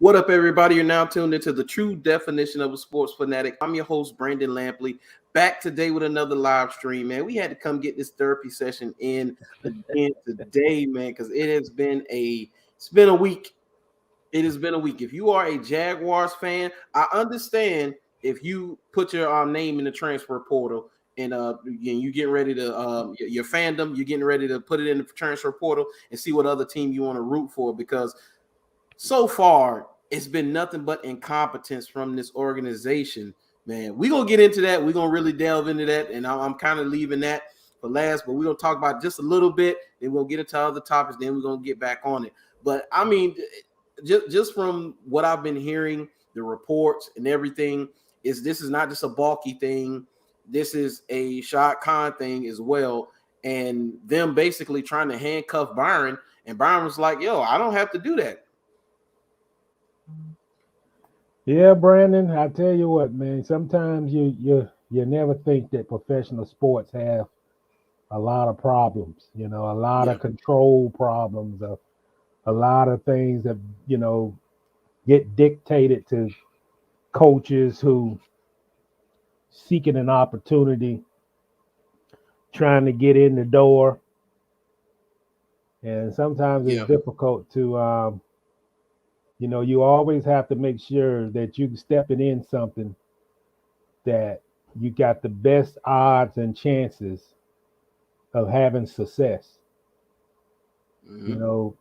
What up, everybody? You're now tuned into the true definition of a sports fanatic. I'm your host, Brandon Lampley, back today with another live stream, man. We had to come get this therapy session in again today, man, because it's been a week. It has been a week. If you are a Jaguars fan, I understand if you put your name in the transfer portal and you getting ready to your fandom, you're getting ready to put it in the transfer portal and see what other team you want to root for, because so far it's been nothing but incompetence from this organization, man. We're gonna get into that. We're gonna really delve into that, and I'm kind of leaving that for last, but we're gonna talk about just a little bit, then we'll get into other topics, then we're gonna get back on it. But I mean, just from what I've been hearing, the reports and everything, this is not just a bulky thing. This is a Shad Khan thing as well, and them basically trying to handcuff Byron, and Byron was like, "Yo, I don't have to do that." Yeah, Brandon, I tell you what, man, sometimes you never think that professional sports have a lot of problems, a lot of control problems, a lot of things that, get dictated to coaches who seeking an opportunity, trying to get in the door. And sometimes it's difficult to you always have to make sure that you're stepping in something that you got the best odds and chances of having success. And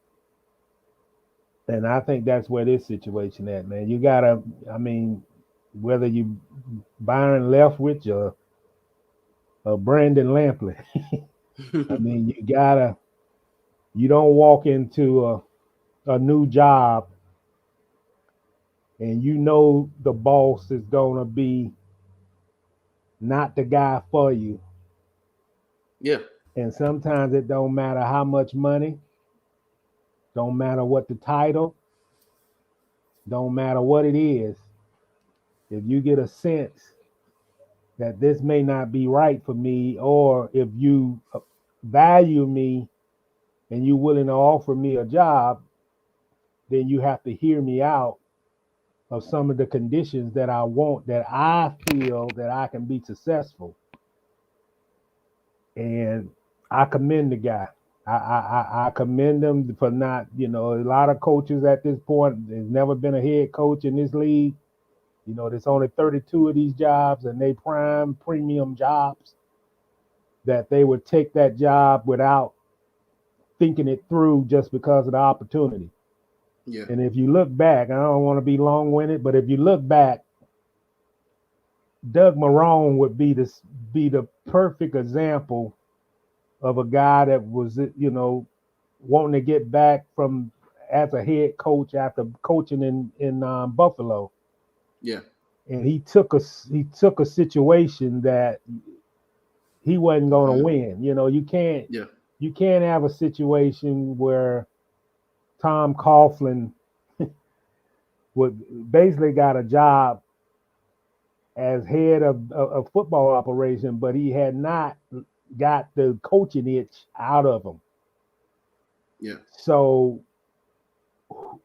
I think that's where this situation at, man. You gotta, whether you Byron Leftwich or Brandon Lampley, you don't walk into a new job and the boss is going to be not the guy for you. Yeah. And sometimes it don't matter how much money, don't matter what the title, don't matter what it is. If you get a sense that this may not be right for me, or if you value me and you're willing to offer me a job, then you have to hear me out of some of the conditions that I want, that I feel that I can be successful. And I commend the guy. I commend him for not, a lot of coaches at this point, there's never been a head coach in this league. There's only 32 of these jobs, and they premium jobs, that they would take that job without thinking it through just because of the opportunity. Yeah. And if you look back, I don't want to be long-winded, but if you look back, Doug Marrone would be the perfect example of a guy that was, wanting to get back from as a head coach after coaching in Buffalo. Yeah. And he took a situation that he wasn't going to win. You can't have a situation where Tom Coughlin would basically got a job as head of football operation, but he had not got the coaching itch out of him. Yeah. So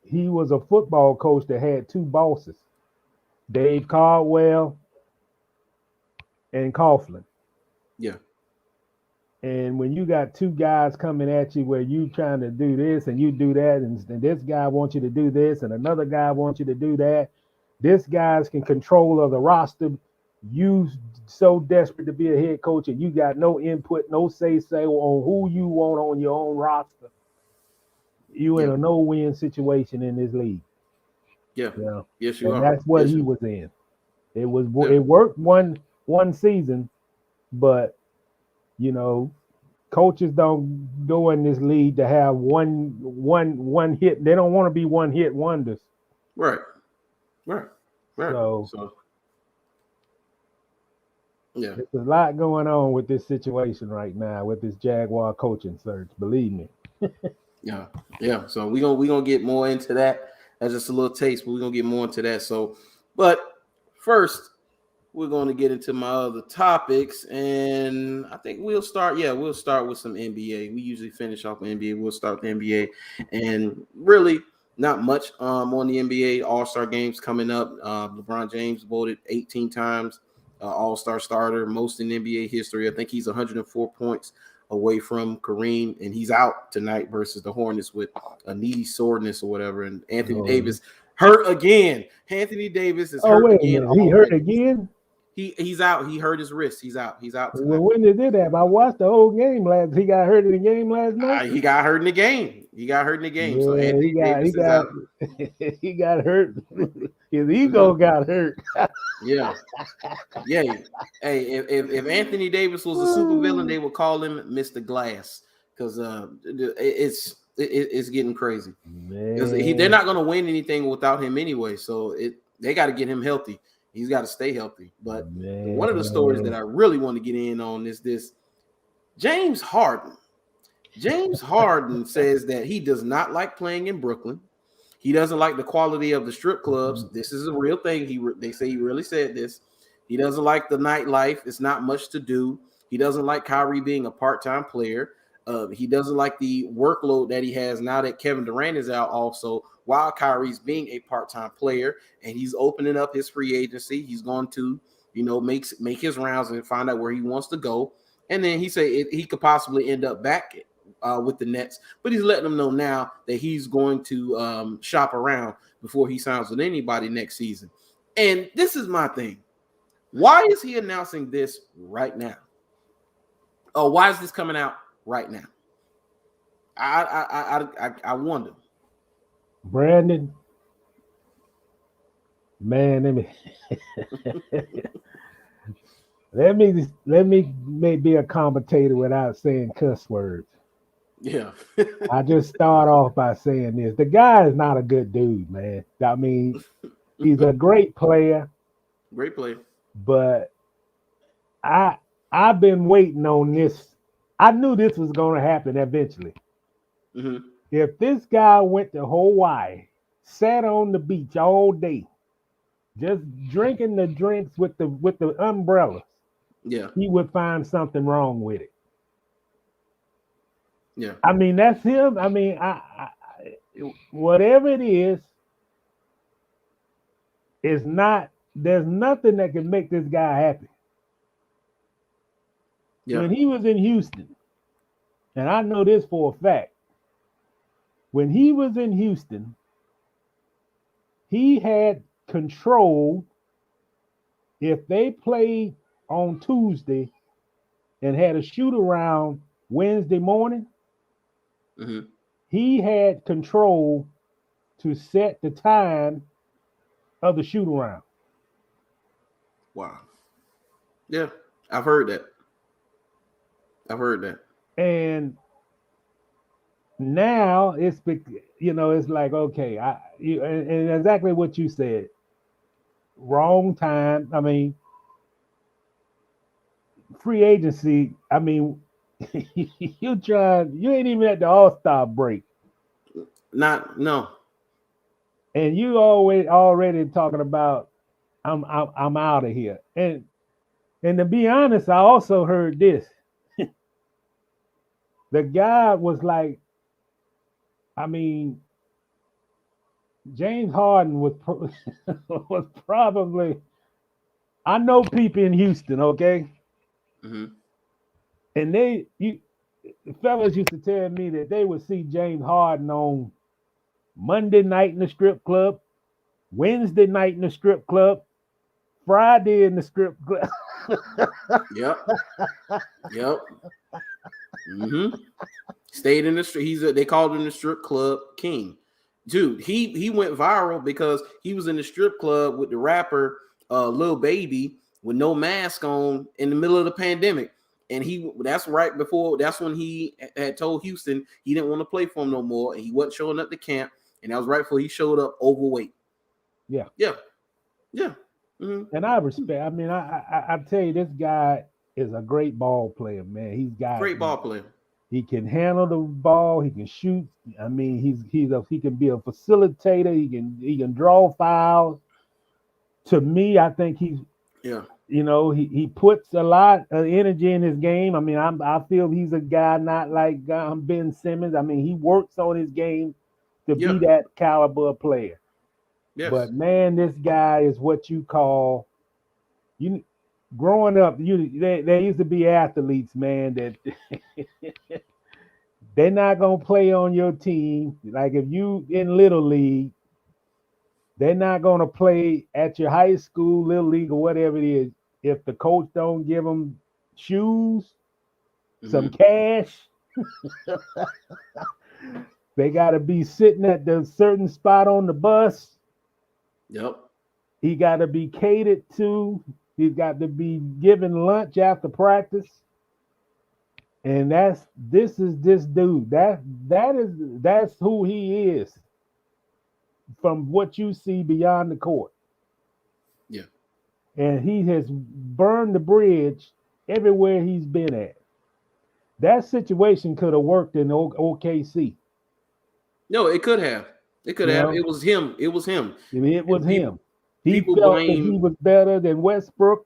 he was a football coach that had two bosses, Dave Caldwell and Coughlin. Yeah. And when you got two guys coming at you where you trying to do this and you do that, and this guy wants you to do this and another guy wants you to do that, this guy's in control of the roster. You so desperate to be a head coach and you got no input, no say-so on who you want on your own roster. You in a no-win situation in this league. Yeah. Yes, you are. And that's what he was in. It worked one season, but coaches don't go in this league to have one hit. They don't want to be one hit wonders. Right. So yeah, there's a lot going on with this situation right now with this Jaguar coaching search. Believe me. Yeah. So we gonna get more into that. That's just a little taste, but we're gonna get more into that. So, but first, we're going to get into my other topics, and I think we'll start with some NBA. We usually finish off with NBA. We'll start with the NBA, and really Not much on the NBA All-Star games coming up. LeBron James voted 18 times All-Star starter, most in NBA history. I think he's 104 points away from Kareem, and he's out tonight versus the Hornets with a knee soreness or whatever. And Anthony Davis hurt again. Anthony Davis is hurt wait again. A minute. He hurt again? He's out. He hurt his wrist. He's out. He's out tonight. Well, when did it happen? I watched the whole game last. He got hurt in the game last night. He got hurt in the game. Yeah, so Anthony Davis is out. He got hurt. His ego got hurt. Yeah. Hey, if Anthony Davis was a supervillain, they would call him Mr. Glass, because it's getting crazy. They're not going to win anything without him anyway. So they got to get him healthy. He's got to stay healthy. But one of the stories that I really want to get in on is this James Harden. James Harden says that he does not like playing in Brooklyn. He doesn't like the quality of the strip clubs. This is a real thing. They say he really said this. He doesn't like the nightlife. It's not much to do. He doesn't like Kyrie being a part-time player. He doesn't like the workload that he has now that Kevin Durant is out also, while Kyrie's being a part-time player, and he's opening up his free agency. He's going to, make his rounds and find out where he wants to go. And then he said he could possibly end up back with the Nets, but he's letting them know now that he's going to shop around before he signs with anybody next season. And this is my thing. Why is he announcing this right now? Oh, why is this coming out right now? I wonder. Brandon, man, let me be a commentator without saying cuss words. Yeah. I just start off by saying this. The guy is not a good dude, man. I mean, he's a great player. Great player. But I've been waiting on this. I knew this was going to happen eventually. Mm-hmm. If this guy went to Hawaii, sat on the beach all day, just drinking the drinks with the umbrellas, he would find something wrong with it. Yeah. I mean, that's him. I mean, I whatever it is not. There's nothing that can make this guy happy. Yeah. When he was in Houston, and I know this for a fact, when he was in Houston, he had control. If they played on Tuesday and had a shoot around Wednesday morning, he had control to set the time of the shoot around. Wow. Yeah, I've heard that. And now it's like, okay, and exactly what you said. Wrong time. I mean, free agency. I mean, you ain't even at the All-Star break. No. And you already talking about I'm out of here. And to be honest, I also heard this. The guy was like, I mean, James Harden was probably, I know people in Houston, okay? Mm-hmm. And the fellas used to tell me that they would see James Harden on Monday night in the strip club, Wednesday night in the strip club, Friday in the strip club. Yep. Mm-hmm. Stayed in the street. They called him the strip club king. Dude, he went viral because he was in the strip club with the rapper Lil Baby with no mask on in the middle of the pandemic. And that's when he had told Houston he didn't want to play for him no more, and he wasn't showing up to camp. And that was right before he showed up overweight. Yeah. Mm-hmm. And I respect. I mean, I tell you, this guy is a great ball player, man. Great ball player. He can handle the ball. He can shoot. I mean, he can be a facilitator. He can draw fouls. To me, I think he puts a lot of energy in his game. I mean, I feel he's a guy not like Ben Simmons. I mean, he works on his game to be that caliber of player. Yes. But man, this guy is what you call growing up. There used to be athletes, man, that they're not gonna play on your team. Like if you in little league, they're not gonna play at your high school, little league, or whatever it is. If the coach don't give them shoes, some cash, they got to be sitting at the certain spot on the bus. Yep. He got to be catered to. He's got to be given lunch after practice. And this is this dude. That's who he is from what you see beyond the court. Yeah. And he has burned the bridge everywhere he's been at. That situation could have worked in OKC. No, it could have. It could have. It was him. It was him. It was him. He people felt blame that he was better than Westbrook.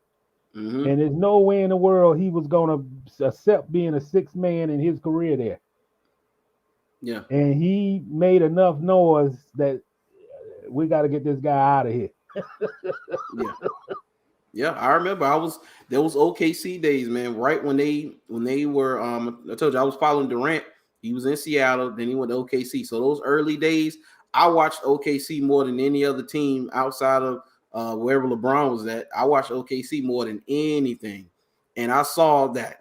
And there's no way in the world he was going to accept being a sixth man in his career there. Yeah. And he made enough noise that we got to get this guy out of here. Yeah. Yeah, I remember there was OKC days, man, right when they were I told you I was following Durant. He was in Seattle, then he went to OKC. So those early days, I watched OKC more than any other team outside of wherever LeBron was at. I watched OKC more than anything. And I saw that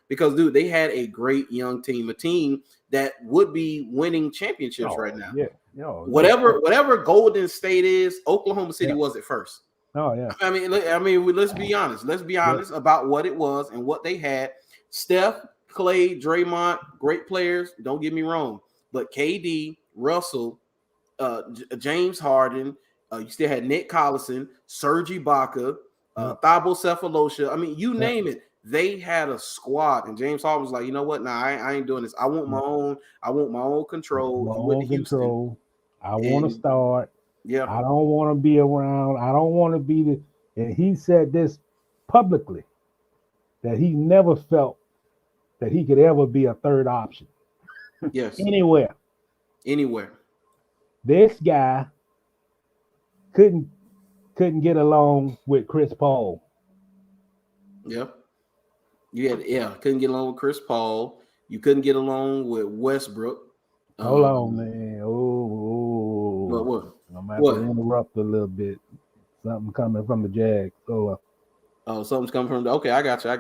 because, dude, they had a great young team, a team that would be winning championships right now. Yeah. Whatever Golden State is, Oklahoma City was at first. Oh, yeah. I mean, let's be honest. Let's be honest about what it was and what they had. Steph, Clay, Draymond, great players. Don't get me wrong. But KD, Russell, James Harden, you still had Nick Collison, Serge Ibaka, Thabo Cephalosha. I mean, you name it. They had a squad, and James Harden was like, you know what? Nah, I ain't doing this. I want my own. I want my own control. My own control. I want to start. Yeah. I don't want to be around. I don't want to be the. And he said this publicly that he never felt that he could ever be a third option. Yes. Anywhere. This guy couldn't get along with Chris Paul. Yep. Couldn't get along with Chris Paul. You couldn't get along with Westbrook. Hold on, man. Oh. But what? I'm going to have to interrupt a little bit. Something coming from the Jags. Something's coming from the. Okay, I got you.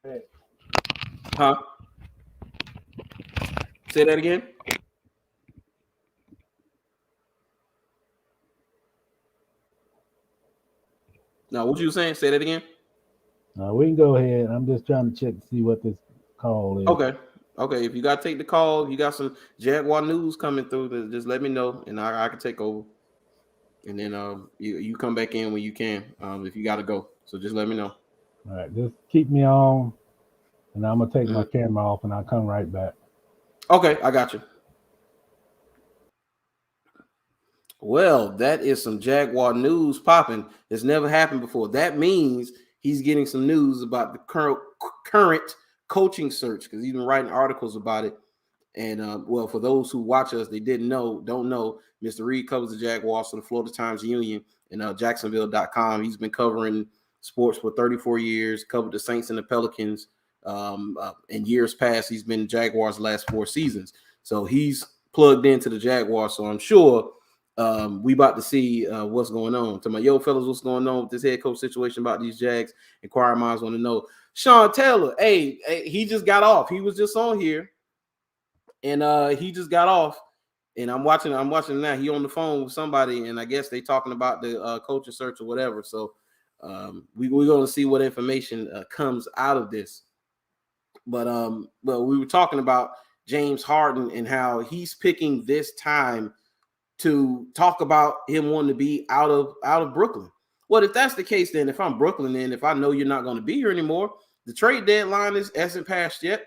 Hey. Huh? Say that again. No, what you saying? Say that again. No, we can go ahead. I'm just trying to check to see what this call is. Okay. If you got to take the call, you got some Jaguar news coming through, just let me know, and I can take over. And then you come back in when you can, if you got to go. So just let me know. All right, just keep me on, and I'm gonna take my camera off, and I'll come right back. Okay, I got you. Well, that is some Jaguar news popping. It's never happened before. That means he's getting some news about the current coaching search, because he's been writing articles about it. And for those who watch us, they don't know, Mr. Reid covers the Jaguars for the Florida Times-Picayune and Jacksonville.com. He's been covering sports for 34 years, covered the Saints and the Pelicans. In years past, he's been Jaguars the last 4 seasons. So he's plugged into the Jaguars. So I'm sure we about to see what's going on. To my fellas, what's going on with this head coach situation about these Jags? Inquiring minds want to know. Sean Taylor, hey, he just got off. He was just on here, and he just got off. And I'm watching now. He on the phone with somebody, and I guess they talking about the coaching search or whatever. So we're going to see what information comes out of this. But we were talking about James Harden and how he's picking this time to talk about him wanting to be out of Brooklyn. Well, if that's the case, then if I'm Brooklyn, then if I know you're not going to be here anymore, the trade deadline hasn't passed yet.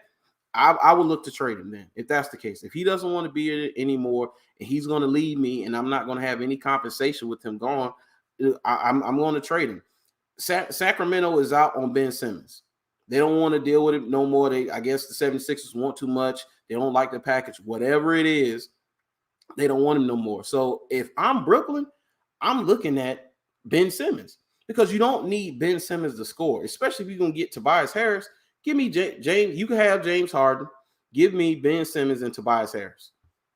I would look to trade him then, if that's the case. If he doesn't want to be here anymore and he's going to leave me and I'm not going to have any compensation with him gone, I'm going to trade him. Sacramento is out on Ben Simmons. They don't want to deal with it no more. I guess the 76ers want too much. They don't like the package. Whatever it is, they don't want him no more. So if I'm Brooklyn, I'm looking at Ben Simmons because you don't need Ben Simmons to score, especially if you're going to get Tobias Harris. Give me James. You can have James Harden. Give me Ben Simmons and Tobias Harris.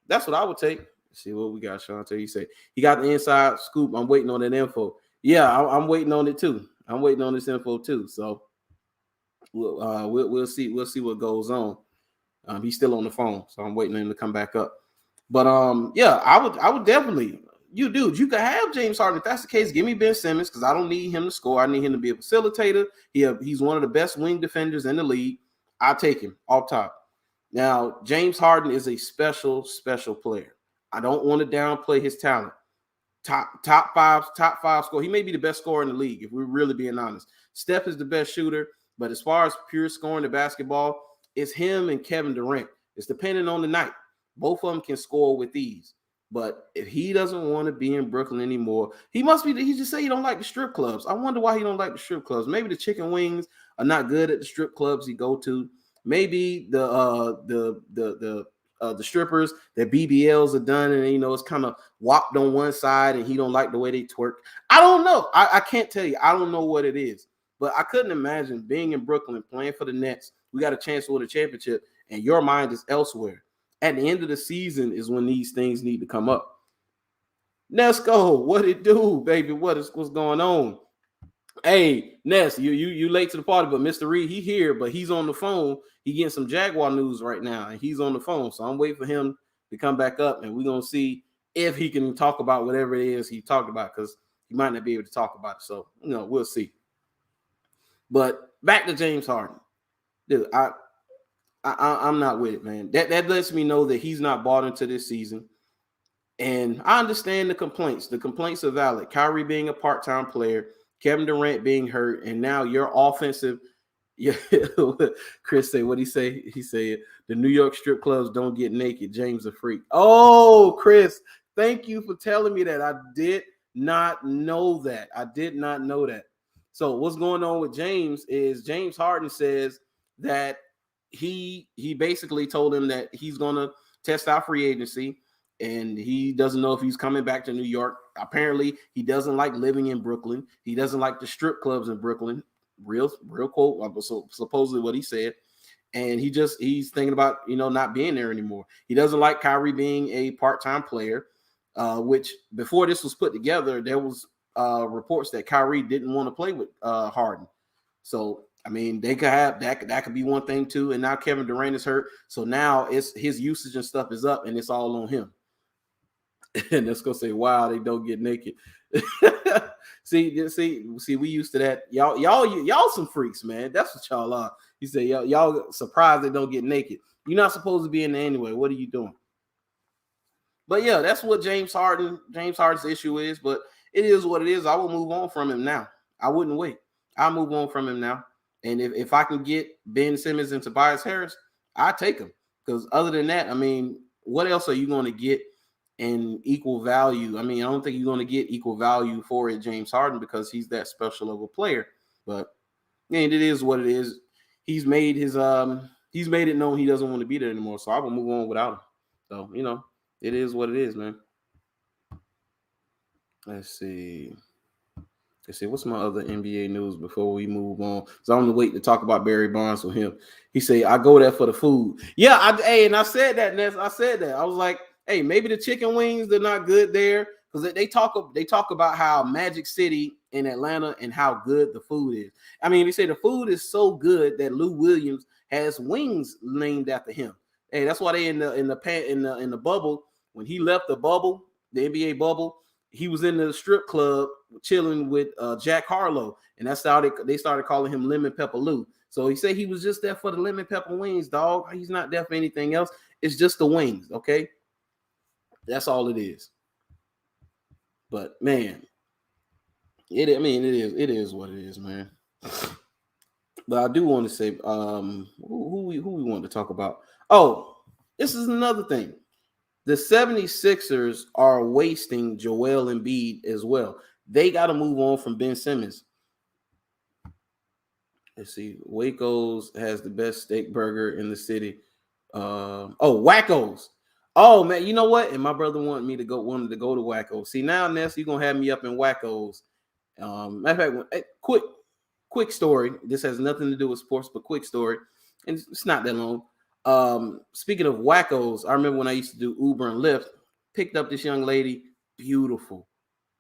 That's what I would take. Let's see what we got, Sean. You say he got the inside scoop. I'm waiting on that info. Yeah, I'm waiting on it too. I'm waiting on this info too. So we'll see. We'll see what goes on. He's still on the phone, so I'm waiting on him to come back up. But yeah, I would definitely. You can have James Harden. If that's the case, give me Ben Simmons because I don't need him to score. I need him to be a facilitator. He's one of the best wing defenders in the league. I'll take him off top. Now, James Harden is a special player. I don't want to downplay his talent. Top five scorer. He may be the best scorer in the league, if we're really being honest. Steph is the best shooter, but as far as pure scoring the basketball, it's him and Kevin Durant. It's depending on the night. Both of them can score with ease. But if he doesn't want to be in Brooklyn anymore, he just say he don't like the strip clubs. I wonder why he don't like the strip clubs. Maybe the chicken wings are not good at the strip clubs he go to. Maybe the strippers, their BBLs are done, and it's kind of whopped on one side, and he don't like the way they twerk. I don't know. I can't tell you. I don't know what it is. But I couldn't imagine being in Brooklyn playing for the Nets. We got a chance to win a championship, and your mind is elsewhere. At the end of the season is when these things need to come up. Let's go. What it do, baby? What's going on? Hey, Ness, you late to the party, but Mr. Reid, he here, but he's on the phone. He getting some Jaguar news right now, and he's on the phone. So I'm waiting for him to come back up, and we're going to see if he can talk about whatever it is he talked about, because he might not be able to talk about it. So, we'll see. But back to James Harden. Dude, I'm not with it, man. That lets me know that he's not bought into this season. And I understand the complaints. The complaints are valid. Kyrie being a part-time player, Kevin Durant being hurt, and now your offensive. Yeah, Chris say what he say. He said the New York strip clubs don't get naked. James a freak. Oh, Chris, thank you for telling me that. I did not know that. So what's going on with James is James Harden says that he basically told him that he's gonna test out free agency. And he doesn't know if he's coming back to New York. Apparently, he doesn't like living in Brooklyn. He doesn't like the strip clubs in Brooklyn. Real quote. So supposedly what he said. And he's thinking about, not being there anymore. He doesn't like Kyrie being a part-time player, which before this was put together, there was reports that Kyrie didn't want to play with Harden. So, they could have that could be one thing too. And now Kevin Durant is hurt. So now it's his usage and stuff is up and it's all on him. And let's go say, wow, they don't get naked. see, we used to that. Y'all some freaks, man. That's what y'all are. He said, y'all surprised they don't get naked. You're not supposed to be in there anyway. What are you doing? But yeah, that's what James Harden's issue is. But it is what it is. I will move on from him now. I wouldn't wait. I'll move on from him now. And if I can get Ben Simmons and Tobias Harris, I take him. Because other than that, what else are you going to get in equal value? I don't think you're going to get equal value for it, James Harden, because he's that special of a player. But it is what it is. He's made it known he doesn't want to be there anymore. So I will move on without him. So, it is what it is, man. Let's see. What's my other NBA news before we move on? So I'm gonna wait to talk about Barry Bonds with him. He said, I go there for the food. Yeah, and I said that, Ness. I said that. I was like, hey, maybe the chicken wings, they're not good there. Because they talk about how Magic City in Atlanta and how good the food is. They say the food is so good that Lou Williams has wings named after him. Hey, that's why they in the bubble. When he left the bubble, the NBA bubble, he was in the strip club chilling with Jack Harlow, and that's how they started calling him Lemon Pepper Lou. So he said he was just there for the lemon pepper wings, dog. He's not there for anything else. It's just the wings, okay? That's all it is. But man, it is what it is, man. But I do want to say, who we want to talk about? Oh, this is another thing. The 76ers are wasting Joel Embiid as well. They got to move on from Ben Simmons. Let's see. Waco's has the best steak burger in the city. Wacko's. Oh man, you know what? And my brother wanted to go to Wacko's. See now, Ness, you're gonna have me up in Wacko's. Matter of fact, quick story. This has nothing to do with sports, but quick story, and it's not that long. Speaking of Wacko's, I remember when I used to do Uber and Lyft. Picked up this young lady, beautiful,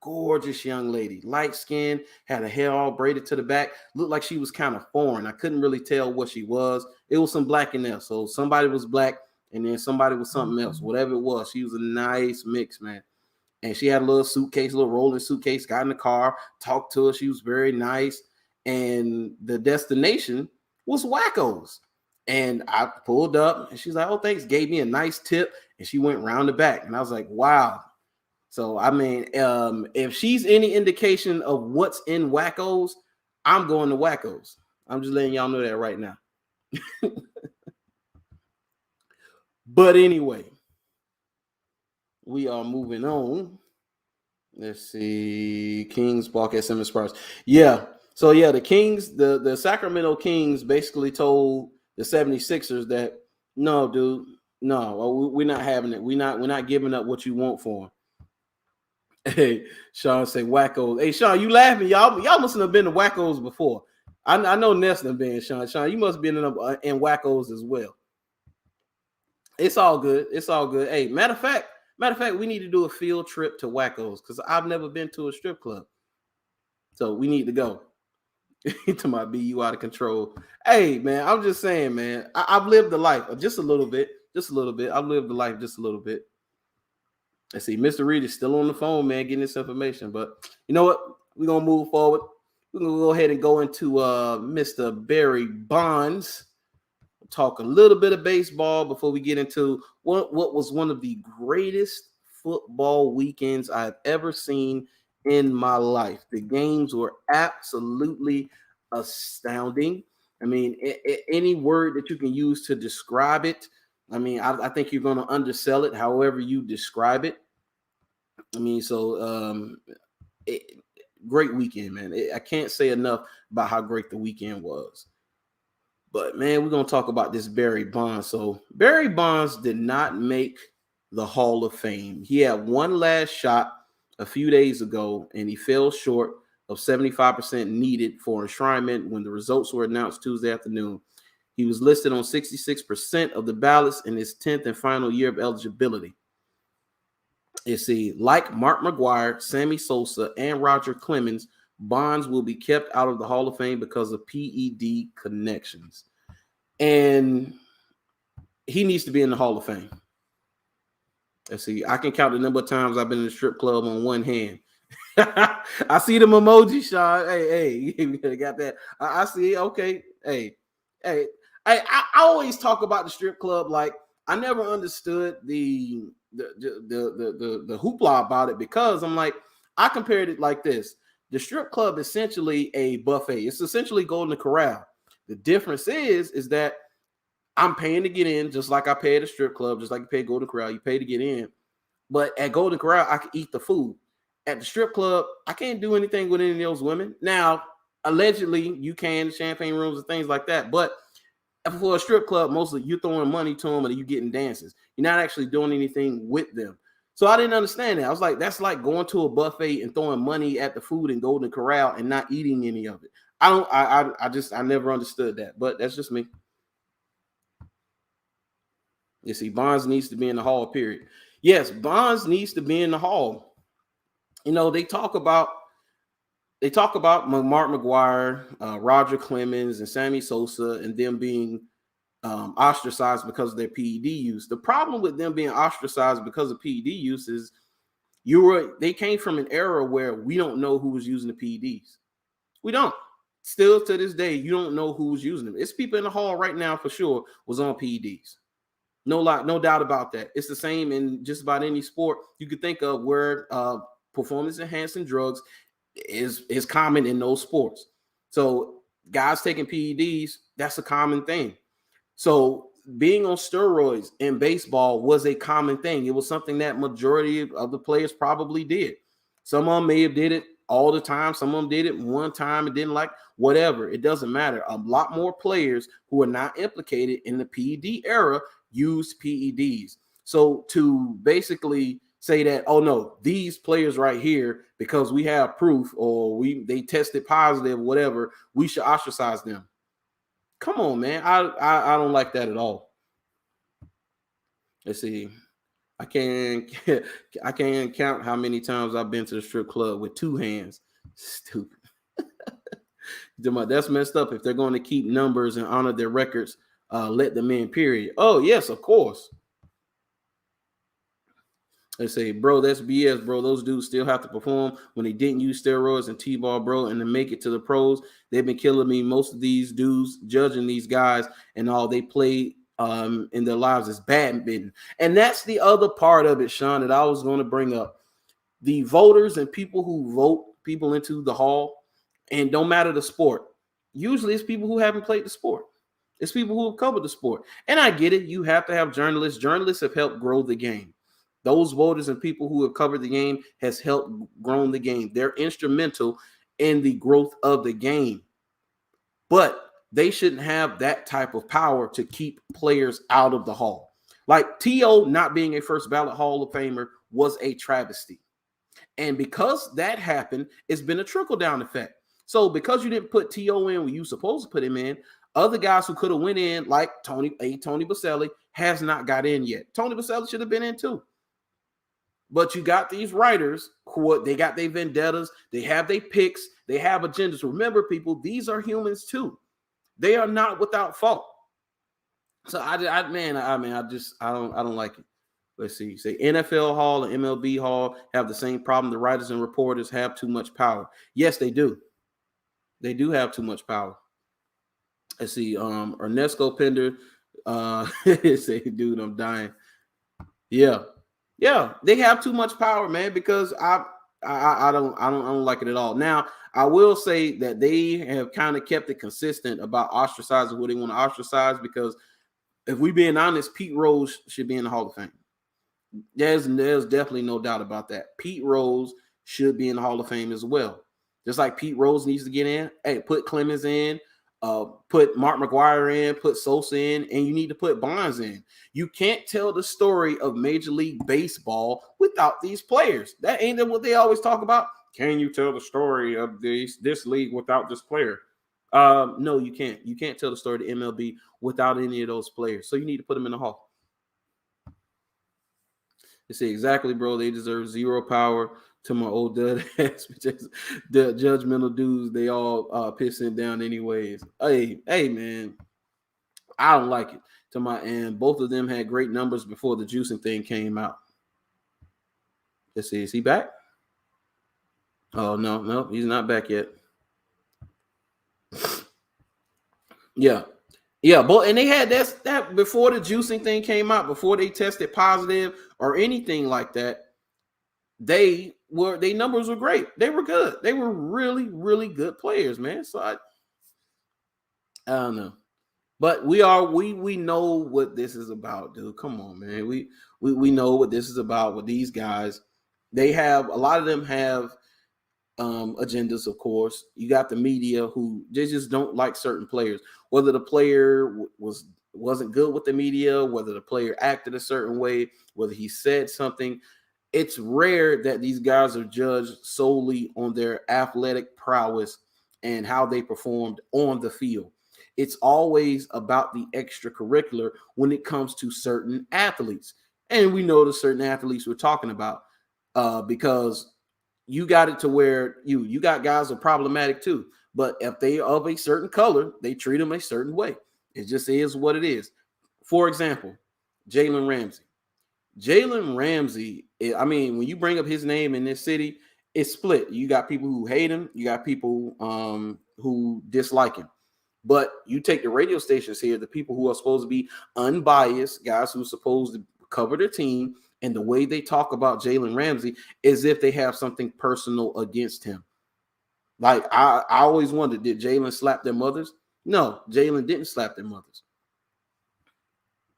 gorgeous young lady, light skin, had her hair all braided to the back, looked like she was kind of foreign. I couldn't really tell what she was. It was some black in there, so somebody was black, and then somebody was something else, whatever it was. She was a nice mix, man. And she had a little suitcase, a little rolling suitcase, got in the car, talked to her. She was very nice. And the destination was Wacko's. And I pulled up and she's like, oh, thanks. Gave me a nice tip. And she went round the back. And I was like, wow. So, I mean, if she's any indication of what's in Wacko's, I'm going to Wacko's. I'm just letting y'all know that right now. But anyway, we are moving on. Let's see. Kings balk at Simmons Price. Yeah. So, yeah, the Kings, the Sacramento Kings basically told the 76ers that, no, dude, no, we're not having it. We're not giving up what you want for him. Hey, Sean say Wackos. Hey, Sean, you laughing? Y'all must have been to Wackos before. I know Ness done been, Sean. Sean, you must have been in Wackos as well. It's all good. It's all good. Hey, matter of fact, we need to do a field trip to Wackos because I've never been to a strip club. So we need to go. To my B, you out of control. Hey, man, I'm just saying, man. I've lived the life just a little bit. I've lived the life just a little bit. Let's see. Mr. Reid is still on the phone, man, getting this information. But you know what? We're going to move forward. We're going to go ahead and go into Mr. Barry Bonds. We'll talk a little bit of baseball before we get into what was one of the greatest football weekends I've ever seen in my life. The games were absolutely astounding. I mean, any word that you can use to describe it, I mean, I think you're going to undersell it however you describe it. I mean, so great weekend, man. I can't say enough about how great the weekend was. But, man, we're going to talk about this Barry Bonds. So Barry Bonds did not make the Hall of Fame. He had one last shot a few days ago, and he fell short of 75% needed for enshrinement when the results were announced Tuesday afternoon. He was listed on 66% of the ballots in his 10th and final year of eligibility. You see, like Mark McGwire, Sammy Sosa, and Roger Clemens, Bonds will be kept out of the Hall of Fame because of PED connections. And he needs to be in the Hall of Fame. Let's see, I can count the number of times I've been in the strip club on one hand. I see them emojis, Sean. Hey, you got that. I see. Okay. Hey. I always talk about the strip club like I never understood the hoopla about it because I'm like, I compared it like this. The strip club is essentially a buffet. It's essentially Golden Corral. The difference is that I'm paying to get in, just like I pay at a strip club, just like you pay Golden Corral. You pay to get in. But at Golden Corral, I can eat the food. At the strip club, I can't do anything with any of those women. Now, allegedly, you can, champagne rooms and things like that. But for a strip club, mostly you're throwing money to them or you're getting dances. You're not actually doing anything with them. So I didn't understand that. I was like, that's like going to a buffet and throwing money at the food in Golden Corral and not eating any of it. I never understood that, but that's just me. You see, Bonds needs to be in the Hall, period. Yes, Bonds needs to be in the Hall. You know, they talk about Mark McGwire, Roger Clemens, and Sammy Sosa, and them being ostracized because of their PED use. The problem with them being ostracized because of PED use is they came from an era where we don't know who was using the PEDs. We don't. Still to this day, you don't know who was using them. It's people in the hall right now for sure was on PEDs. No doubt about that. It's the same in just about any sport you could think of where performance enhancing drugs is common in those sports. So guys taking PEDs, that's a common thing. So being on steroids in baseball was a common thing. It was something that majority of the players probably did. Some of them may have did it all the time. Some of them did it one time and didn't like whatever. It doesn't matter. A lot more players who are not implicated in the PED era use PEDs. So to basically say that, oh no, these players right here, because we have proof or they tested positive, whatever, we should ostracize them. Come on, man. I don't like that at all. Let's see. I can't count how many times I've been to the strip club with two hands. Stupid. That's messed up. If they're going to keep numbers and honor their records, let them in, period. Oh, yes, of course. They say, bro, that's BS, bro. Those dudes still have to perform when they didn't use steroids and T-ball, bro, and to make it to the pros. They've been killing me. Most of these dudes judging these guys and all they play in their lives is badminton. And that's the other part of it, Sean, that I was going to bring up. The voters and people who vote people into the hall, and don't matter the sport, usually it's people who haven't played the sport. It's people who have covered the sport. And I get it. You have to have journalists. Journalists have helped grow the game. Those voters and people who have covered the game has helped grow the game. They're instrumental in the growth of the game. But they shouldn't have that type of power to keep players out of the hall. Like T.O. not being a first ballot Hall of Famer was a travesty. And because that happened, it's been a trickle-down effect. So because you didn't put T.O. in when you were supposed to put him in, other guys who could have went in, like Tony Baselli, has not got in yet. Tony Baselli should have been in too. But you got these writers who they got their vendettas, they have their picks, they have agendas. Remember, people, these are humans too. They are not without fault. So I don't like it. Let's see. Say NFL Hall and MLB Hall have the same problem. The writers and reporters have too much power. Yes, they do. They do have too much power. Let's see. Ernesto Pender say, dude, I'm dying. Yeah, they have too much power, man, because I don't like it at all. Now, I will say that they have kind of kept it consistent about ostracizing who they want to ostracize, because if we're being honest, Pete Rose should be in the Hall of Fame. There's definitely no doubt about that. Pete Rose should be in the Hall of Fame as well. Just like Pete Rose needs to get in. Hey, put Clemens in, put Mark McGwire in, put Sosa in, and you need to put Bonds in. You can't tell the story of Major League Baseball without these players. That ain't what they always talk about. Can you tell the story of this league without this player? No, you can't. You can't tell the story of the MLB without any of those players. So you need to put them in the Hall. They say, exactly, bro. They deserve zero power. To my old dud ass, the judgmental dudes, they all pissing down anyways. Hey, man, I don't like it. To my end, both of them had great numbers before the juicing thing came out. Let's see, is he back? Oh no, he's not back yet. Yeah, but and they had that before the juicing thing came out, before they tested positive or anything like that. Their numbers were great. They were good. They were really, really good players, man. So I don't know. But we know what this is about, dude. Come on, man. We know what this is about with these guys. They have, a lot of them have agendas, of course. You got the media who they just don't like certain players. Whether the player wasn't good with the media, whether the player acted a certain way, whether he said something. It's rare that these guys are judged solely on their athletic prowess and how they performed on the field. It's always about the extracurricular when it comes to certain athletes. And we know the certain athletes we're talking about because you got it to where you got guys who are problematic too. But if they are of a certain color, they treat them a certain way. It just is what it is. For example, Jalen Ramsey. Jalen Ramsey, I mean, when you bring up his name in this city, it's split. You got people who hate him. You got people who dislike him. But you take the radio stations here, the people who are supposed to be unbiased, guys who are supposed to cover their team, and the way they talk about Jalen Ramsey is if they have something personal against him. Like, I always wondered, did Jalen slap their mothers? No, Jalen didn't slap their mothers.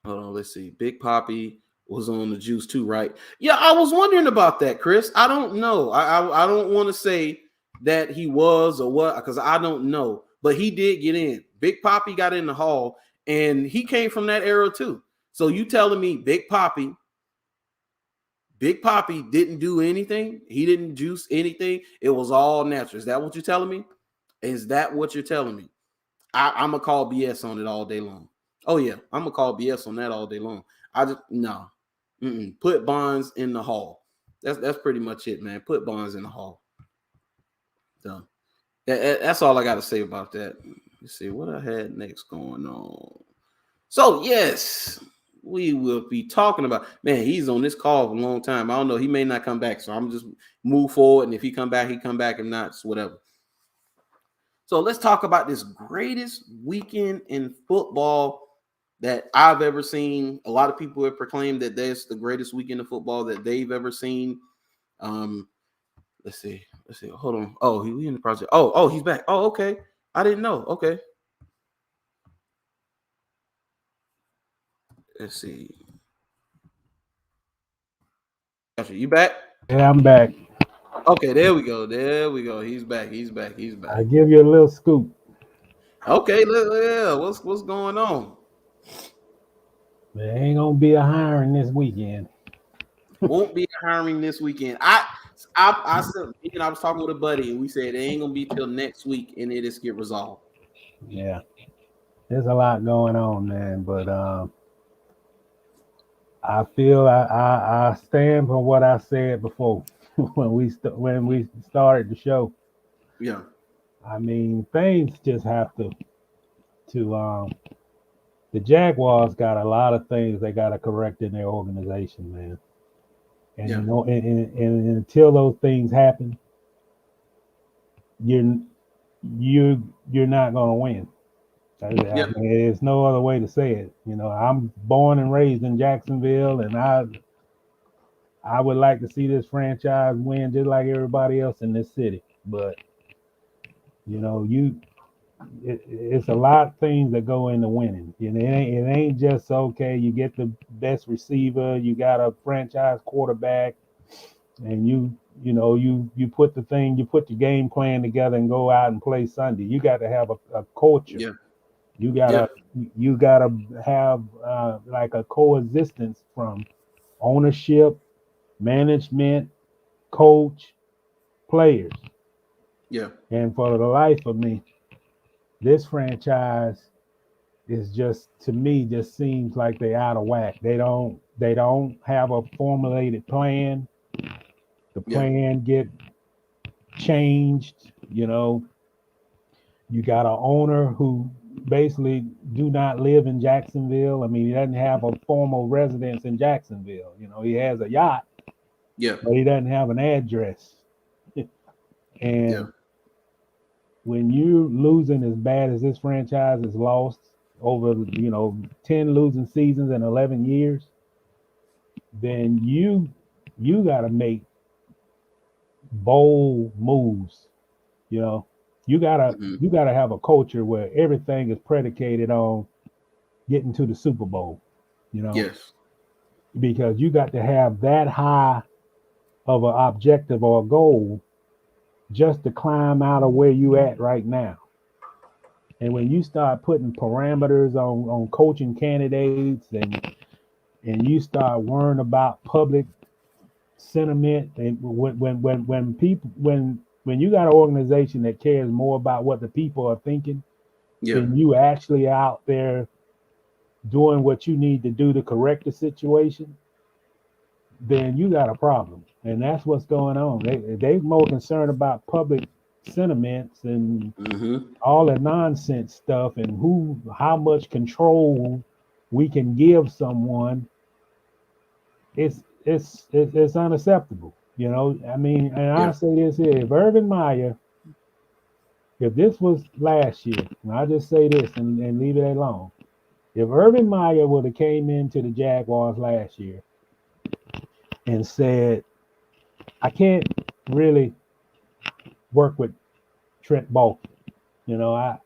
Hold on, let's see. Big Papi was on the juice too, right? Yeah, I was wondering about that, Chris. I don't know. I don't want to say that he was or what, because I don't know. But he did get in. Big Papi got in the Hall, and he came from that era too. So you telling me Big Papi didn't do anything? He didn't juice anything? It was all natural. Is that what you're telling me? Is that what you're telling me? I'm going to call BS on it all day long. Oh, yeah. I'm going to call BS on that all day long. No. Put Bonds in the Hall. That's pretty much it, man. Put Bonds in the Hall. So that's all I got to say about that. Let's see what I had next going on. So, yes, we will be talking about, man, he's on this call for a long time. I don't know. He may not come back. So I'm just move forward. And if he come back, he come back. If not, it's whatever. So let's talk about this greatest weekend in football that I've ever seen. A lot of people have proclaimed that that's the greatest weekend of football that they've ever seen. Let's see. Hold on. Oh, he in the project. Oh, he's back. Oh, okay. I didn't know. Okay. Let's see. Gotcha. You back? Yeah, I'm back. Okay, there we go. He's back. I give you a little scoop. Okay, yeah. What's going on? There ain't gonna be a hiring this weekend. Won't be hiring this weekend. I said, I was talking with a buddy, and we said it ain't gonna be till next week, and it just get resolved. Yeah, there's a lot going on, man. But I feel I stand for what I said before when we started the show. Yeah. I mean, things just have to the Jaguars got a lot of things they got to correct in their organization, man. And you know, and until those things happen, you're not gonna win. I mean, there's no other way to say it. You know, I'm born and raised in Jacksonville, and I would like to see this franchise win just like everybody else in this city. But you know, it's a lot of things that go into winning. You know, it ain't just okay. You get the best receiver, you got a franchise quarterback, and you put the game plan together and go out and play Sunday. You got to have a culture. Yeah. You gotta have like a coexistence from ownership, management, coach, players. Yeah. And for the life of me, this franchise is just, to me, just seems like they out of whack. They don't have a formulated plan. The plan get changed. You know, you got an owner who basically do not live in Jacksonville. I mean, he doesn't have a formal residence in Jacksonville. You know, he has a yacht, but he doesn't have an address. And when you're losing as bad as this franchise has lost over, 10 losing seasons in 11 years, then you got to make bold moves. You know, you gotta have a culture where everything is predicated on getting to the Super Bowl. You know, because you got to have that high of an objective or a goal just to climb out of where you at right now. And when you start putting parameters on coaching candidates and you start worrying about public sentiment, and when you got an organization that cares more about what the people are thinking than you actually out there doing what you need to do to correct the situation, then you got a problem. And that's what's going on. They're more concerned about public sentiments and all the nonsense stuff and how much control we can give someone. It's unacceptable. You know, I mean, and I say this here: if Urban Meyer, if this was last year, and I'll just say this and leave it alone. If Urban Meyer would have came into the Jaguars last year and said, I can't really work with Trent Baalke. I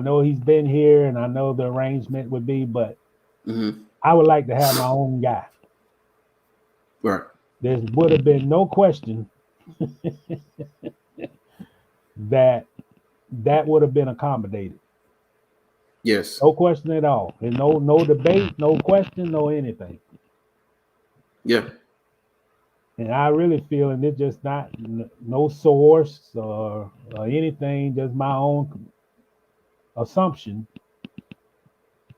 know he's been here and I know the arrangement would be, but I would like to have my own guy. Right. There would have been no question that would have been accommodated. Yes. No question at all. And no debate, no question, no anything. Yeah. And I really feel, and it's just not no source or anything, just my own assumption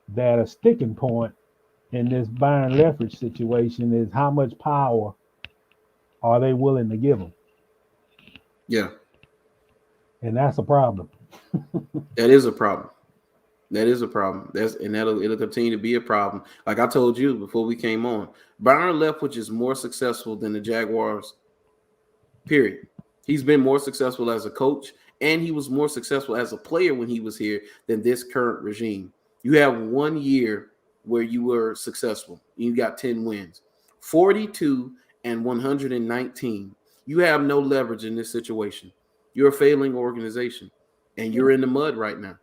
that a sticking point in this Byron Leftwich situation is how much power are they willing to give him? Yeah. And that's a problem. That is a problem. That is a problem. It'll continue to be a problem. Like I told you before we came on, Byron Leftwich is more successful than the Jaguars. Period. He's been more successful as a coach, and he was more successful as a player when he was here than this current regime. You have 1 year where you were successful. You got 10 wins, 42 and 119. You have no leverage in this situation. You're a failing organization, and you're in the mud right now.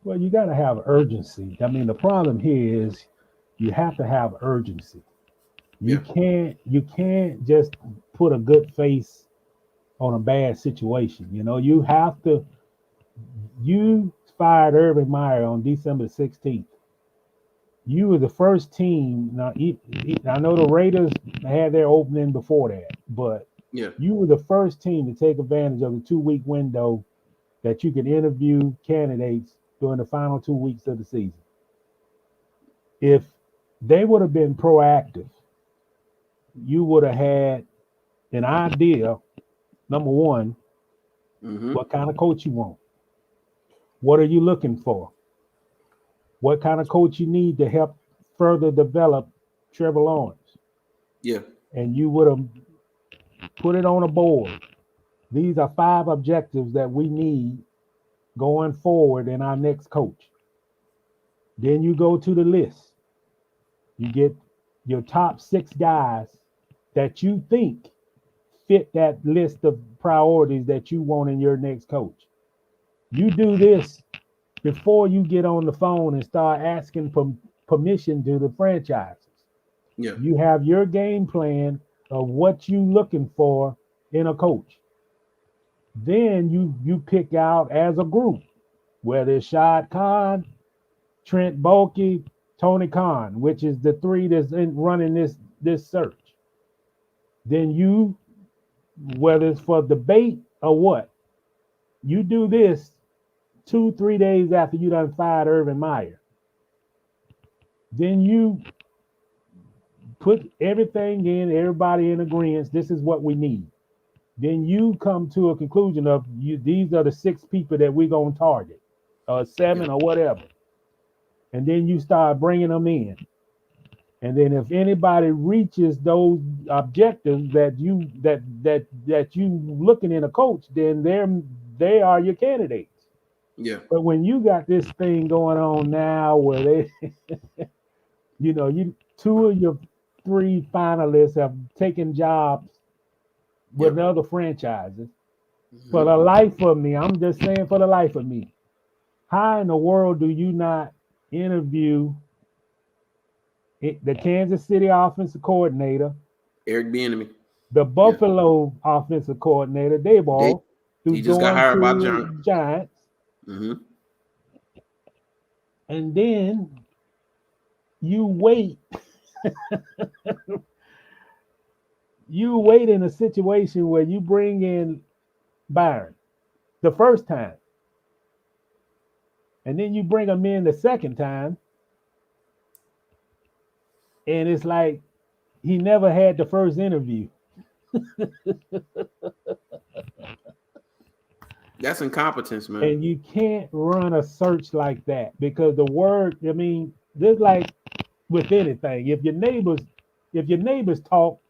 Well, you got to have urgency. I mean, the problem here is you have to have urgency. You can't just put a good face on a bad situation. You have to. You fired Urban Meyer on December 16th. You were the first team. Now, I know the Raiders had their opening before that, but you were the first team to take advantage of the 2-week window that you could interview candidates during the final 2 weeks of the season. If they would have been proactive, you would have had an idea, number one, what kind of coach you want. What are you looking for? What kind of coach you need to help further develop Trevor Lawrence? Yeah. And you would have put it on a board. These are 5 objectives that we need going forward in our next coach. Then you go to the list. You get your top 6 guys that you think fit that list of priorities that you want in your next coach. You do this before you get on the phone and start asking for permission to the franchises. Yeah. You have your game plan of what you looking for in a coach. Then you pick out as a group, whether it's Shad Khan, Trent Baalke, Tony Khan, which is the 3 that's running this search. Then you, whether it's for debate or what, you do this 2-3 days after you done fired Urban Meyer. Then you put everything in, everybody in agreement, this is what we need. Then you come to a conclusion of these are the 6 people that we're going to target, or 7 or whatever. And then you start bringing them in. And then if anybody reaches those objectives that you looking in a coach, then they are your candidates. Yeah. But when you got this thing going on now where they, you 2 of your 3 finalists have taken jobs with other franchises. For the life of me, I'm just saying, for the life of me, how in the world do you not interview the Kansas City offensive coordinator, Eric Bieniemy, the Buffalo offensive coordinator, Daboll, he just got hired by Giants. And then you wait. You wait in a situation where you bring in Byron the first time. And then you bring him in the second time. And it's like he never had the first interview. That's incompetence, man. And you can't run a search like that because just like with anything, if your neighbors talk,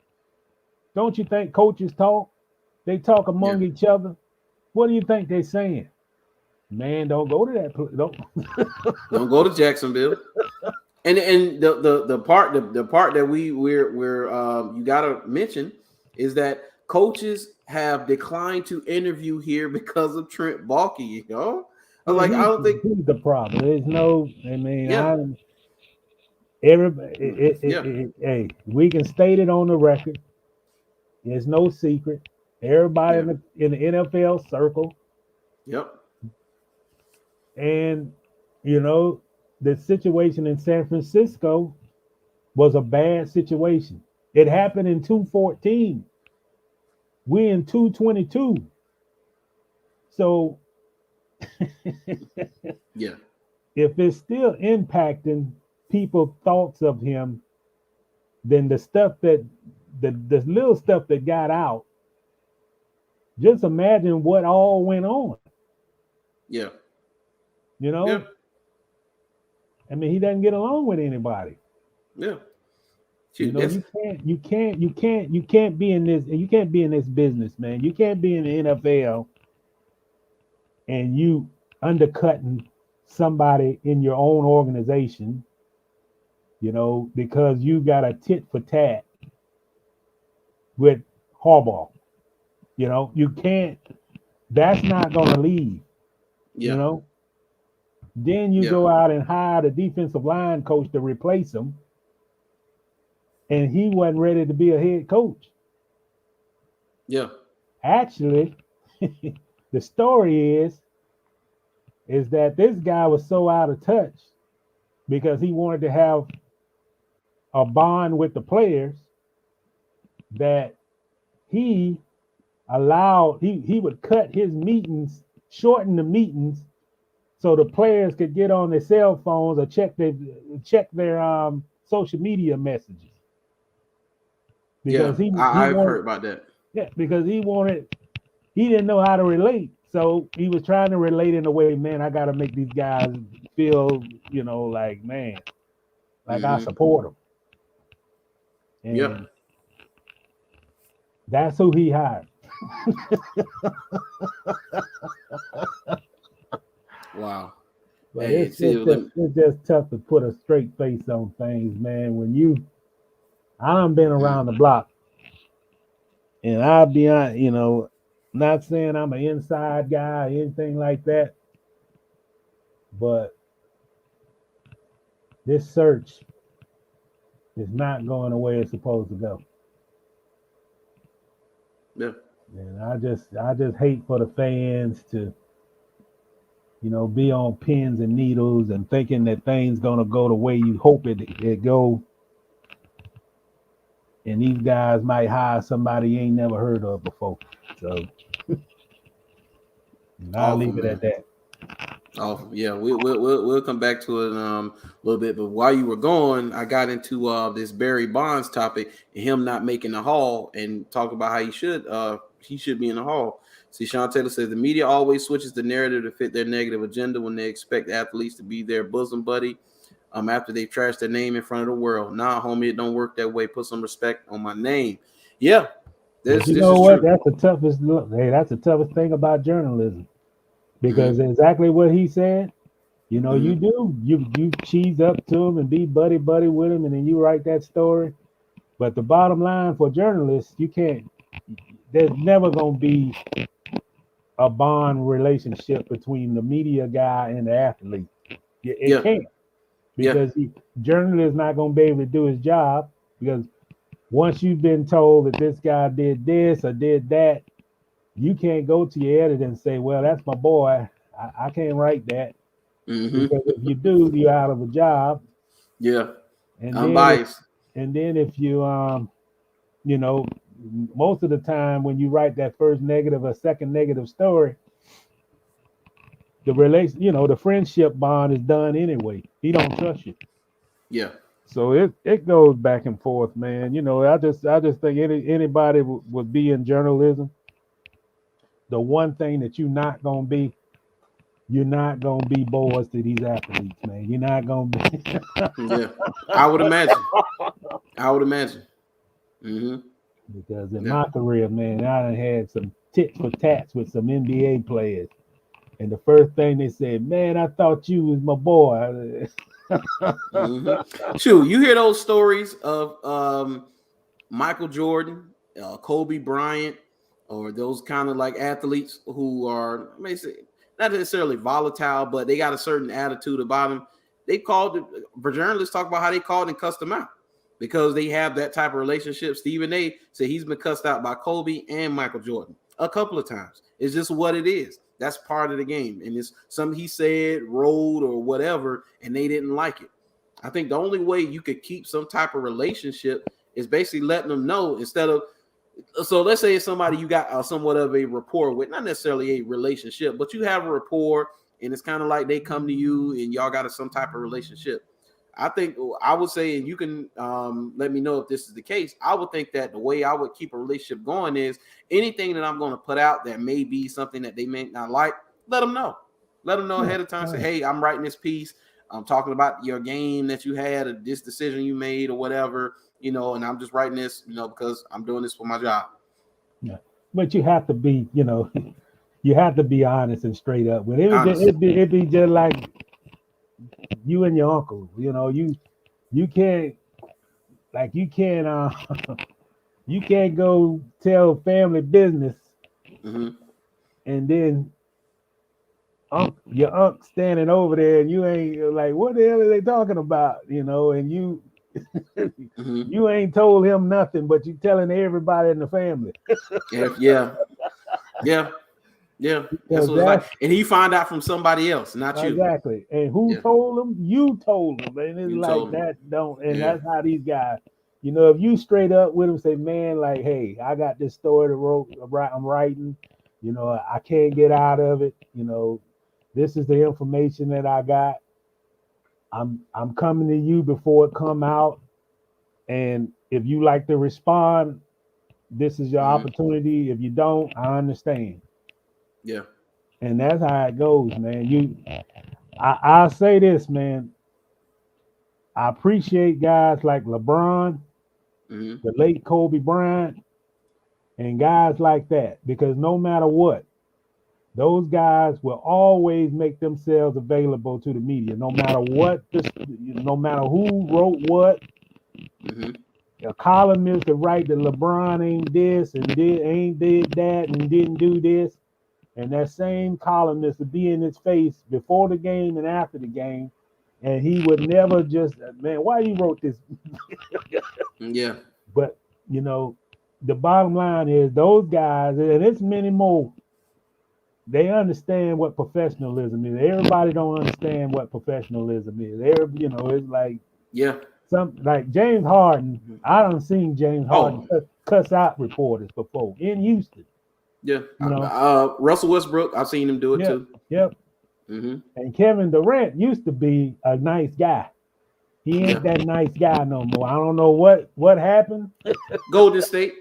don't you think coaches talk? They talk among each other. What do you think they're saying? Man, don't go to that place. Don't go to Jacksonville. And the part that we're you gotta mention is that coaches have declined to interview here because of Trent Baalke. I don't think he's the problem. There's no. Everybody. Hey, we can state it on the record. There's no secret. Everybody Yeah. in the NFL circle. Yep. And, you know, the situation in San Francisco was a bad situation. It happened in 214. We in 222. So Yeah. if it's still impacting people's thoughts of him, then the little stuff that got out, just imagine what all went on. Yeah. You Yeah. know, I mean, he doesn't get along with anybody. Yeah. You Shoot, know, that's you can't be in this, you can't be in this business, man. You can't be in the NFL and you undercutting somebody in your own organization, you know, because you got a tit for tat with Harbaugh. You know, you can't. That's not going to leave. You yeah. know. Then you Yeah. go out and hire the defensive line coach to replace him, and he wasn't ready to be a head coach. Yeah. Actually, the story is that this guy was so out of touch because he wanted to have a bond with the players that he he would cut his meetings, shorten the meetings so the players could get on their cell phones or check their social media messages Yeah. because he I've wanted heard about that. yeah because he didn't know how to relate, so he was trying to relate in a way, man, I got to make these guys feel, like, man, like I Mm-hmm. support them. Yeah. And that's who he hired. Wow. But Hey, it's see, it's just it's just tough to put a straight face on things, man. I done been mm, around the block, and I'll be on, not saying I'm an inside guy or anything like that, but this search is not going the way it's supposed to go. yeah. And I just hate for the fans to, be on pins and needles and thinking that things gonna go the way you hope it go, and these guys might hire somebody you ain't never heard of before. So I'll Awful, leave it at man. that. Awful. Yeah. We'll come back to it a little bit. But while you were gone, I got into this Barry Bonds topic and him not making the Hall and talk about how he should be in the Hall. See, Sean Taylor says the media always switches the narrative to fit their negative agenda when they expect athletes to be their bosom buddy. After they trash their name in front of the world. Nah, homie, it don't work that way. Put some respect on my name. Yeah, But this you this know is what? true. That's the toughest thing about journalism, Mm-hmm. because exactly what he said. You Mm-hmm. do you cheese up to him and be buddy buddy with him, and then you write that story. But the bottom line for journalists, you can't. There's never gonna be a bond relationship between the media guy and the athlete. It Yeah. can't, Yeah. because journalist is not gonna be able to do his job, because once you've been told that this guy did this or did that, you can't go to your editor and say, well, that's my boy. I can't write that, Mm-hmm. because if you do, you're out of a job. Yeah. And I'm then if biased. and then if you know, most of the time when you write that first negative or second negative story, the friendship bond is done anyway. He don't trust you. Yeah. So it goes back and forth, man. I just think anybody would be in journalism. The one thing that you're not gonna be boys to these athletes, man. You're not gonna be. Yeah. I would imagine. I would imagine. Mm-hmm. Because in Yeah. my career, man, I done had some tit for tats with some NBA players, and the first thing they said, "Man, I thought you was my boy." Mm-hmm. Shoot, you hear those stories of Michael Jordan, Kobe Bryant, or those kind of like athletes who are, I may say, not necessarily volatile, but they got a certain attitude about them. They called the journalists talk about how they called and cussed them out. because they have that type of relationship. Stephen A. said he's been cussed out by Kobe and Michael Jordan a couple of times. It's just what it is. That's part of the game. And it's something he said, wrote, or whatever, and they didn't like it. I think the only way you could keep some type of relationship is basically letting them know instead of, so let's say it's somebody you got somewhat of a rapport with, not necessarily a relationship, but you have a rapport, and it's kind of like they come to you and y'all got some type of relationship. I think I would say, and you can let me know if this is the case, I would think that the way I would keep a relationship going is anything that I'm going to put out that may be something that they may not like, let them know. Let them know ahead of time. Say, hey, I'm writing this piece. I'm talking about your game that you had, or this decision you made, or whatever, and I'm just writing this, because I'm doing this for my job. Yeah, but you have to be, you have to be honest and straight up with it. It'd be just like you and your uncle, you can't you can't go tell family business, and then your uncle standing over there and you ain't like, what the hell are they talking about? And you you ain't told him nothing, but you telling everybody in the family. Yeah. That's what it's like. And he found out from somebody else, not you. Exactly. And who told him? You told him. And it's like that don't, and that's how these guys, if you straight up with them, say, man, like, hey, I got this story I'm writing, I can't get out of it. This is the information that I got. I'm coming to you before it come out. And if you like to respond, this is your opportunity. If you don't, I understand. Yeah. And that's how it goes, man. I'll say this, man. I appreciate guys like LeBron, the late Kobe Bryant, and guys like that, because no matter what, those guys will always make themselves available to the media, no matter what, no matter who wrote what. A columnist could write that LeBron ain't this and ain't did that and didn't do this. And that same columnist would be in his face before the game and after the game. And he would never just, man, why you wrote this? Yeah. But, the bottom line is those guys, and it's many more, they understand what professionalism is. Everybody don't understand what professionalism is. It's like, like James Harden. I done seen James Harden cuss out reporters before in Houston. Yeah. Russell Westbrook, I've seen him do it too. Yep. And Kevin Durant used to be a nice guy. He ain't that nice guy no more. I don't know what happened. Golden State.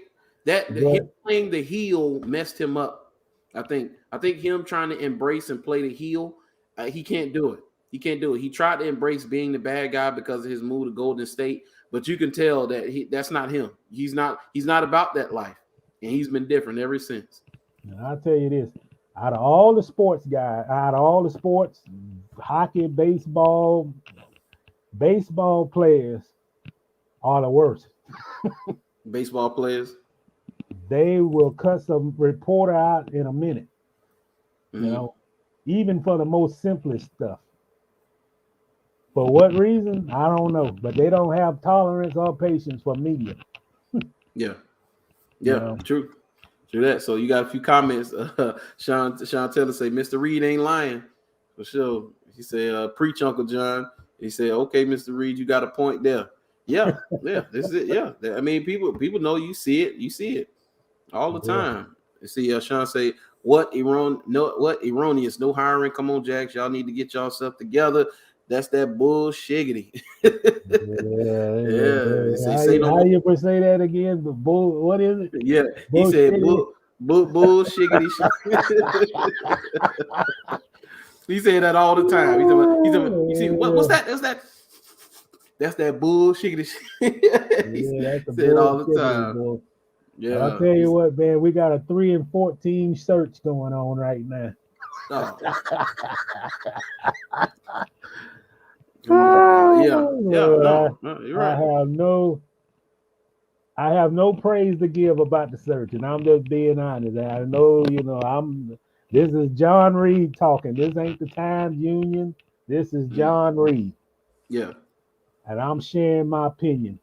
Him playing the heel messed him up. I think him trying to embrace and play the heel, he can't do it. He can't do it. He tried to embrace being the bad guy because of his move to Golden State, but you can tell that that's not him. He's not about that life, and he's been different ever since. I'll tell you this: out of all the sports guys, hockey, baseball players are the worst. Baseball players, they will cuss a reporter out in a minute. Even for the most simplest stuff. For what reason? I don't know. But they don't have tolerance or patience for media. Yeah. True that. So you got a few comments. Sean Taylor say, Mr. Reid ain't lying. For sure. He said, preach, Uncle John. He said, okay, Mr. Reid, you got a point there. Yeah. This is it. Yeah. I mean, people know you see it all the time. You see, Sean say, what erroneous? No hiring. Come on, Jags. Y'all need to get yourself together. That's that bullshiggity. How you say that again? What is it? Yeah, he said bullshiggity. He said that all the time. You see, what's that? That's that bullshiggity. He said it all the time. Boy. Yeah, I'll tell you what, man. We got a 3-14 search going on right now. You're right. I have no praise to give about the search, and I'm just being honest. I know, this is John Reid talking. This ain't the Times-Union. This is John Reid. Yeah. And I'm sharing my opinion.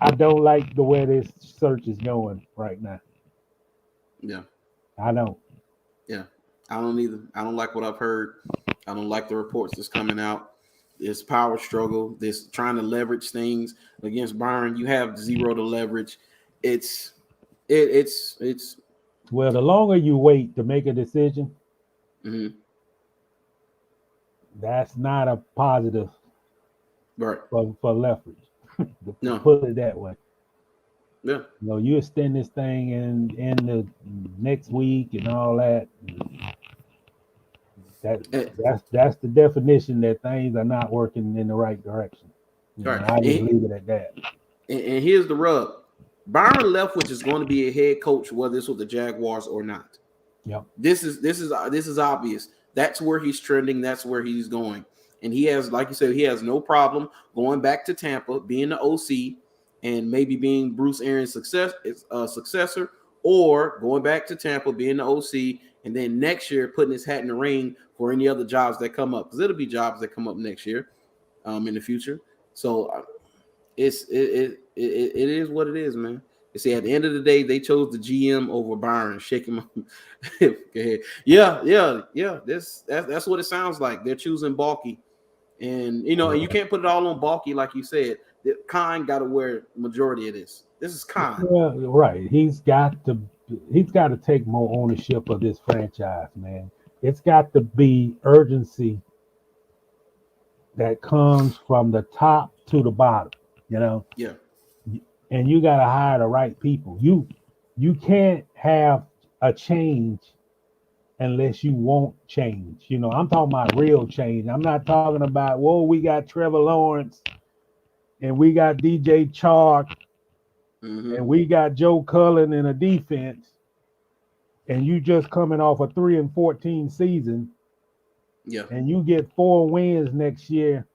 I don't like the way this search is going right now. Yeah. I don't. Yeah. I don't either. I don't like what I've heard. I don't like the reports that's coming out. This power struggle, this trying to leverage things against Byron. You have zero to leverage. It's Well, the longer you wait to make a decision, mm-hmm. that's not a positive Right. for Leftwich. No. Put it that way. Yeah. You extend this thing in the next week and all that. That's the definition that things are not working in the right direction. Right. I just leave it at that. And here's the rub. Byron Leftwich is going to be a head coach, whether it's with the Jaguars or not. Yep. This is obvious. That's where he's trending. That's where he's going. And he has, like you said, he has no problem going back to Tampa, being the OC, and maybe being Bruce Arians' successor, or going back to Tampa, being the OC, and then next year putting his hat in the ring for any other jobs that come up, because it'll be jobs that come up next year, in the future. So it is what it is, man. You see, at the end of the day, they chose the GM over Byron, shake him up. Yeah. That's what it sounds like. They're choosing Balky, and and you can't put it all on Balky, like you said. Khan got to wear majority of this. This is Khan. Yeah, right. He's got to take more ownership of this franchise, man. It's got to be urgency that comes from the top to the bottom, Yeah. And you got to hire the right people. You can't have a change unless you want change. I'm talking about real change. I'm not talking about, we got Trevor Lawrence and we got DJ Chark and we got Joe Cullen in a defense, and you just coming off a 3-14 season. Yeah. And you get 4 wins next year,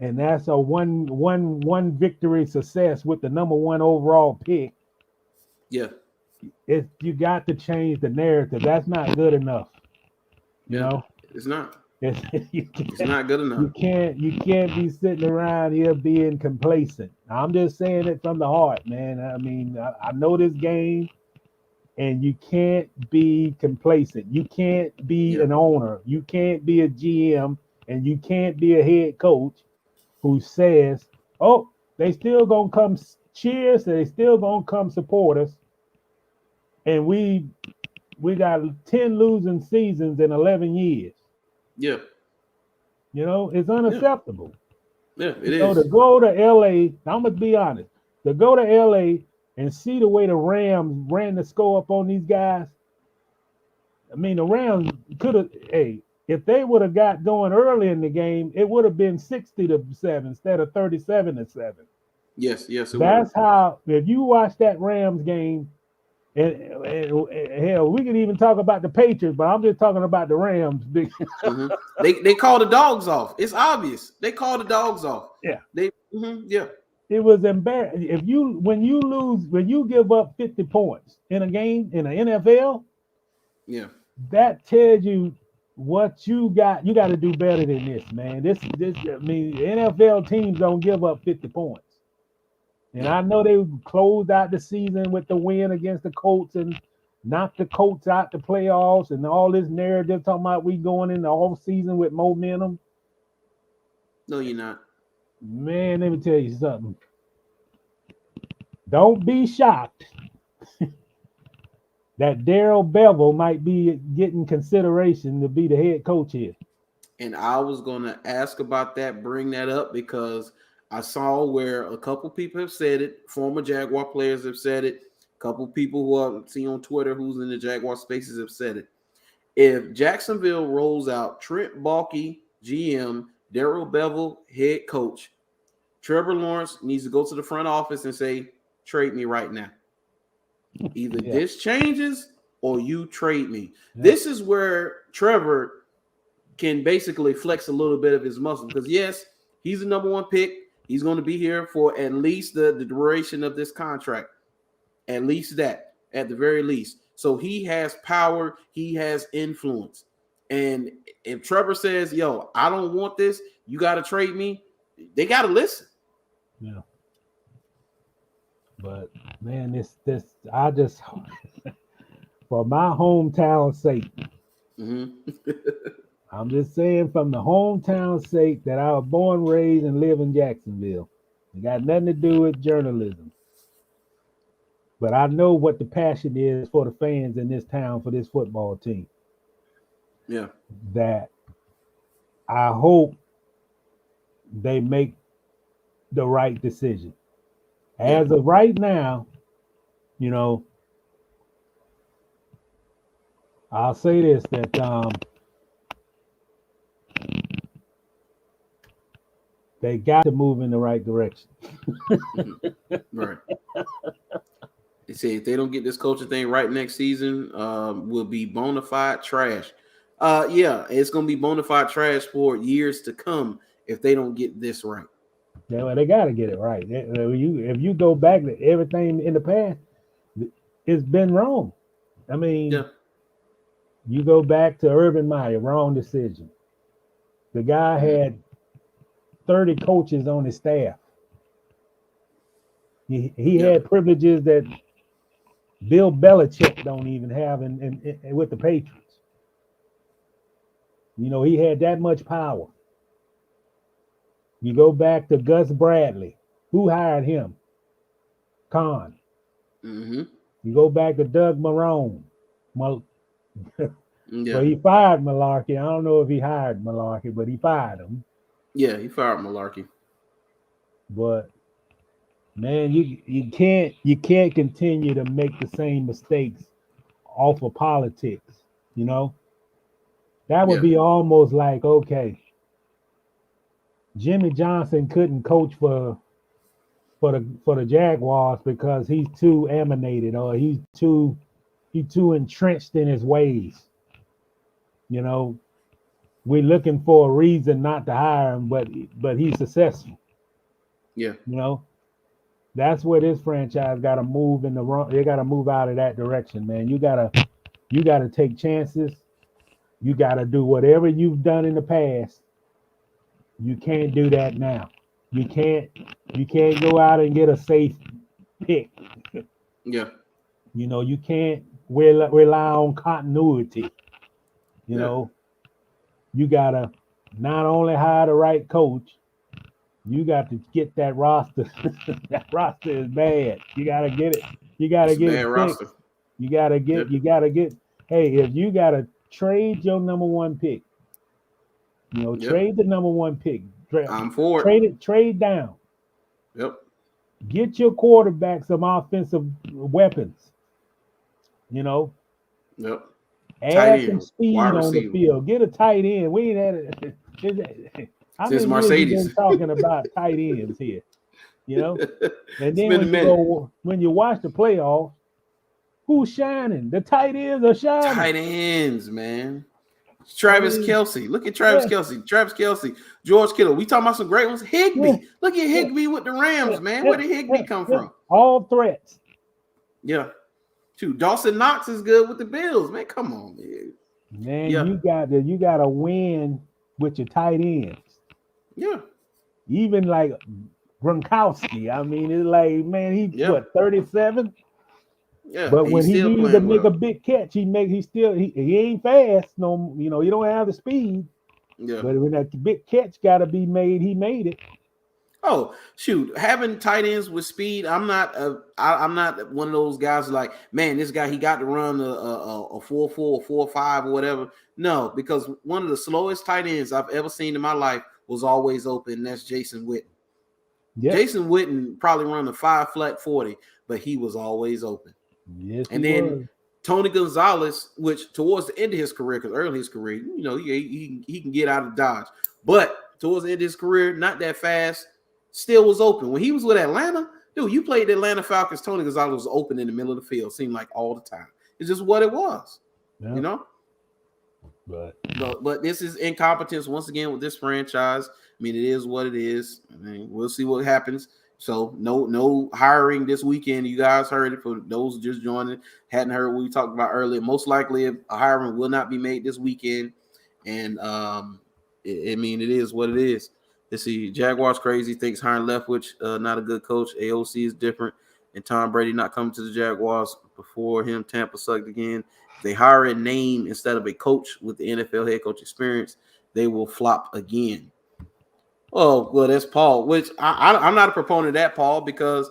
and that's a one victory success with the number 1 overall pick. Yeah. You got to change the narrative. That's not good enough. It's not. It's not good enough. You can't be sitting around here being complacent. I'm just saying it from the heart, man. I mean, I know this game, and you can't be complacent. You can't be an owner. You can't be a GM, and you can't be a head coach who says, "Oh, they still gonna come cheer us. They still gonna come support us." And we got 10 losing seasons in 11 years. Yeah. It's unacceptable. Yeah, it is. To go to LA, I'm gonna be honest, to go to LA and see the way the Rams ran the score up on these guys. I mean, the Rams could have, if they would have got going early in the game, it would have been 60-7 instead of 37-7. Yes. That's how, if you watch that Rams game, and hell, we can even talk about the Patriots, but I'm just talking about the Rams. They call the dogs off. It's obvious. They call the dogs off. Yeah. Yeah. It was embarrassing. When you give up 50 points in a game in the NFL, that tells you what you got. You got to do better than this, man. This. I mean, NFL teams don't give up 50 points. And I know they closed out the season with the win against the Colts and knocked the Colts out the playoffs and all this narrative talking about we going in the off season with momentum. No, you're not. Man, let me tell you something. Don't be shocked that Darrell Bevel might be getting consideration to be the head coach here. And I was going to ask about that, bring that up, because I saw where a couple people have said it. Former Jaguar players have said it. A couple people who I see on Twitter who's in the Jaguar spaces have said it. If Jacksonville rolls out Trent Baalke, GM, Darrell Bevel, head coach, Trevor Lawrence needs to go to the front office and say, trade me right now. Either this changes or you trade me. Yeah. This is where Trevor can basically flex a little bit of his muscle, because yes, he's the number 1 pick. He's going to be here for at least the duration of this contract. At least that, at the very least. So he has power. He has influence. And if Trevor says, yo, I don't want this, you got to trade me, they got to listen. Yeah. But man, this I just for my hometown sake, I'm just saying from the hometown sake that I was born, raised, and live in Jacksonville. It got nothing to do with journalism. But I know what the passion is for the fans in this town for this football team. Yeah. That I hope they make the right decision. As of right now, you know, I'll say this that they got to move in the right direction. Right. They say if they don't get this coaching thing right next season, will be bona fide trash. Yeah, it's gonna be bona fide trash for years to come if they don't get this right. They got to get it right. If you go back to everything in the past, it's been wrong. I mean, you go back to Urban Meyer, wrong decision. The guy had 30 coaches on his staff. He had privileges that Bill Belichick don't even have in with the Patriots. You know, he had that much power. You go back to Gus Bradley. Who hired him? Khan. Mm-hmm. You go back to Doug Marrone. Well, he fired Malarkey. I don't know if he hired Malarkey, but he fired him. Yeah, he fired Malarkey. But man, you can't continue to make the same mistakes off of politics. You know, that would be almost like, okay, Jimmy Johnson couldn't coach for the Jaguars because he's too emanated or he's too entrenched in his ways. You know, we're looking for a reason not to hire him, but he's successful. Yeah. You know, that's where this franchise got to move in the wrong. They got to move out of that direction, man. You gotta take chances. You got to do whatever you've done in the past. You can't do that now. You can't go out and get a safe pick. Yeah. You know, you can't rely on continuity. You know, you got to not only hire the right coach, you got to get that roster. That roster is bad. You got to get it. You got to get it fixed. Roster. You got to get, hey, if you got to trade your number one pick, you know, trade the number one pick. I'm for it. Trade down. Yep. Get your quarterback some offensive weapons. You know. Yep. Add some speed on the field. Get a tight end. We ain't had it. Since Mercedes been talking about tight ends here. You know. And then when you watch the playoffs, who's shining? The tight ends are shining. Tight ends, man. Travis Kelce. Look at Travis Kelce. Travis Kelce. George Kittle. We talking about some great ones. Higbee. Look at Higbee with the Rams, man. Where did Higbee come from? All threats. Yeah. Shoot, Dawson Knox is good with the Bills, man. Come on, man. Man, you got to win with your tight ends. Yeah. Even like Gronkowski. I mean, it's like, man, he's what, 37? Yeah, but when he needs to make a big catch, he ain't fast. No, you know, he don't have the speed. Yeah. But when that big catch got to be made, he made it. Oh shoot, having tight ends with speed. I'm not one of those guys like, man, this guy he got to run a 4.4, 4.5 or whatever. No, because one of the slowest tight ends I've ever seen in my life was always open. And that's Jason Witten. Yep. Jason Witten probably run a 5 flat 40, but he was always open. Yes, and then Tony Gonzalez, which towards the end of his career, because early in his career, you know, he can get out of Dodge, but towards the end of his career, not that fast, still was open. When he was with Atlanta, dude, you played the Atlanta Falcons, Tony Gonzalez was open in the middle of the field, seemed like all the time. It's just what it was, you know? But this is incompetence once again with this franchise. I mean, it is what it is. I mean, we'll see what happens. So no hiring this weekend. You guys heard it. For those just joining, hadn't heard what we talked about earlier. Most likely a hiring will not be made this weekend. And I mean, it is what it is. Let's see. Jaguars crazy thinks hiring Leftwich not a good coach. AOC is different. and Tom Brady not coming to the Jaguars before him, Tampa sucked again. If they hire a name instead of a coach with the NFL head coach experience, they will flop again. Oh, well, that's Paul, which I'm not a proponent of that, Paul, because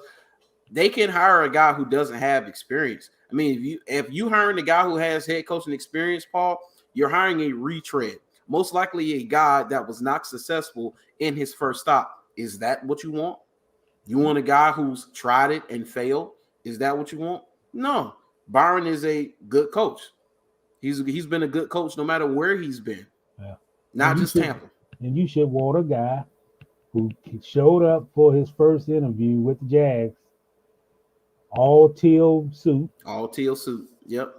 they can hire a guy who doesn't have experience. I mean, if you hiring a guy who has head coaching experience, Paul, you're hiring a retread. Most likely a guy that was not successful in his first stop. Is that what you want? You want a guy who's tried it and failed? Is that what you want? No. Byron is a good coach. He's been a good coach no matter where he's been. Yeah. Not just Tampa. And you should want a guy who showed up for his first interview with the Jags, all teal suit. All teal suit. Yep.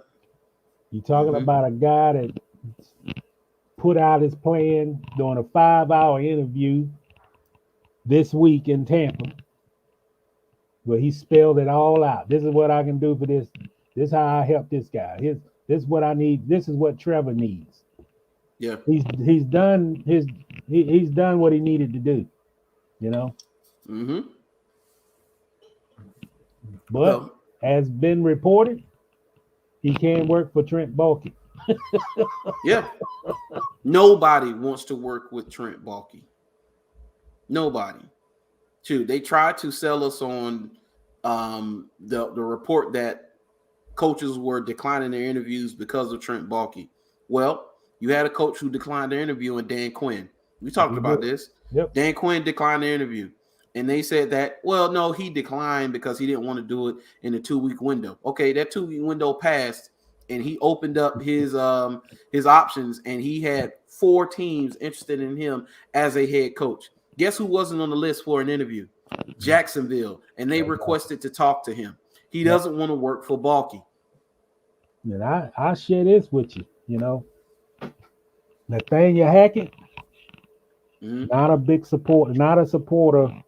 You're talking about a guy that put out his plan during a 5-hour interview this week in Tampa, where he spelled it all out. This is what I can do for this. This is how I help this guy. This is what I need. This is what Trevor needs. Yeah. He's done he's done what he needed to do, you know. But as been reported, he can't work for Trent Baalke. Yeah. Nobody wants to work with Trent Baalke. Nobody. Too. They tried to sell us on the report that coaches were declining their interviews because of Trent Baalke. Well, you had a coach who declined their interview in Dan Quinn. We talked about this. Yep. Dan Quinn declined their interview. And they said that, well, no, he declined because he didn't want to do it in a 2-week window. Okay, that 2-week window passed, and he opened up his options, and he had 4 teams interested in him as a head coach. Guess who wasn't on the list for an interview? Jacksonville, and they requested to talk to him. He doesn't want to work for Baalke. And I share this with you, you know. Nathaniel Hackett, not a supporter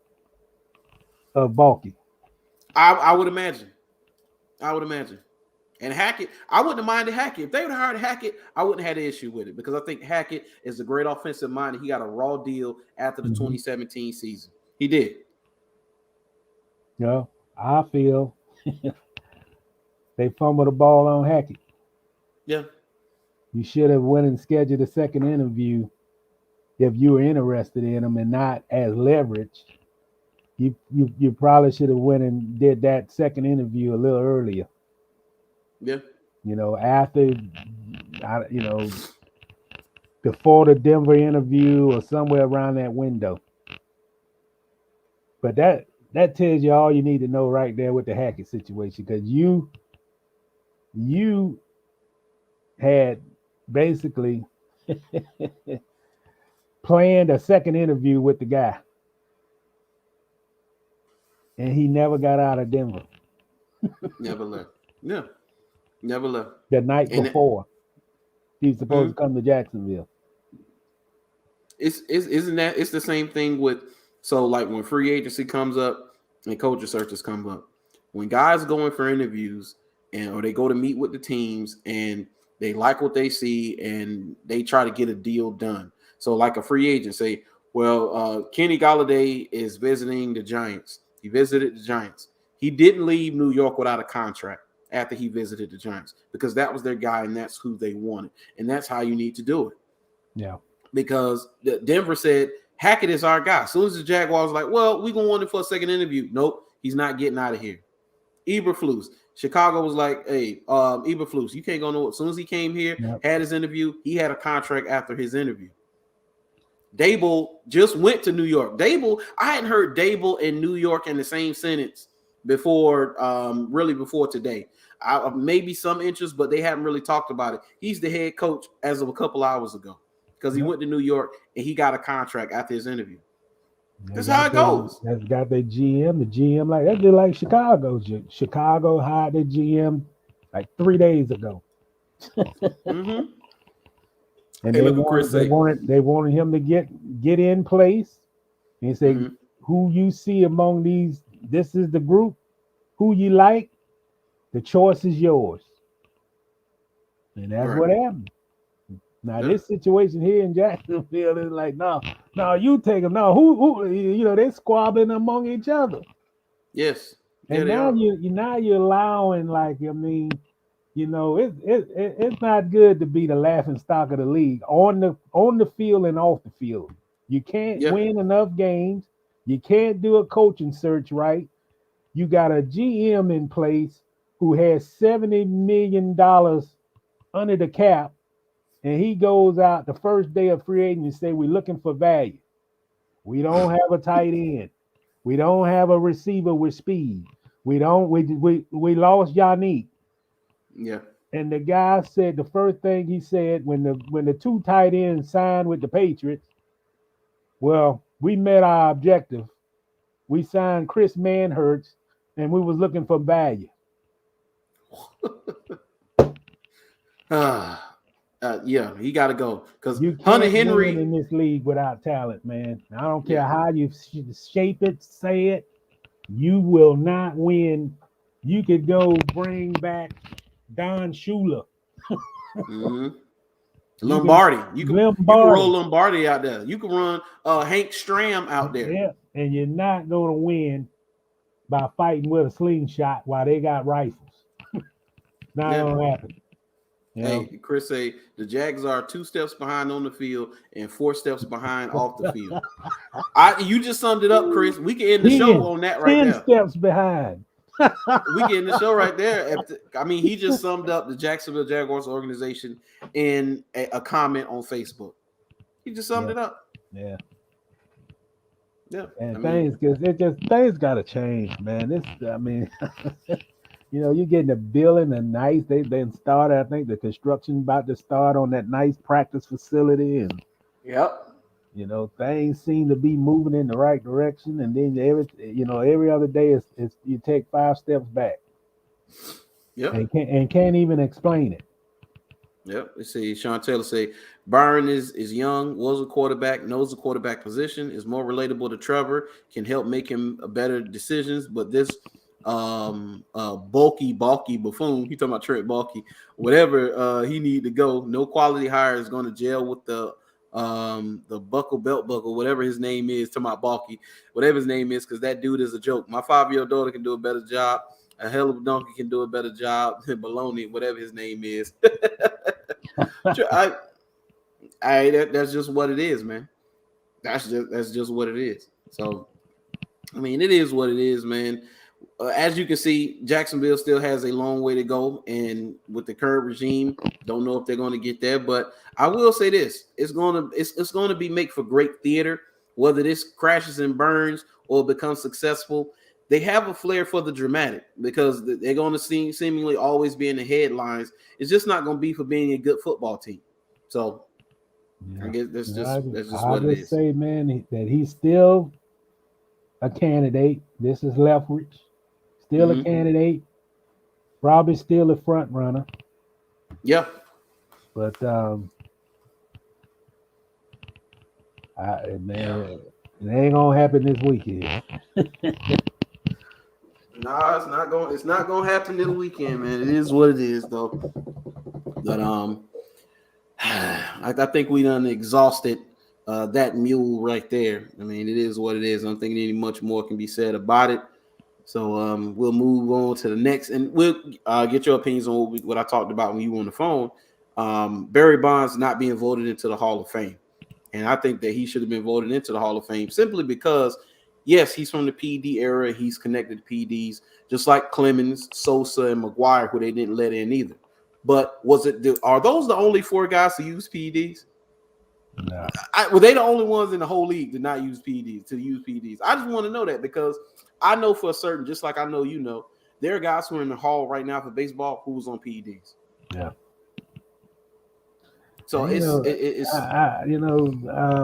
of Baalke. I would imagine. And Hackett, I wouldn't have minded Hackett. If they would have hired Hackett, I wouldn't have had an issue with it because I think Hackett is a great offensive mind and he got a raw deal after the 2017 season. He did. You know, I feel they fumbled the ball on Hackett. Yeah. You should have went and scheduled a second interview if you were interested in him and not as leverage. You probably should have went and did that second interview a little earlier. Yeah. You know, before the Denver interview or somewhere around that window. But that tells you all you need to know right there with the Hackett situation, because you had basically planned a second interview with the guy, and he never got out of Denver. Never left. Yeah. Never left. The night before he's supposed to come to Jacksonville. Isn't that it's the same thing with, so like when free agency comes up and coaching searches come up, when guys go in for interviews or they go to meet with the teams and they like what they see and they try to get a deal done. So like a free agent say, well, Kenny Golladay is visiting the Giants. He visited the Giants. He didn't leave New York without a contract after he visited the Giants because that was their guy and that's who they wanted. And that's how you need to do it. Yeah. Because Denver said, Hackett is our guy. As soon as the Jaguars were like, well, we're going to want him for a second interview. Nope, he's not getting out of here. Eberflus. Chicago was like, hey, Eberflus, you can't go nowhere. As soon as he came here, had his interview, he had a contract after his interview. Dable just went to New York. Dable, I hadn't heard Dable and New York in the same sentence before, really before today. Maybe some interest, but they haven't really talked about it. He's the head coach as of a couple hours ago because he went to New York and he got a contract after his interview. That's how it goes. That's got their GM. The GM like that's just like Chicago. Chicago hired their GM like 3 days ago. And hey, they wanted him to get in place. And he said, who you see among these, this is the group, who you like, the choice is yours. And that's what happened. Now this situation here in Jacksonville is like, no, you take them. No, who they're squabbling among each other. Yes. And they now are. you're allowing, like, I mean, it's not good to be the laughing stock of the league on the field and off the field. You can't Yeah. win enough games. You can't do a coaching search right. You got a GM in place who has $70 million under the cap, and he goes out the first day of free agency and say we're looking for value. We don't have a tight end. We don't have a receiver with speed. We lost Yannick. Yeah. And the guy said the first thing he said when the two tight ends signed with the Patriots, well, we met our objective. We signed Chris Manhurts, and we was looking for value. Yeah, he got to go because You Hunter can't win Henry. in this league without talent, man. I don't care Yeah. how you shape it, say it. You will not win. You could go bring back Don Shula. Mm-hmm. You can Lombardi. You can roll Lombardi. Lombardi out there. You can run Hank Stram out there. Yeah, and you're not going to win by fighting with a slingshot while they got rifles. Not Yeah. gonna happen. You know? Hey, Chris say the Jags are 2 steps behind on the field and 4 steps behind off the field. You just summed it up, Chris. We can end the show on that right 10 there. steps behind. We can end the show right there. He just summed up the Jacksonville Jaguars organization in a comment on Facebook. He just summed it up. Yeah. Yeah. And things got to change, man. You're getting a building, a nice. They started. I think the construction about to start on that nice practice facility, and Yep. Things seem to be moving in the right direction. And then every other day is you take 5 steps back. Yep. And can't even explain it. Yep. Let's see. Sean Taylor say Byron is young, was a quarterback, knows the quarterback position, is more relatable to Trevor, can help make him better decisions. But this bulky buffoon, he talking about Trent Bulky, whatever he need to go. No quality hire is going to jail with the buckle belt buckle, whatever his name is, to my Bulky, whatever his name is, because that dude is a joke. My 5-year-old daughter can do a better job. A hell of a donkey can do a better job than Baloney, whatever his name is. That's just what it is, man. That's just what it is. So, I mean, it is what it is, man. As you can see, Jacksonville still has a long way to go, and with the current regime, don't know if they're going to get there. But I will say this: it's going to be make for great theater. Whether this crashes and burns or becomes successful, they have a flair for the dramatic because they're going to seemingly always be in the headlines. It's just not going to be for being a good football team. So I guess that's just what it is. Say, man, that he's still a candidate. This is Leftwich, still a candidate. Probably still a front runner. Yeah, but it ain't gonna happen this weekend. No, it's not gonna happen this weekend, man. It is what it is, though. But I think we done exhausted that mule right there. I mean, it is what it is. I don't think any much more can be said about it. So we'll move on to the next, and we'll get your opinions on what I talked about when you were on the phone. Barry Bonds not being voted into the Hall of Fame, and I think that he should have been voted into the Hall of Fame simply because, yes, he's from the PD era. He's connected to PDs, just like Clemens, Sosa, and McGuire, who they didn't let in either. But are those the only 4 guys to use PDs? No. Were they the only ones in the whole league to not use PDs? I just want to know that because I know for a certain, just like I know, there are guys who are in the hall right now for baseball who was on PDs. Yeah. So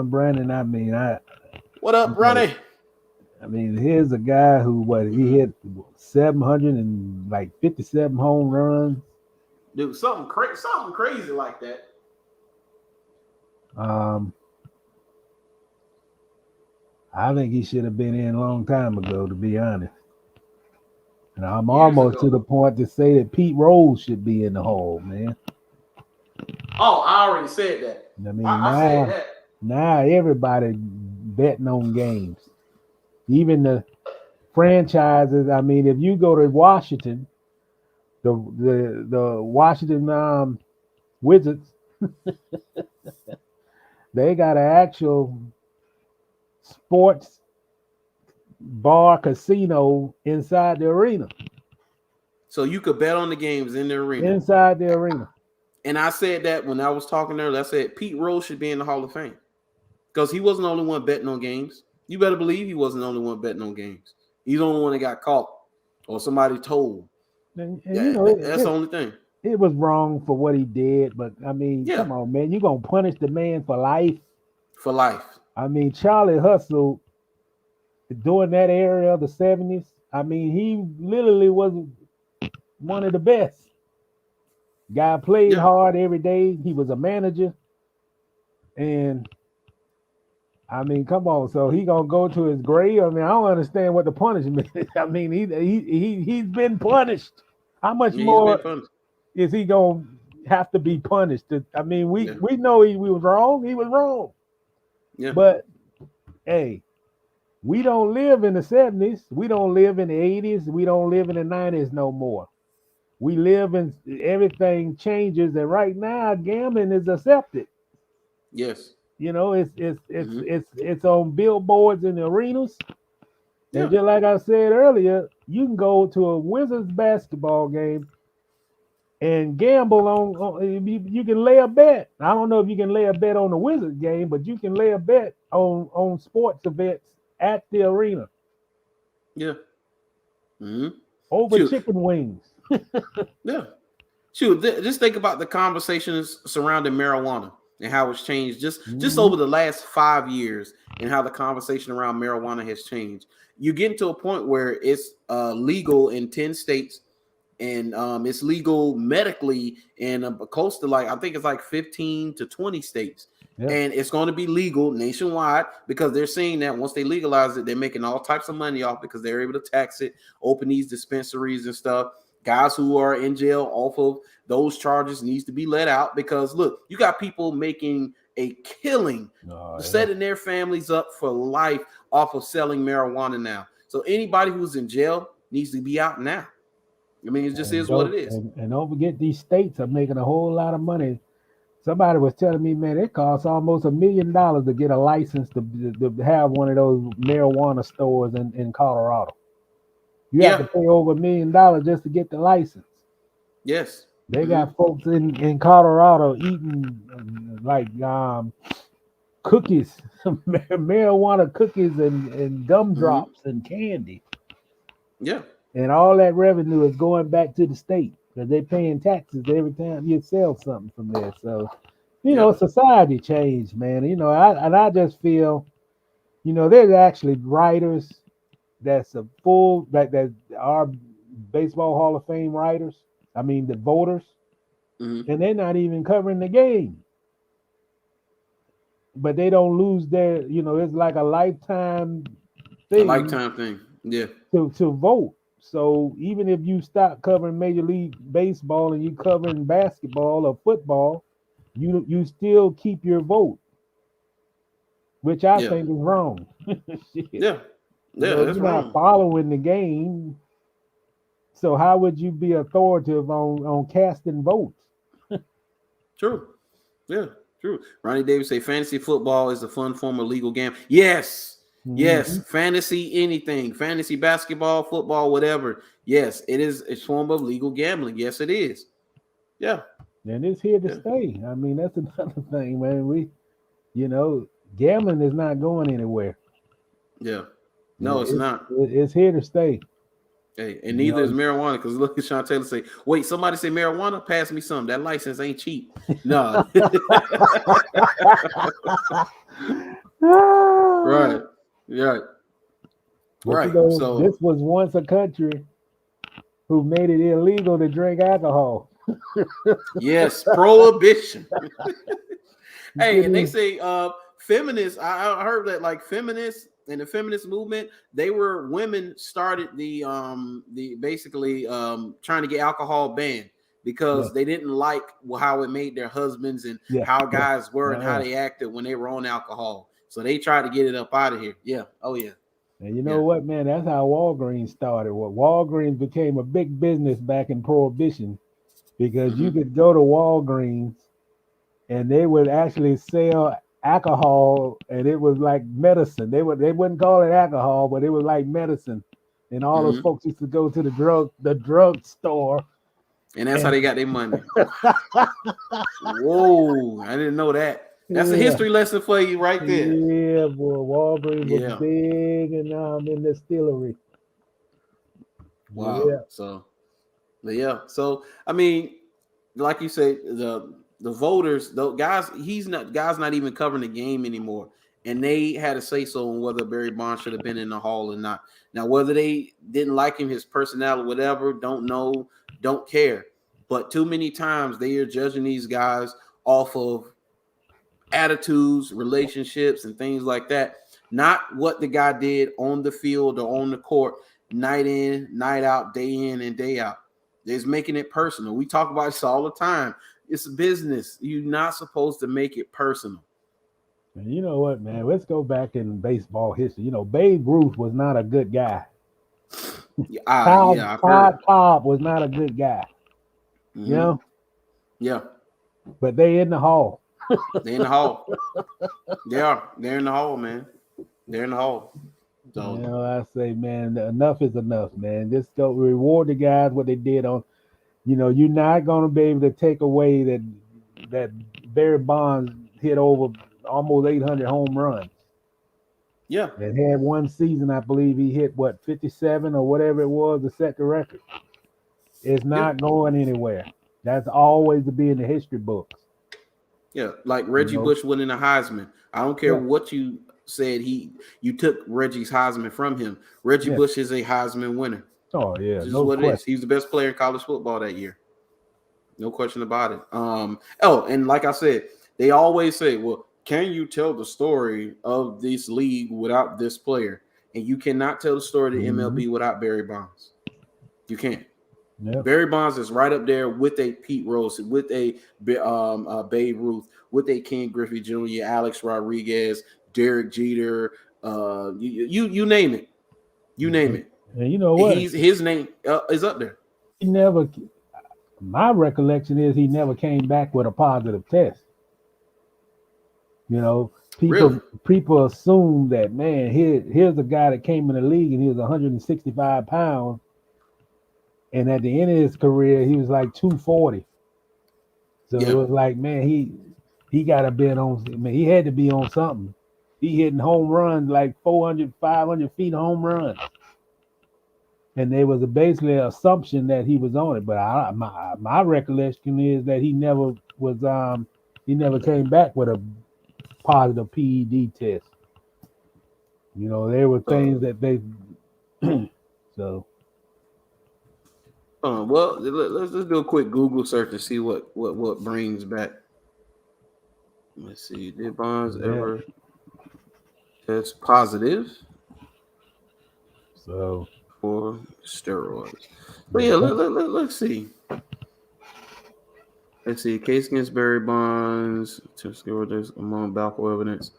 Brandon. What up, Ronnie? I mean, here's a guy who he hit 757 home runs. Dude, something crazy like that. I think he should have been in a long time ago, to be honest. And I'm almost to the point to say that Pete Rose should be in the Hall, man. Oh, I already said that. I mean, I said that. Now everybody betting on games. Even the franchises. I mean, if you go to Washington, the Washington Wizards, they got an actual sports bar casino inside the arena. So you could bet on the games in the arena. Inside the arena. And I said that when I was talking earlier. I said Pete Rose should be in the Hall of Fame because he wasn't the only one betting on games. You better believe he wasn't the only one betting on games. He's the only one that got caught or somebody told. And that's the only thing. It was wrong for what he did, but I mean, come on, man, you're gonna punish the man for life. For life. I mean, Charlie Hustle during that era of the 70s. I mean, he literally was one of the best. Guy played hard every day. He was a manager, and I mean, come on. So he gonna go to his grave. I mean, I don't understand what the punishment is. I mean, he's been punished. How much more is he gonna have to be punished? I mean, we know he was wrong. He was wrong. Yeah. But hey, we don't live in the 70s. We don't live in the 80s. We don't live in the 90s no more. We live in everything changes, and right now gambling is accepted. Yes. You know, it's on billboards in the arenas. And just like I said earlier, you can go to a Wizards basketball game and gamble on you can lay a bet. I don't know if you can lay a bet on the Wizards game, but you can lay a bet on sports events at the arena. Yeah. Over chicken wings. Yeah. Shoot, just think about the conversations surrounding marijuana and how it's changed just over the last 5 years and how the conversation around marijuana has changed. You get to a point where it's legal in 10 states and it's legal medically in close to I think it's like 15 to 20 states. Yep. And it's going to be legal nationwide because they're seeing that once they legalize it, they're making all types of money off because they're able to tax it, open these dispensaries and stuff. Guys who are in jail off of those charges needs to be let out because look, you got people making a killing, setting their families up for life off of selling marijuana now. So anybody who's in jail needs to be out now. I mean, it just is what it is. And don't forget, these states are making a whole lot of money. Somebody was telling me, man, it costs almost $1 million to get a license to have one of those marijuana stores in Colorado. You have to pay over $1 million just to get the license. Yes. They got folks in Colorado eating like cookies, marijuana cookies and gumdrops and candy. Yeah. And all that revenue is going back to the state because they're paying taxes every time you sell something from there. So, you know, society changed, man. You know, I just feel, you know, there's actually writers that are baseball Hall of Fame writers. I mean, the voters, and they're not even covering the game. But they don't lose their, you know, it's like a lifetime thing. Yeah. To vote. So even if you stop covering Major League Baseball and you covering basketball or football, you still keep your vote, which I think is wrong. Yeah, that's you're not following the game. So how would you be authoritative on casting votes? True. Yeah, true. Ronnie Davis say fantasy football is a fun form of legal gambling. Yes. Yes, fantasy anything, fantasy basketball, football, whatever. Yes, it is a form of legal gambling. Yes, it is. Yeah. And it's here to stay. I mean, that's another thing, man. Gambling is not going anywhere. Yeah. No, it's not. It's here to stay. Hey, and neither is marijuana, because look at Sean Taylor say, wait, somebody say marijuana? Pass me some. That license ain't cheap. No. Right. Right. Right. So this was once a country who made it illegal to drink alcohol. Yes, prohibition. Hey, and they say feminists. I heard that like feminists in the feminist movement, women started the basically trying to get alcohol banned because they didn't like how it made their husbands and how guys were and how they acted when they were on alcohol. So they tried to get it up out of here. Yeah. Oh yeah. And you know what, man? That's how Walgreens started. Well, Walgreens became a big business back in Prohibition because you could go to Walgreens and they would actually sell alcohol, and it was like medicine. They wouldn't call it alcohol, but it was like medicine. And all those folks used to go to the drug store. And that's how they got their money. Whoa, I didn't know that. That's a history lesson for you right there. Yeah, boy. Walgreens was big and in the distillery. Wow. Yeah. So I mean, like you say, the voters, the guys, guys not even covering the game anymore. And they had a say so on whether Barry Bonds should have been in the hall or not. Now, whether they didn't like him, his personality, whatever, don't know, don't care. But too many times they are judging these guys off of attitudes, relationships, and things like that. Not what the guy did on the field or on the court, night in, night out, day in and day out. It's making it personal. We talk about this all the time. It's a business. You're not supposed to make it personal. And you know what, man? Let's go back in baseball history. You know, Babe Ruth was not a good guy. Todd Cobb was not a good guy. You know? Yeah. But they in the hall. They're in the hall. They're in the hall, man. They're in the hall. So, you know, I say, man, enough is enough, man. Just go reward the guys what they did on. You know, you're not going to be able to take away that Barry Bonds hit over almost 800 home runs. Yeah. And had one season, I believe he hit, 57 or whatever it was to set the record. It's not going anywhere. That's always to be in the history books. Yeah, like Reggie Bush winning a Heisman. I don't care what you said. You took Reggie's Heisman from him. Reggie Bush is a Heisman winner. Oh yeah, this is what it is. He's the best player in college football that year. No question about it. And like I said, they always say, well, can you tell the story of this league without this player? And you cannot tell the story of the MLB without Barry Bonds. You can't. Yep. Barry Bonds is right up there with a Pete Rose, with a Babe Ruth, with a Ken Griffey Jr., Alex Rodriguez, Derek Jeter, you name it. You name it. And you know what? His name is up there. He never. My recollection is he never came back with a positive test. You know, people assume that, man, here's a guy that came in the league and he was 165 pounds. And at the end of his career, he was like 240. So it was like, man, he got to be on. I mean, he had to be on something. He hitting home runs like 400, 500 feet home runs. And there was basically an assumption that he was on it. But my recollection is that he never was. He never came back with a positive PED test. You know, there were things that they. So. Well, let's do a quick Google search and see what brings back. Let's see. Did Bonds ever test positive? So for steroids. But yeah, let's see. Let's see. Case against Barry Bonds. Test steroids among Balco evidence.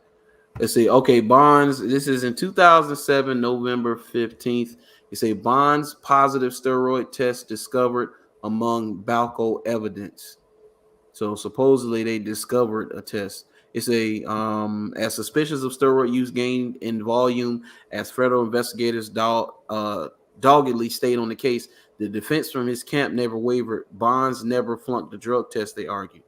Let's see. Okay, Bonds. This is in 2007, November 15th. You say Bonds positive steroid test discovered among Balco evidence. So supposedly they discovered a test. It's as suspicious of steroid use gained in volume as federal investigators doggedly stayed on the case. The defense from his camp never wavered. Bonds never flunked the drug test, they argued.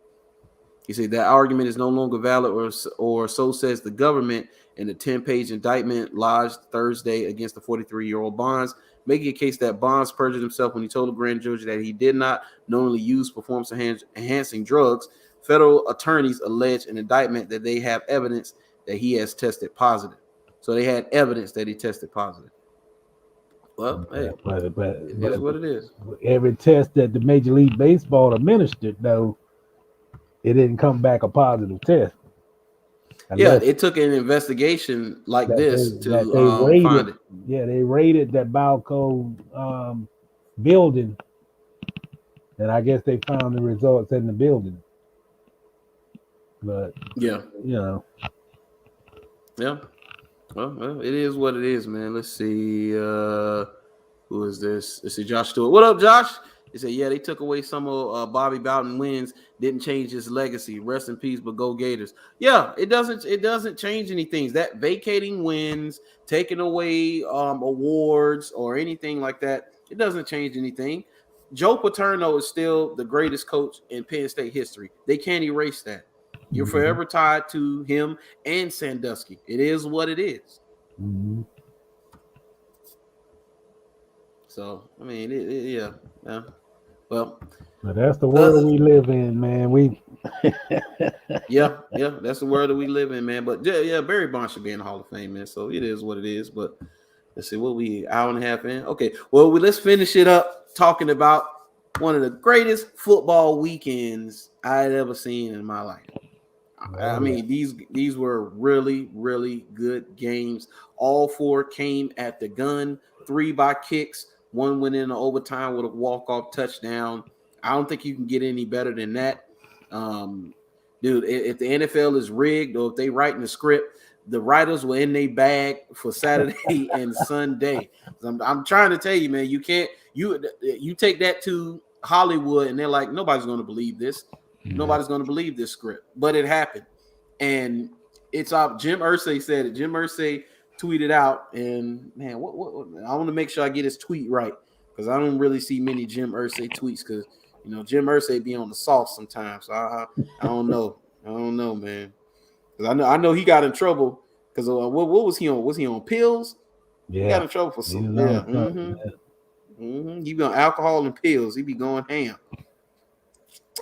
He said that argument is no longer valid, or so says the government in the 10-page indictment lodged Thursday against the 43-year-old Bonds, making a case that Bonds perjured himself when he told the grand jury that he did not knowingly use performance-enhancing drugs. Federal attorneys allege an indictment that they have evidence that he has tested positive. So they had evidence that he tested positive. Well, hey, it is what it is. Every test that the Major League Baseball administered, though, it didn't come back a positive test. It took an investigation like this to find it. Yeah, they raided that Balco building, and I guess they found the results in the building. But yeah, you know, yeah. Well, it is what it is, man. Let's see. Who is this? Let's see, Josh Stewart. What up, Josh? He said, yeah, they took away some of Bobby Bowden wins, didn't change his legacy. Rest in peace, but go Gators. Yeah, it doesn't change anything. That vacating wins, taking away awards or anything like that, it doesn't change anything. Joe Paterno is still the greatest coach in Penn State history. They can't erase that. You're forever tied to him and Sandusky. It is what it is. Mm-hmm. So, I mean, yeah. Well, but that's the world we live in, man. yeah, that's the world that we live in, man. But yeah, Barry Bonds should be in the Hall of Fame, man. So it is what it is. But let's see, what we hour and a half in. Okay, well, let's finish it up talking about one of the greatest football weekends I had ever seen in my life. I mean, these were really, really good games. All four came at the gun, 3 by kicks. One went into overtime with a walk-off touchdown. I don't think you can get any better than that. Dude, if the NFL is rigged or if they write in the script, the writers were in their bag for Saturday and Sunday. I'm trying to tell you, man, you can't you take that to Hollywood and they're like, nobody's going to believe this. Nobody's going to believe this script, but it happened. And it's up. Jim Irsay said it. Jim Irsay tweeted out, and man, what I want to make sure I get his tweet right because I don't really see many Jim Irsay tweets because Jim Irsay be on the sauce sometimes. So I don't know. I don't know, man. Because I know he got in trouble because what was he on? Was he on pills? Yeah, he got in trouble for some. He be on alcohol and pills. He be going ham.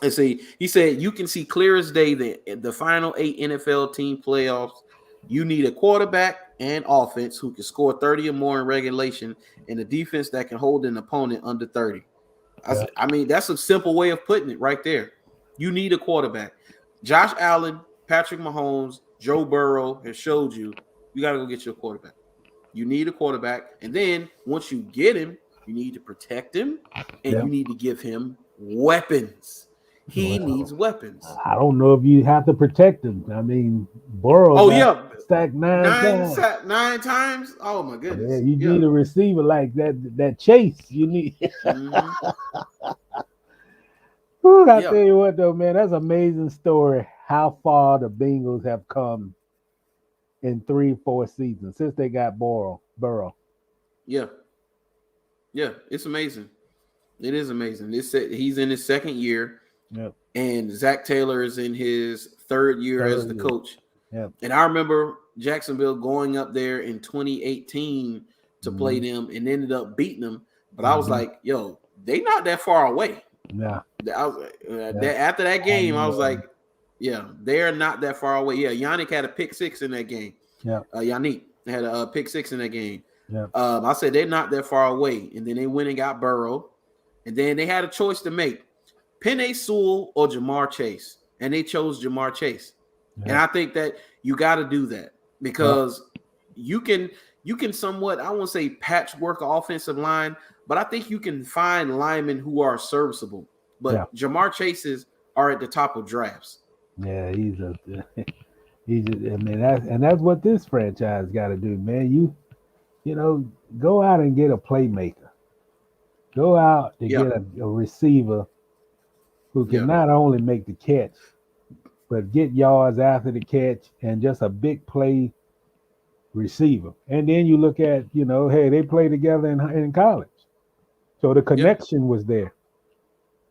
And see, he said you can see clear as day that the final 8 NFL team playoffs, you need a quarterback and offense who can score 30 or more in regulation and a defense that can hold an opponent under 30. I mean, that's a simple way of putting it right there. You need a quarterback. Josh Allen, Patrick Mahomes, Joe Burrow has showed you got to go get your quarterback. You need a quarterback. And then once you get him, you need to protect him and you need to give him weapons. He needs weapons. I don't know if you have to protect him. I mean, Burrow stacked 9 times. Oh my goodness! Yeah, you need a receiver like that. Chase, you need. Ooh, I tell you what, though, man, that's an amazing story. How far the Bengals have come in 3-4 seasons since they got Burrow. Yeah, it's amazing. It is amazing. He's in his second year. Yep. And Zach Taylor is in his third year as the coach. Yep. And I remember Jacksonville going up there in 2018 to play them and ended up beating them. But I was like, yo, they not that far away. Yeah. After that game, I was like, yeah, they're not that far away. Yeah, Yannick had a pick 6 in that game. Yeah. Yannick had a pick 6 in that game. Yeah. I said they're not that far away. And then they went and got Burrow. And then they had a choice to make. Penei Sewell or Jamar Chase, and they chose Jamar Chase. Yeah. And I think that you got to do that because you can somewhat, I won't say patchwork offensive line, but I think you can find linemen who are serviceable. But Jamar Chases are at the top of drafts. Yeah, he's I mean, that's what this franchise got to do, man. You go out and get a playmaker. Go out to get a receiver who can not only make the catch, but get yards after the catch and just a big play receiver. And then you look at, hey, they play together in college. So the connection was there.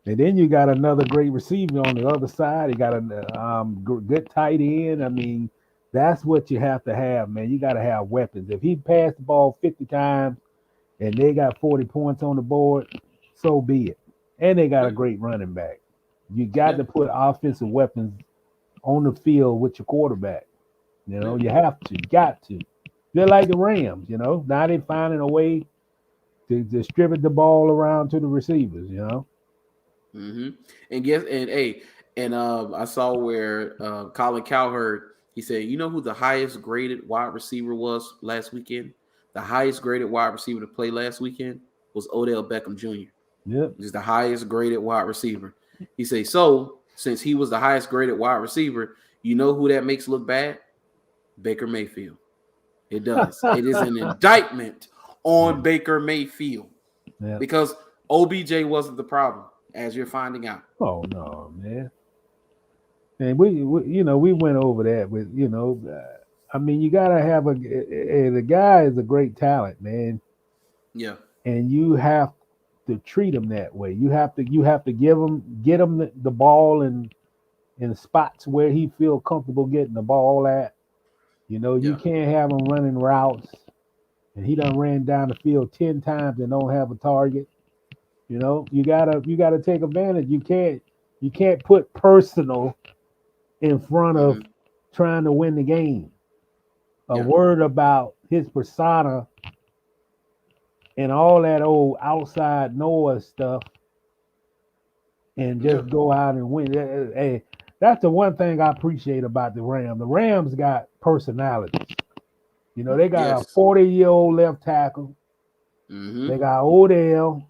And then you got another great receiver on the other side. You got a good tight end. I mean, that's what you have to have, man. You got to have weapons. If he passed the ball 50 times and they got 40 points on the board, so be it. And they got a great running back. You got to put offensive weapons on the field with your quarterback. You have to. You got to. They're like the Rams, Now they're finding a way to distribute the ball around to the receivers, And I saw where Colin Cowherd, he said, you know who the highest graded wide receiver was last weekend? The highest graded wide receiver to play last weekend was Odell Beckham Jr. Yep. He's the highest graded wide receiver. He said, so since he was the highest graded wide receiver, you know who that makes look bad? Baker Mayfield. It does. It is an indictment on Baker Mayfield because OBJ wasn't the problem, as you're finding out. Oh no, man. And we went over that with I mean, you gotta have the guy is a great talent, man. Yeah. And you have to treat him that way. You have to get him the ball in spots where he feel comfortable getting the ball at. You can't have him running routes, and he done ran down the field 10 times and don't have a target. You gotta take advantage. You can't put personal in front of trying to win the game. A word about his persona and all that old outside noise stuff, and just go out and win. Hey, that's the one thing I appreciate about the Rams. The Rams got personalities. They got a 40-year-old left tackle. Mm-hmm. They got Odell.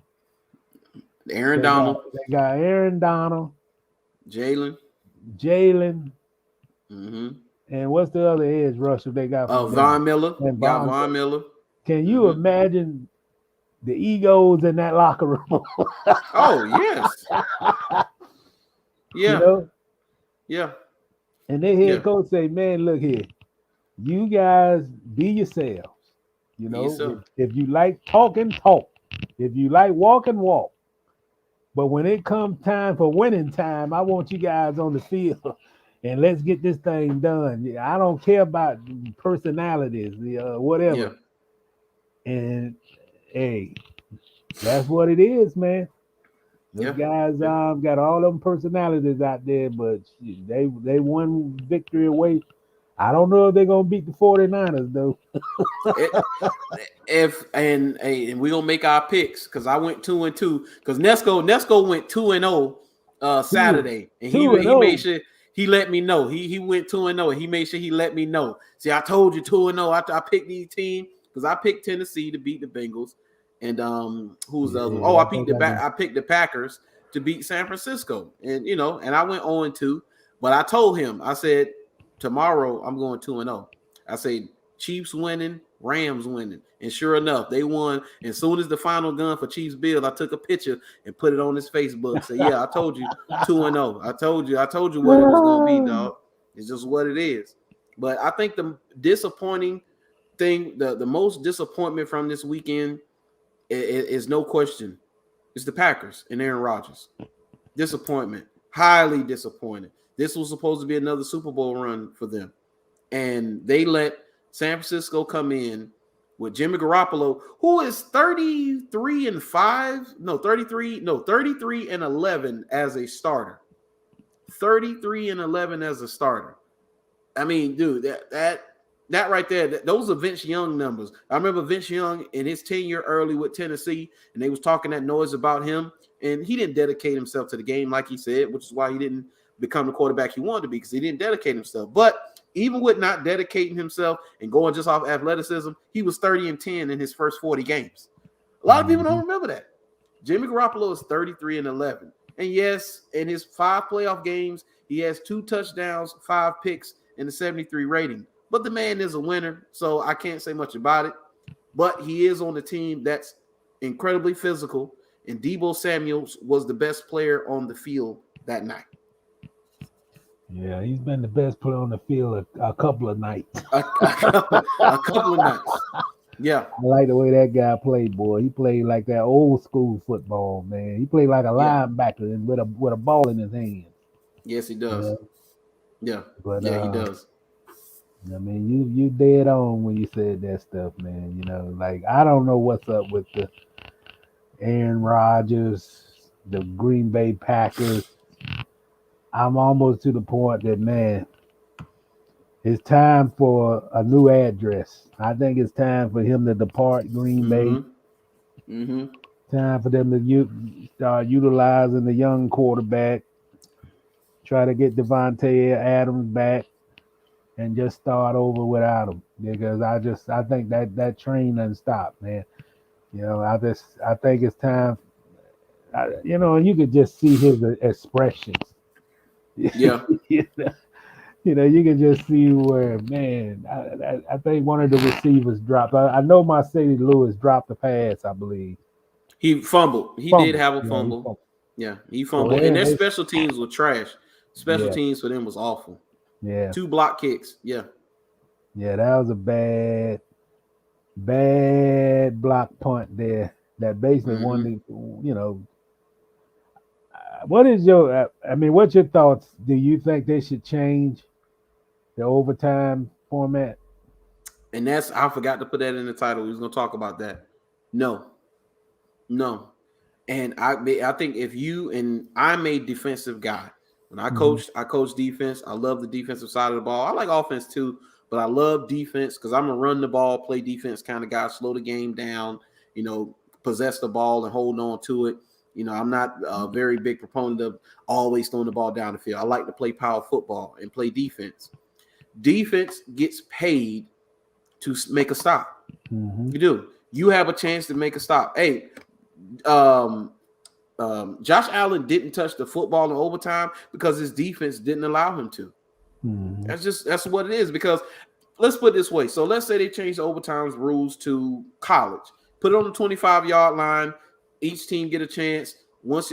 Aaron Donald. They got Aaron Donald. Jalen. Mm-hmm. And what's the other edge rusher they got? Von Miller. Von Miller. Can you imagine the egos in that locker room? Oh, yes. Yeah. Yeah. And their head coach say, man, look here. You guys be yourselves. If you like talking, talk. If you like walking, walk. But when it comes time for winning time, I want you guys on the field and let's get this thing done. I don't care about personalities, whatever. Yeah. And hey, that's what it is, man. Those guys got all them personalities out there, but they won victory away. I don't know if they're gonna beat the 49ers though. And we're gonna make our picks because I went 2-2 because Nesco went 2-0 Saturday, and he made sure he let me know. He went 2-0 and he made sure he let me know. See, I told you 2-0. I picked these teams because I picked Tennessee to beat the Bengals, and who's the other one? Oh, I picked the Packers to beat San Francisco, and and I went 0-2. But I told him, I said, tomorrow I'm going 2-0. I say Chiefs winning, Rams winning. And sure enough, they won. As soon as the final gun for Chiefs Bills, I took a picture and put it on his Facebook. Say, yeah, I told you 2-0. I told you what it was going to be, dog. It's just what it is. But I think the disappointing thing, the most disappointment from this weekend is no question. It's the Packers and Aaron Rodgers. Disappointment. Highly disappointed. This was supposed to be another Super Bowl run for them. And they let San Francisco come in with Jimmy Garoppolo, who is 33-11 as a starter. 33-11 as a starter. I mean, dude, that right there, those are Vince Young numbers. I remember Vince Young in his tenure early with Tennessee, and they was talking that noise about him, and he didn't dedicate himself to the game like he said, which is why he didn't become the quarterback he wanted to be, because he didn't dedicate himself. But even with not dedicating himself and going just off athleticism, he was 30-10 in his first 40 games. A lot of people don't remember that. Jimmy Garoppolo is 33-11. And yes, in his 5 playoff games, he has 2 touchdowns, 5 picks, and a 73 rating. But the man is a winner, so I can't say much about it. But he is on the team that's incredibly physical, and Deebo Samuels was the best player on the field that night. Yeah, he's been the best player on the field a couple of nights. a couple of nights. Yeah. I like the way that guy played, boy. He played like that old school football, man. He played like a linebacker and with a ball in his hand. Yes, he does. Yeah. But, he does. I mean, you dead on when you said that stuff, man. Like, I don't know what's up with the Aaron Rodgers, the Green Bay Packers. I'm almost to the point that, man, it's time for a new address. I think it's time for him to depart Green Bay. Mm-hmm. Time for them to start utilizing the young quarterback. Try to get Devontae Adams back and just start over without him. Because I think that train doesn't stop, man. I think it's time. And you could just see his expressions. Yeah. You know, you can just see where, man, I think one of the receivers dropped. I know Mercedes Lewis dropped the pass, I believe. He fumbled. He did Fumble. have a Yeah, he fumble. fumbled. Yeah, he So fumbled. And their they special teams were trash. Special yeah, teams for them was awful. yeah, 2 block kicks. Yeah. yeah. That was a bad block punt there. That basically won the. You know, what is your? I mean, what's your thoughts? Do you think they should change the overtime format? And I forgot to put that in the title. We was gonna talk about that. No, no. And I think if you and I'm a defensive guy. When I coach defense. I love the defensive side of the ball. I like offense too, but I love defense because I'm a run the ball, play defense kind of guy, slow the game down, you know, possess the ball and hold on to it. You know, I'm not a very big proponent of always throwing the ball down the field. I like to play power football and play defense. Defense gets paid to make a stop. You do. You have a chance to make a stop. Hey, Josh Allen didn't touch the football in overtime because his defense didn't allow him to. That's what it is. Because let's put it this way. So let's say they change the overtime rules to college. Put it on the 25-yard line. Each team get a chance. Once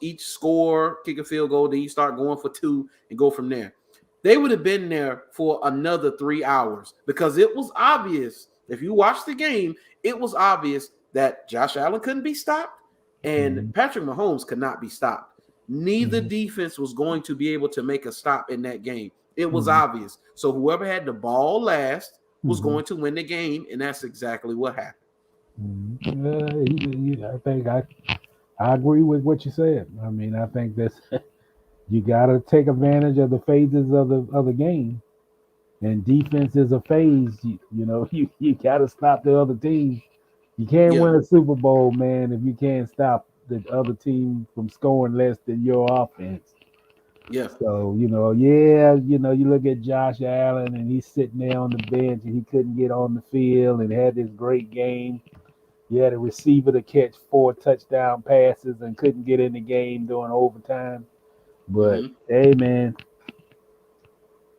each score, kick a field goal, then you start going for 2 and go from there. They would have been there for another 3 hours because it was obvious. If you watch the game, it was obvious that Josh Allen couldn't be stopped and Patrick Mahomes could not be stopped. Neither defense was going to be able to make a stop in that game. It was obvious. So whoever had the ball last was going to win the game, and that's exactly what happened. I think I agree with what you said. I mean, I think that's you got to take advantage of the phases of the game, and defense is a phase. You know, you got to stop the other team. You can't win a Super Bowl, man, if you can't stop the other team from scoring less than your offense. Yeah. So, you look at Josh Allen and he's sitting there on the bench and he couldn't get on the field and had this great game. You had a receiver to catch 4 touchdown passes and couldn't get in the game during overtime. But hey, man,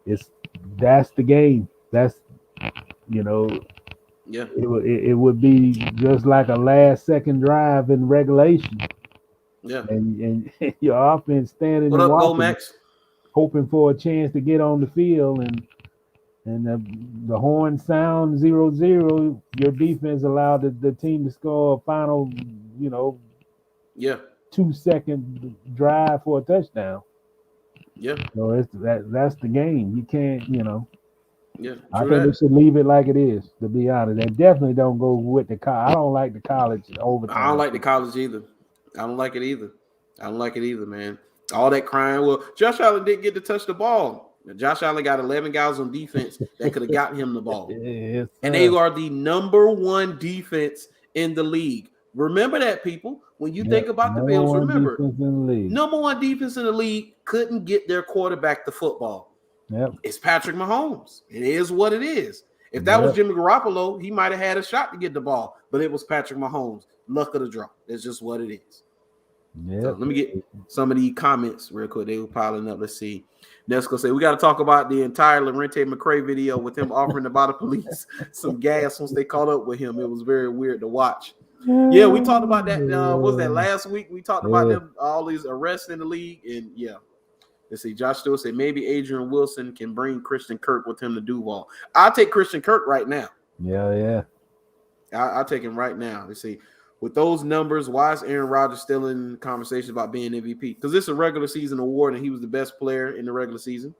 that's the game. That's it would be just like a last second drive in regulation. Yeah. And your offense standing what and up, watching, Max? hoping for a chance to get on the field, and the horn sound 0-0. Your defense allowed the team to score a final, 2-second drive for a touchdown. Yeah. So that's the game. You can't, Yeah. I think they should leave it like it is. To be honest, they definitely don't go with the college. I don't like the college overtime. I don't like the college either. I don't like it either, man. All that crying. Well, Josh Allen didn't get to touch the ball. Josh Allen got 11 guys on defense that could have gotten him the ball. Yes, and they are the number 1 defense in the league. Remember that, people. When you think about the Bills, remember, number 1 defense in the league couldn't get their quarterback the football. Yep. It's Patrick Mahomes. It is what it is. If that was Jimmy Garoppolo, he might have had a shot to get the ball, but it was Patrick Mahomes. Luck of the draw. That's just what it is. Yeah. So let me get some of these comments real quick. They were piling up. Let's see. Nesco say we got to talk about the entire Lorente McCray video with him offering to buy the police some gas once they caught up with him. It was very weird to watch. Yeah, we talked about that. What was that last week? We talked about them, all these arrests in the league, and let's see. Josh Stewart said maybe Adrian Wilson can bring Christian Kirk with him to Duval. I'll take Christian Kirk right now. Yeah. I'll take him right now. Let's see. With those numbers, why is Aaron Rodgers still in conversation about being MVP? Because it's a regular season award, and he was the best player in the regular season.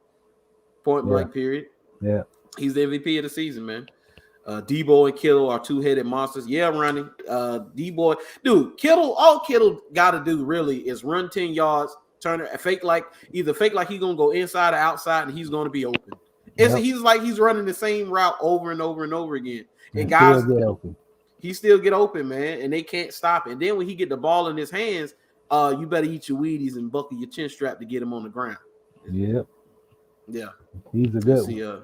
Point blank, period. Yeah. He's the MVP of the season, man. Debo and Kittle are 2-headed monsters. Yeah, Ronnie. Debo. Dude, all Kittle got to do really is run 10 yards, turn it, fake like he's going to go inside or outside, and he's going to be open. He's like he's running the same route over and over and over again. And guys, he still get open, man, and they can't stop it. And then when he get the ball in his hands, you better eat your Wheaties and buckle your chin strap to get him on the ground. Yep. Yeah. He's a good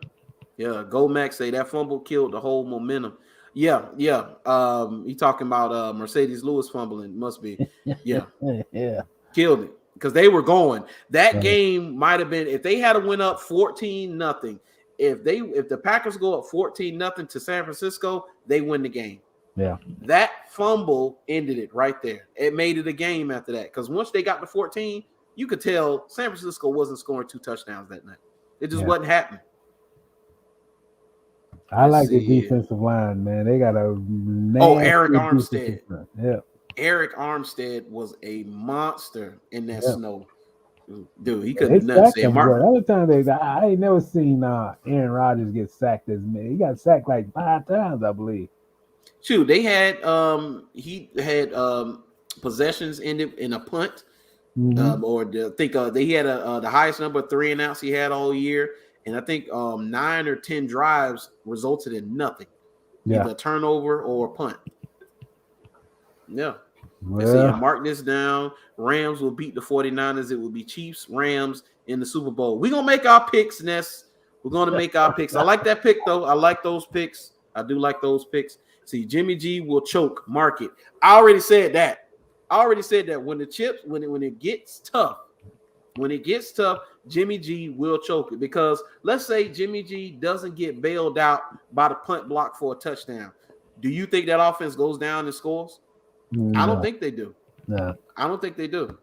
one. Go Max say that fumble killed the whole momentum. Yeah. He talking about Mercedes Lewis fumbling. Must be. Yeah. Yeah. Killed it. because they were going. That game might have been, if they had to win up 14-0. If the Packers go up 14-0 to San Francisco, they win the game. Yeah. That fumble ended it right there. It made it a game after that. Because once they got to 14, you could tell San Francisco wasn't scoring 2 touchdowns that night. It just wasn't happening. I like the defensive line, man. They got a Eric Armstead. Yeah. Eric Armstead was a monster in that snow. Dude, he couldn't do nothing. The other time I ain't never seen Aaron Rodgers get sacked as many. He got sacked like 5 times, I believe. Shoot, they had he had possessions ended in a punt, mm-hmm. They had the highest number of 3 and outs he had all year, and I think 9 or 10 drives resulted in nothing, either a turnover or a punt. Yeah. So mark this down. Rams will beat the 49ers. It will be Chiefs, Rams in the Super Bowl. We're going to make our picks, Ness. We're going to make our picks. I like that pick, though. I like those picks. I do like those picks. See, Jimmy G will choke. Mark it. I already said that. When it gets tough, Jimmy G will choke it. Because let's say Jimmy G doesn't get bailed out by the punt block for a touchdown. Do you think that offense goes down and scores? No. I don't think they do. No. I don't think they do.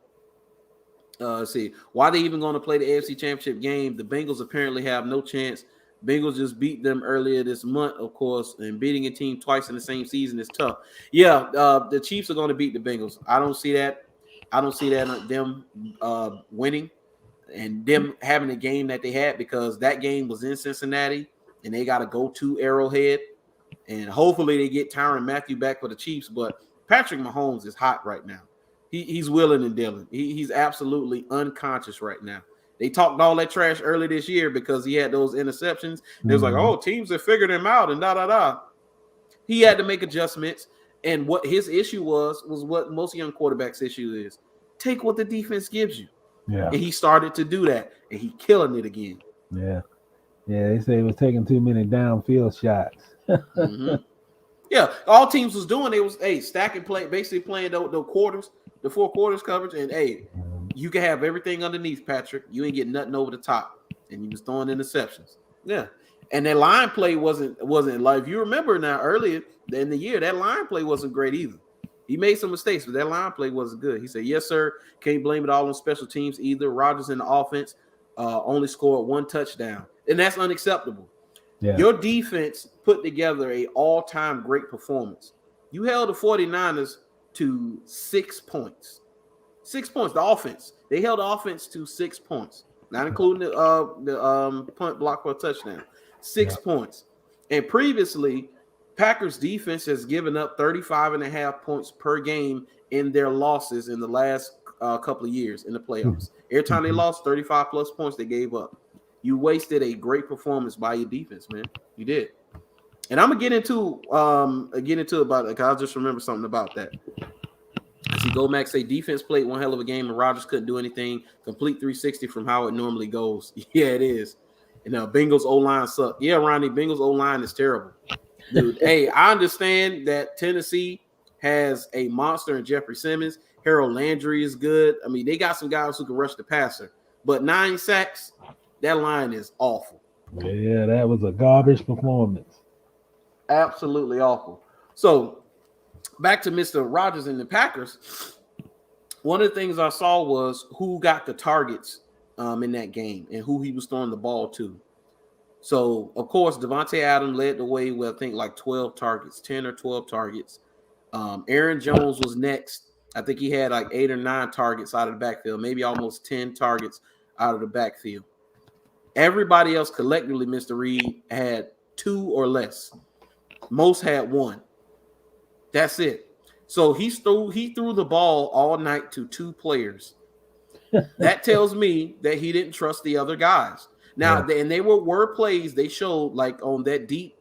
See, why they even going to play the AFC Championship game? The Bengals apparently have no chance. Bengals just beat them earlier this month, of course, and beating a team twice in the same season is tough. Yeah, the Chiefs are going to beat the Bengals. I don't see that. Them winning and them having the game that they had, because that game was in Cincinnati and they got to go to Arrowhead, and hopefully they get Tyrann Mathieu back for the Chiefs. But Patrick Mahomes is hot right now. He's willing and dealing. He's absolutely unconscious right now. They talked all that trash early this year because he had those interceptions. They was like, oh, teams have figured him out and da-da-da. He had to make adjustments. And what his issue was what most young quarterbacks' issue is. Take what the defense gives you. Yeah. And he started to do that. And he killing it again. Yeah. Yeah, they say he was taking too many downfield shots. Mm-hmm. Yeah, all teams was doing, it was, stacking play, basically playing the quarters, the 4 quarters coverage, and you can have everything underneath, Patrick. You ain't getting nothing over the top, and he was throwing interceptions. Yeah, and that line play wasn't like, if you remember now earlier in the year, that line play wasn't great either. He made some mistakes, but that line play wasn't good. He said, "Yes, sir. Can't blame it all on special teams either. Rodgers in the offense only scored 1 touchdown, and that's unacceptable." Yeah. Your defense put together a all-time great performance. You held the 49ers to 6 points. 6 points, the offense. They held the offense to 6 points, not including the punt block for a touchdown. 6 points. And previously, Packers defense has given up 35.5 points per game in their losses in the last couple of years in the playoffs. Every time they lost 35-plus points, they gave up. You wasted a great performance by your defense, man. You did. And I'm gonna get into about it, because I just remember something about that. See, Gomax say defense played one hell of a game and Rodgers couldn't do anything. Complete 360 from how it normally goes. Yeah, it is. And Bengals O-line suck. Yeah, Ronnie, Bengals O-line is terrible. Dude, hey, I understand that Tennessee has a monster in Jeffrey Simmons. Harold Landry is good. I mean, they got some guys who can rush the passer. But 9 sacks, that line is awful. Yeah, that was a garbage performance. Absolutely awful. So, back to Mr. Rodgers and the Packers. One of the things I saw was who got the targets in that game and who he was throwing the ball to. So, of course, Devontae Adams led the way with, I think, like 12 targets, 10 or 12 targets. Aaron Jones was next. I think he had like 8 or 9 targets out of the backfield, maybe almost 10 targets out of the backfield. Everybody else collectively, Mr. Reid, had 2 or less. Most had 1. That's it. So he threw the ball all night to 2 players. That tells me that he didn't trust the other guys. Now, and they were plays they showed, like on that deep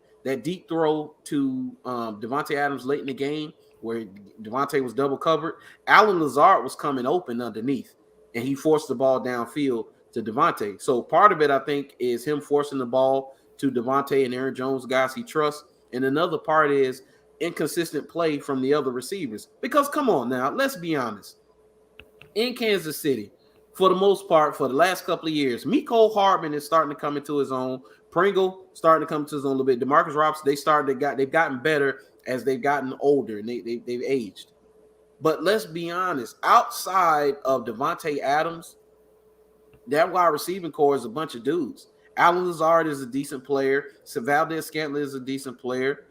throw to Devontae Adams late in the game where Devontae was double covered. Allen Lazard was coming open underneath, and he forced the ball downfield to Devontae. So part of it, I think, is him forcing the ball to Devontae and Aaron Jones, guys he trusts. And another part is inconsistent play from the other receivers. Because, come on now, let's be honest. In Kansas City, for the most part, for the last couple of years. Mecole Hardman is starting to come into his own. Pringle starting to come to his own a little bit. DeMarcus Robinson, they've gotten better as they've gotten older and they've aged. But let's be honest, outside of Devontae Adams, that wide receiving core is a bunch of dudes. Allen Lazard is a decent player. Valdez-Scantling is a decent player.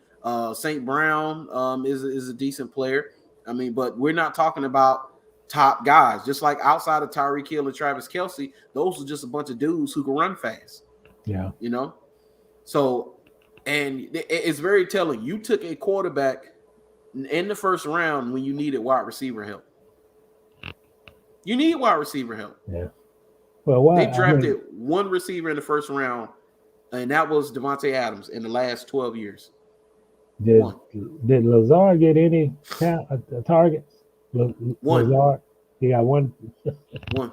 St. Brown is a decent player. I mean, but we're not talking about top guys. Just like outside of Tyreek Hill and Travis Kelce, those are just a bunch of dudes who can run fast. Yeah. You know? So, and it's very telling. You took a quarterback in the first round when you needed wide receiver help. You need wide receiver help. Yeah. Well, they drafted one receiver in the first round, and that was Devontae Adams in the last 12 years. Did Lazard get any targets? One. Lazard? He got one. One.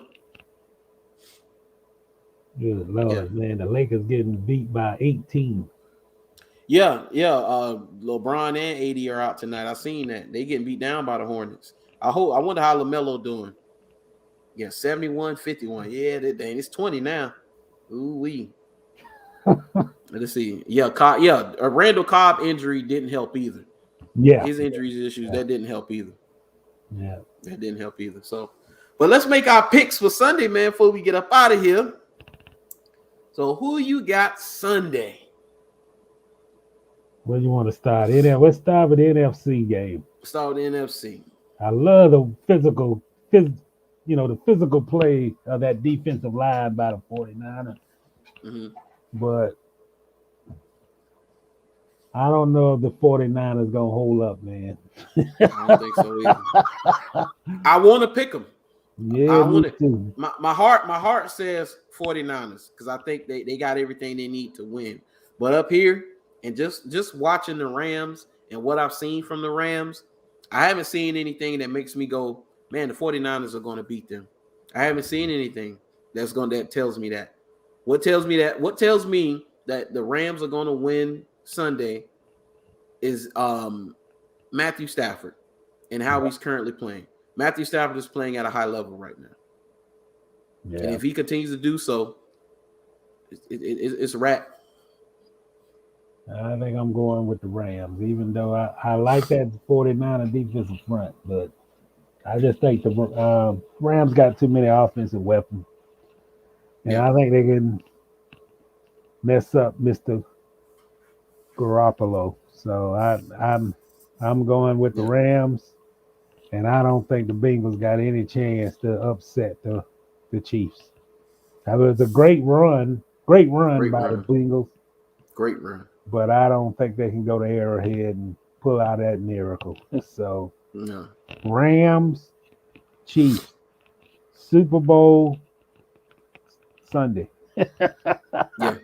Good Lord, man. The Lakers getting beat by 18. Yeah. LeBron and AD are out tonight. I seen that. They getting beat down by the Hornets. I wonder how LaMelo doing. Yeah, 71-51. Yeah, dang, it's 20 now. Ooh-wee. Let's see. Yeah, a Randall Cobb injury didn't help either. Yeah. His injuries issues, that didn't help either. Yeah. That didn't help either. So, but let's make our picks for Sunday, man, before we get up out of here. So, who you got Sunday? Where you want to start? Let's start with the NFC game. Start with the NFC. I love the physical play of that defensive line by the 49ers. Mm-hmm. But I don't know if the 49ers going to hold up, man. I don't think so either. I want to pick them. Yeah, me too. My heart says 49ers because I think they got everything they need to win. But up here and just watching the Rams and what I've seen from the Rams, I haven't seen anything that makes me go, man, the 49ers are going to beat them. I haven't seen anything that tells me that. What tells me that the Rams are going to win Sunday is Matthew Stafford and how he's currently playing. Matthew Stafford is playing at a high level right now. Yeah. And if he continues to do so, it's a wrap. I think I'm going with the Rams, even though I like that 49er defensive front, but I just think the Rams got too many offensive weapons. And I think they can mess up Mr. Garoppolo. So I'm going with the Rams, and I don't think the Bengals got any chance to upset the Chiefs. That was a great run by the Bengals. Great run. But I don't think they can go to Arrowhead and pull out that miracle. So no. Rams, Chiefs, Super Bowl Sunday. Yeah,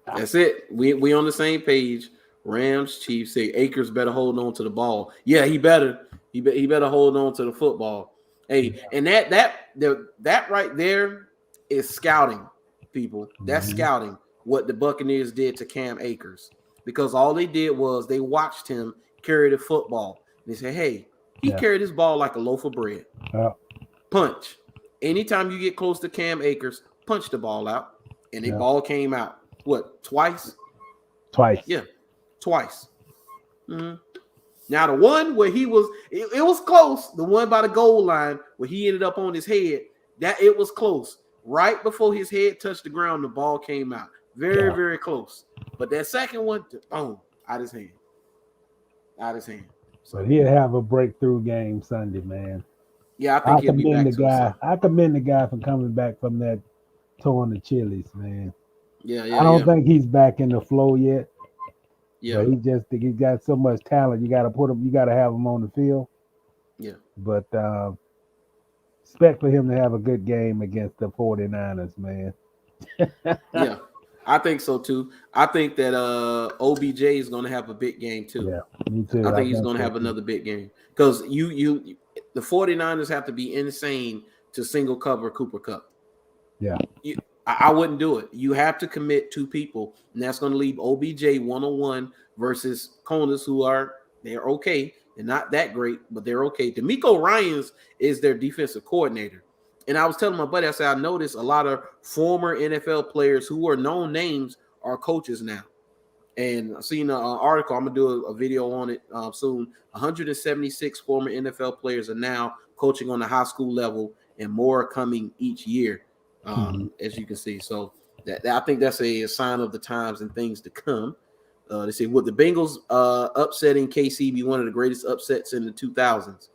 that's it. We on the same page. Rams, Chiefs. Say Akers better hold on to the ball. Yeah, he better hold on to the football. Hey, and that right there is scouting, people. That's scouting what the Buccaneers did to Cam Akers, because all they did was they watched him carry the football. They said, hey, he carried his ball like a loaf of bread. Punch. Anytime you get close to Cam Akers, punch the ball out. And the ball came out. What, twice? Twice. Yeah, twice. Mm-hmm. Now, the one where he was, it was close. The one by the goal line where he ended up on his head, that it was close. Right before his head touched the ground, the ball came out. Very, very close. But that second one, boom, out his hand. So he'll have a breakthrough game Sunday, man. Yeah, I think he'll be back to himself. I commend the guy for coming back from that torn Achilles, man. Yeah. I don't think he's back in the flow yet. Yeah. But he got so much talent. You got to have him on the field. Yeah. But expect for him to have a good game against the 49ers, man. Yeah. I think so too. I think that OBJ is going to have a big game too. Yeah, me too. I think he's going to have another big game because the 49ers have to be insane to single cover Cooper Kupp. Yeah. I wouldn't do it. You have to commit two people, and that's going to leave OBJ one-on-one versus Konas, they're okay. They're not that great, but they're okay. DeMeco Ryans is their defensive coordinator. And I was telling my buddy, I said, I noticed a lot of former NFL players who are known names are coaches now. And I've seen an article. I'm going to do a video on it soon. 176 former NFL players are now coaching on the high school level, and more are coming each year, as you can see. So that I think that's a sign of the times and things to come. They say, would the Bengals upsetting KC be one of the greatest upsets in the 2000s?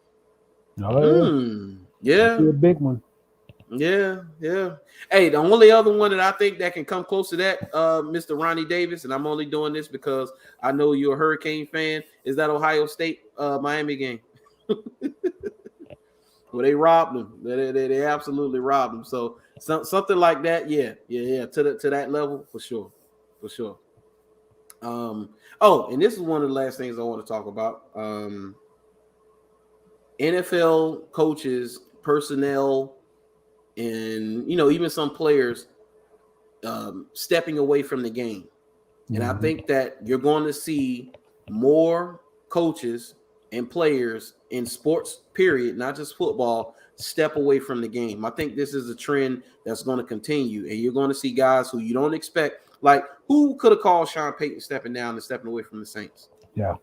Oh, Yeah. a big one. Yeah. Hey, the only other one that I think that can come close to that, Mr. Ronnie Davis, and I'm only doing this because I know you're a Hurricane fan, is that Ohio State Miami game. Well, they robbed them. They absolutely robbed them. So something like that, yeah. To that level, for sure. And this is one of the last things I want to talk about. NFL coaches, personnel, and even some players stepping away from the game. And I think that you're going to see more coaches and players in sports, period, not just football, step away from the game. I think this is a trend that's going to continue. And you're going to see guys who you don't expect. Like, who could have called Sean Payton stepping down and stepping away from the Saints? Yeah.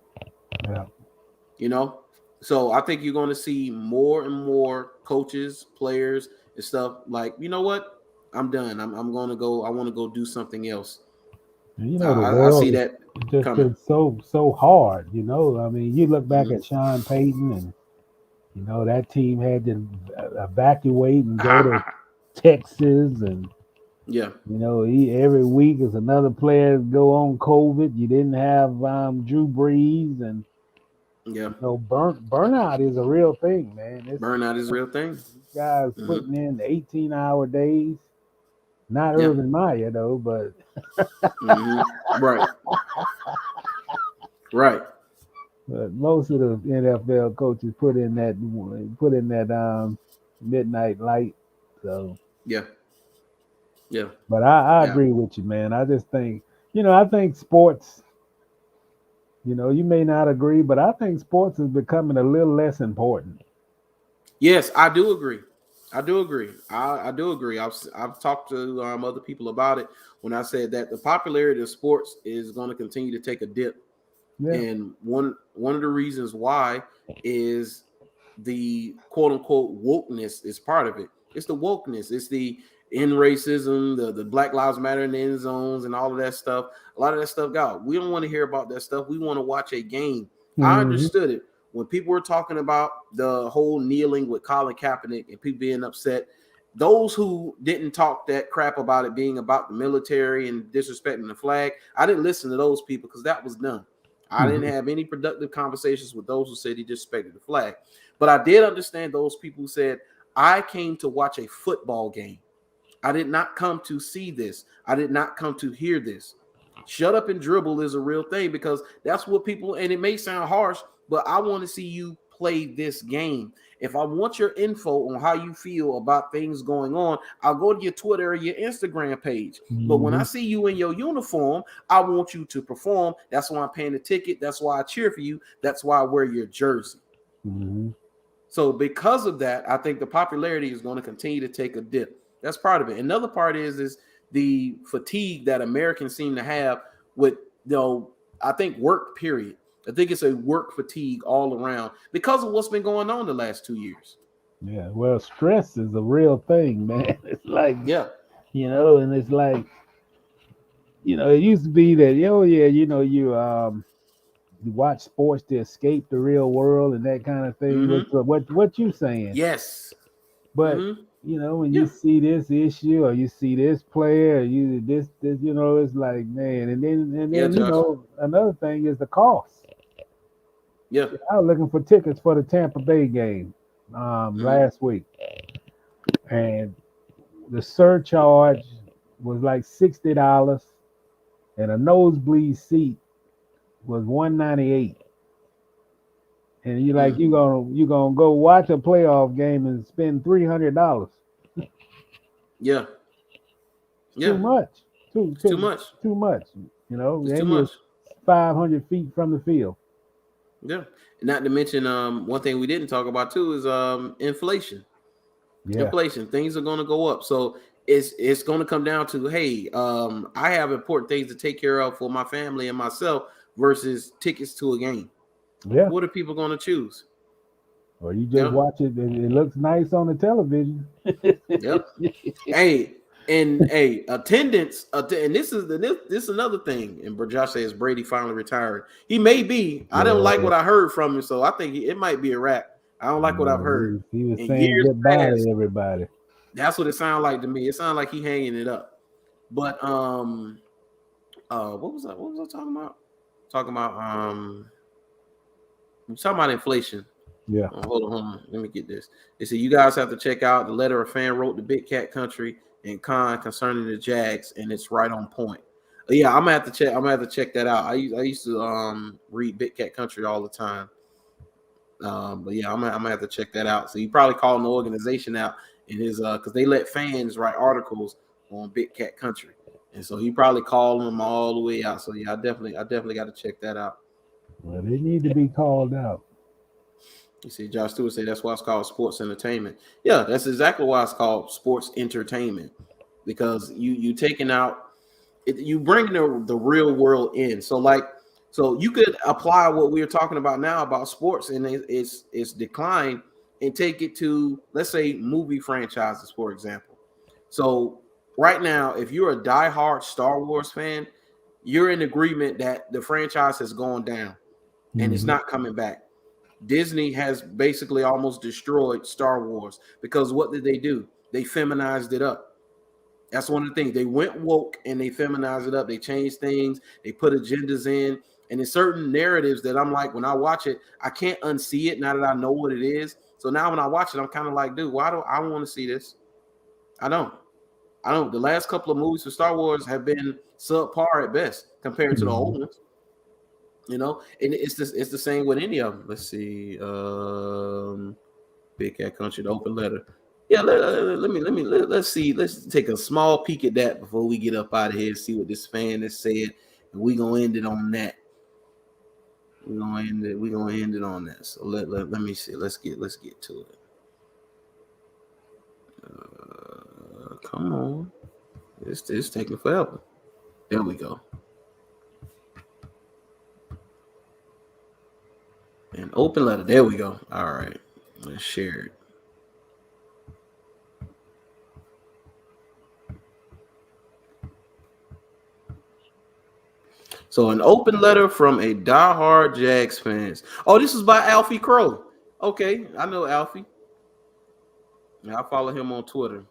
So I think you're going to see more and more coaches, players, and stuff like, you know what? I'm done. I'm going to go. I want to go do something else. The world I see that just coming. been so hard. I mean, you look back at Sean Payton, and that team had to evacuate and go to Texas, and every week is another player go on COVID. You didn't have Drew Brees, and burnout is a real thing, man. Burnout is a real thing. Guys putting in 18-hour days. Not Urban Meyer though, but right. But most of the NFL coaches put in that midnight light. So yeah. But I agree with you, man. I just think I think sports. You may not agree, but I think sports is becoming a little less important. Yes, I do agree. I do agree. I've talked to other people about it when I said that the popularity of sports is going to continue to take a dip. Yeah. And one of the reasons why is the quote unquote wokeness is part of it. It's the wokeness. It's the end racism, the Black Lives Matter in the end zones and all of that stuff. A lot of that stuff, God, we don't want to hear about that stuff. We want to watch a game. I understood it. When people were talking about the whole kneeling with Colin Kaepernick and people being upset, those who didn't talk that crap about it being about the military and disrespecting the flag, I didn't listen to those people because that was done. I didn't have any productive conversations with those who said he disrespected the flag. But I did understand those people who said, I came to watch a football game. I did not come to see this. I did not come to hear this. Shut up and dribble is a real thing because that's what people, and it may sound harsh, but I want to see you play this game. If I want your info on how you feel about things going on, I'll go to your Twitter or your Instagram page. But when I see you in your uniform, I want you to perform. That's why I'm paying the ticket. That's why I cheer for you. That's why I wear your jersey. So because of that, I think the popularity is going to continue to take a dip. That's part of it. Another part is the fatigue that Americans seem to have with, I think work, period. I think it's a work fatigue all around because of what's been going on the last 2 years. Yeah, well, stress is a real thing, man. It's like, and it's like, it used to be that, you watch sports to escape the real world and that kind of thing. What you saying? Yes. But when you see this issue or you see this player, or this, it's like, man, and then another thing is the cost. Yeah, I was looking for tickets for the Tampa Bay game last week, and the surcharge was like $60, and a nosebleed seat was $198. And you're like, you're gonna go watch a playoff game and spend $300. Yeah. Too much. Too much. Too much. It's too much. 500 feet from the field. Yeah. Not to mention, one thing we didn't talk about too is inflation. Inflation, things are going to go up. So it's going to come down to, hey, I have important things to take care of for my family and myself versus tickets to a game. Yeah. What are people going to choose? Or you just watch it and it looks nice on the television. Yep. Hey, attendance, and this is another thing. And Josh says Brady finally retired. He may be. I don't like what I heard from him, so I think it might be a wrap. I don't like what I've heard. He was in saying years goodbye past, to everybody. That's what it sounded like to me. It sounded like he hanging it up. But what was I talking about? I'm talking about inflation. Yeah. Hold on. Let me get this. They said you guys have to check out the letter a fan wrote to Big Cat Country and Con concerning the Jags, and it's right on point. Yeah, I'm gonna have to check. I'm gonna have to check that out. I used to read Big Cat Country all the time. But yeah, I'm gonna have to check that out. So he probably calling the organization out in his because they let fans write articles on Big Cat Country, and so he probably called them all the way out. So yeah, I definitely got to check that out. Well, they need to be called out. You see, Josh Stewart say that's why it's called sports entertainment. Yeah, that's exactly why it's called sports entertainment, because you taking out, you bring the real world in. So you could apply what we are talking about now about sports and its decline and take it to, let's say, movie franchises, for example. So right now, if you're a diehard Star Wars fan, you're in agreement that the franchise has gone down and it's not coming back. Disney has basically almost destroyed Star Wars because what did they do? They feminized it up. That's one of the things. They went woke and they feminized it up. They changed things. They put agendas in. And in certain narratives that I'm like, when I watch it, I can't unsee it now that I know what it is. So now when I watch it, I'm kind of like, dude, why do I want to see this? I don't. The last couple of movies for Star Wars have been subpar at best compared to the old ones. You know, and it's the same with any of them. Let's see, Big Cat Country, the open letter. Yeah, let's see. Let's take a small peek at that before we get up out of here. See what this fan has said, and we gonna end it on that. We're gonna end it on that. So let me see. Let's get to it. Come on, it's taking forever. There we go. An open letter. There we go. All right. Let's share it. So an open letter from a diehard Jags fans. Oh, this is by Alfie Crow. Okay, I know Alfie. I follow him on Twitter.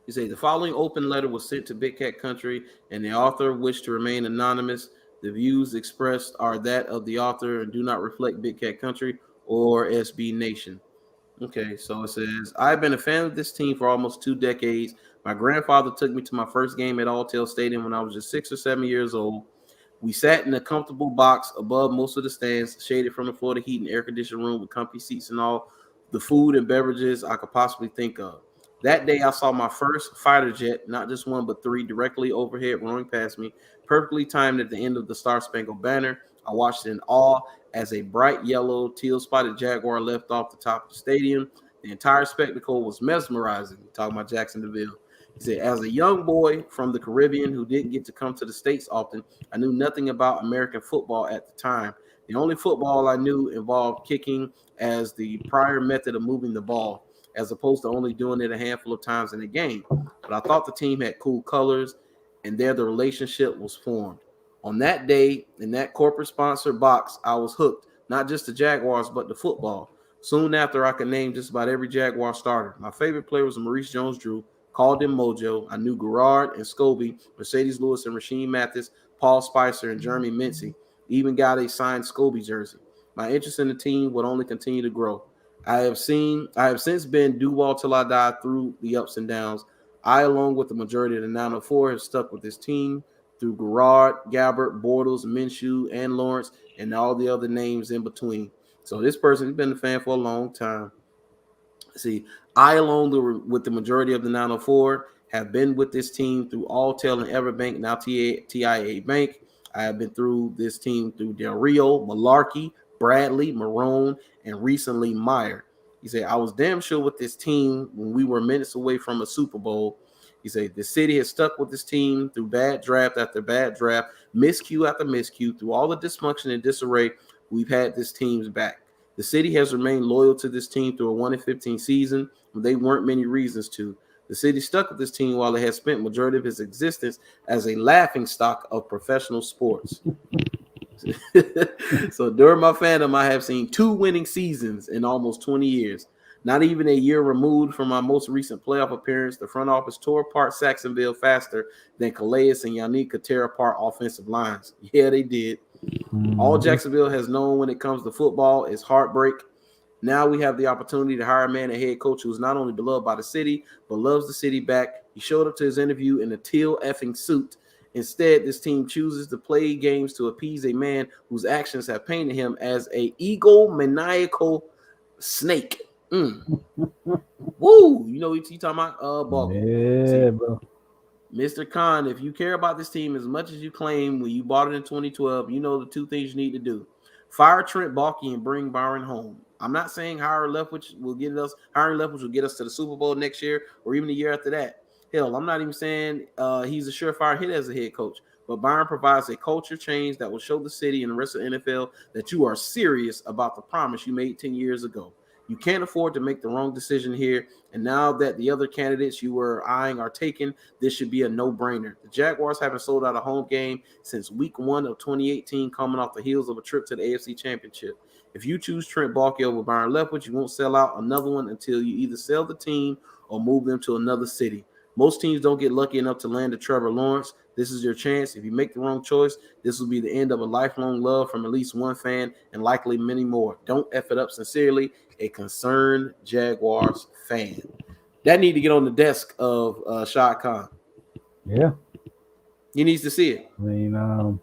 He says the following open letter was sent to Big Cat Country, and the author wished to remain anonymous. The views expressed are that of the author and do not reflect Big Cat Country or SB Nation. Okay, so it says, I've been a fan of this team for almost 2 decades. My grandfather took me to my first game at Alltel Stadium when I was just 6 or 7 years old. We sat in a comfortable box above most of the stands, shaded from the floor to heat and air-conditioned room with comfy seats and all the food and beverages I could possibly think of. That day, I saw my first fighter jet, not just one, but 3, directly overhead, roaring past me, perfectly timed at the end of the Star-Spangled Banner. I watched in awe as a bright yellow, teal-spotted Jaguar left off the top of the stadium. The entire spectacle was mesmerizing. Talking about Jacksonville. He said, as a young boy from the Caribbean who didn't get to come to the States often, I knew nothing about American football at the time. The only football I knew involved kicking as the prior method of moving the ball, as opposed to only doing it a handful of times in a game. But I thought the team had cool colors, and there the relationship was formed. On that day, in that corporate-sponsored box, I was hooked, not just the Jaguars, but the football. Soon after, I could name just about every Jaguar starter. My favorite player was Maurice Jones-Drew, called him Mojo. I knew Garrard and Scobie, Mercedes Lewis and Rasheem Mathis, Paul Spicer and Jeremy Mincy. Even got a signed Scobie jersey. My interest in the team would only continue to grow. I have since been Duval till I die through the ups and downs. I, along with the majority of the 904, have stuck with this team through Garrard, Gabbert, Bortles, Minshew, and Lawrence, and all the other names in between. So this person has been a fan for a long time. See, I, along with the majority of the 904, have been with this team through Alltel and Everbank, now TIA Bank. I have been through this team through Del Rio, Malarkey, Bradley, Marone, and recently Meyer. He said, I was damn sure with this team when we were minutes away from a Super Bowl. He said, the city has stuck with this team through bad draft after bad draft, miscue after miscue, through all the dysfunction and disarray. We've had this team's back. The city has remained loyal to this team through a 1-15 season when they weren't many reasons to. The city stuck with this team while it has spent majority of its existence as a laughingstock of professional sports. So during my fandom, I have seen 2 winning seasons in almost 20 years. Not even a year removed from my most recent playoff appearance, the front office tore apart Saxonville faster than Calais and Yannick could tear apart offensive lines. Yeah, they did. All Jacksonville has known when it comes to football is heartbreak. Now we have the opportunity to hire a man, a head coach who is not only beloved by the city, but loves the city back. He showed up to his interview in a teal effing suit. Instead, this team chooses to play games to appease a man whose actions have painted him as a egomaniacal snake. Woo! You know what you talking about? Boggle. Yeah, bro. Mr. Khan, if you care about this team as much as you claim when you bought it in 2012, you know the 2 things you need to do. Fire Trent Baalke and bring Byron home. I'm not saying hiring Leftwich will get us to the Super Bowl next year or even the year after that. Hell, I'm not even saying he's a surefire hit as a head coach. But Byron provides a culture change that will show the city and the rest of the NFL that you are serious about the promise you made 10 years ago. You can't afford to make the wrong decision here. And now that the other candidates you were eyeing are taken, this should be a no-brainer. The Jaguars haven't sold out a home game since week 1 of 2018, coming off the heels of a trip to the AFC Championship. If you choose Trent Baalke over Byron Leftwich, you won't sell out another one until you either sell the team or move them to another city. Most teams don't get lucky enough to land a Trevor Lawrence. This is your chance. If you make the wrong choice, this will be the end of a lifelong love from at least one fan and likely many more. Don't F it up. Sincerely, a concerned Jaguars fan. That need to get on the desk of Shad Khan. Yeah. He needs to see it. I mean,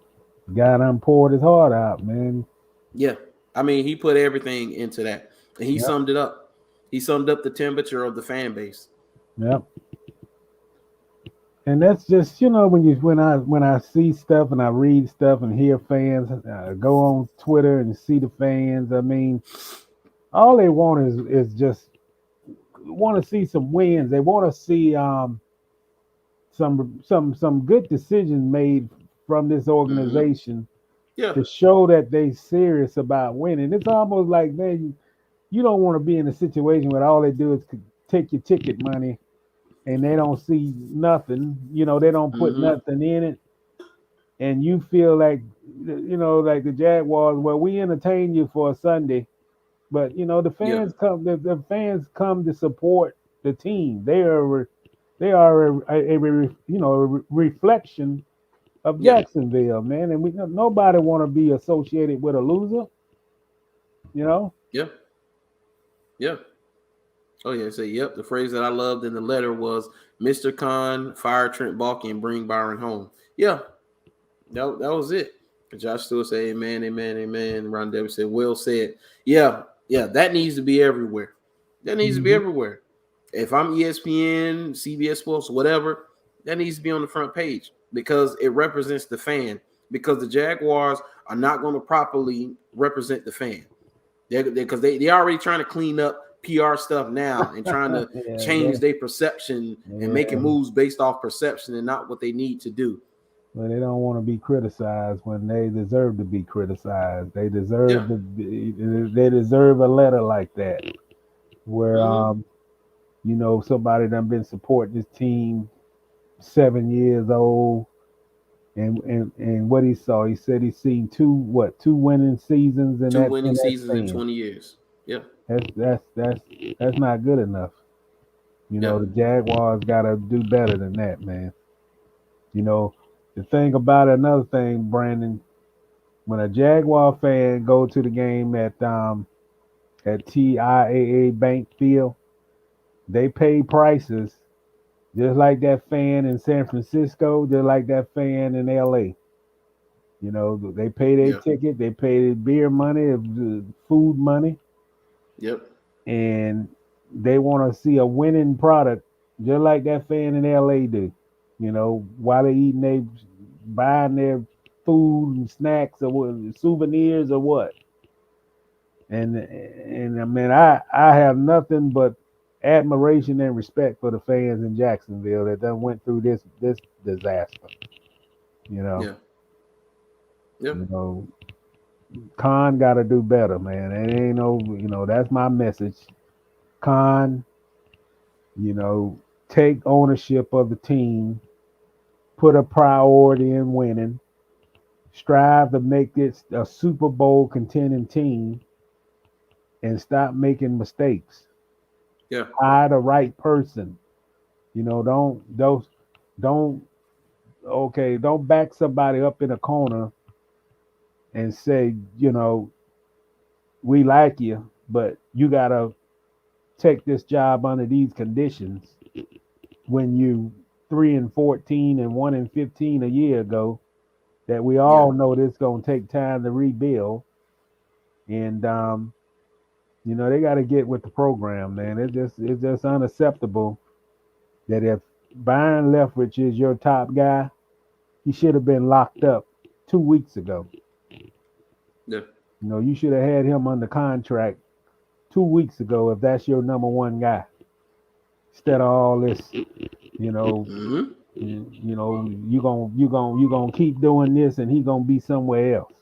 guy done poured his heart out, man. Yeah. I mean, he put everything into that. And he summed it up. He summed up the temperature of the fan base. Yep. And that's just, when I see stuff and I read stuff and hear fans, go on Twitter and see the fans. I mean, all they want is just want to see some wins. They want to see some good decisions made from this organization to show that they serious about winning. It's almost like, man, you don't want to be in a situation where all they do is take your ticket money and they don't see nothing. They don't put nothing in it. And you feel like, like the Jaguars, well, we entertain you for a Sunday, but the fans come. The fans come to support the team. They are a reflection of Jacksonville, man. And nobody want to be associated with a loser. Yeah. Yeah. Oh, yeah. So, the phrase that I loved in the letter was Mr. Khan, fire Trent Baalke, and bring Byron home. Yeah. That was it. Josh Stewart said, amen, amen, amen. Ron Davis said, well said. Yeah. That needs to be everywhere. That needs to be everywhere. If I'm ESPN, CBS Sports, whatever, that needs to be on the front page because it represents the fan. Because the Jaguars are not going to properly represent the fan. Because they already trying to clean up PR stuff now and trying to change their perception and making moves based off perception and not what they need to do. Well, they don't want to be criticized when they deserve to be criticized. They deserve they deserve a letter like that, where somebody done been supporting this team 7 years old, and what he saw, he said he's seen two winning seasons in 20 years. Yeah. That's not good enough. The Jaguars gotta do better than that, man. The thing about it, another thing, Brandon, when a Jaguar fan go to the game at TIAA Bank Field, they pay prices just like that fan in San Francisco, just like that fan in LA. They pay their ticket, they pay their beer money, food money. Yep. And they want to see a winning product just like that fan in LA do. While they buying their food and snacks or souvenirs or what. And I mean, I have nothing but admiration and respect for the fans in Jacksonville that done went through this disaster. You know, Yeah. Yeah. you know, Khan got to do better, man. It ain't no, that's my message. Khan, take ownership of the team, put a priority in winning, strive to make it a Super Bowl contending team, and stop making mistakes. Yeah. Hire the right person. Don't don't back somebody up in a corner and say, we like you, but you gotta take this job under these conditions when you 3-14 and 1-15 a year ago. That we Yeah. all know this gonna take time to rebuild, and they got to get with the program, man. It's just unacceptable that if Byron Leftwich is your top guy, he should have been locked up 2 weeks ago. Yeah. You should have had him under contract 2 weeks ago if that's your number one guy. Instead of all this, Mm-hmm. you gonna keep doing this and he gonna be somewhere else.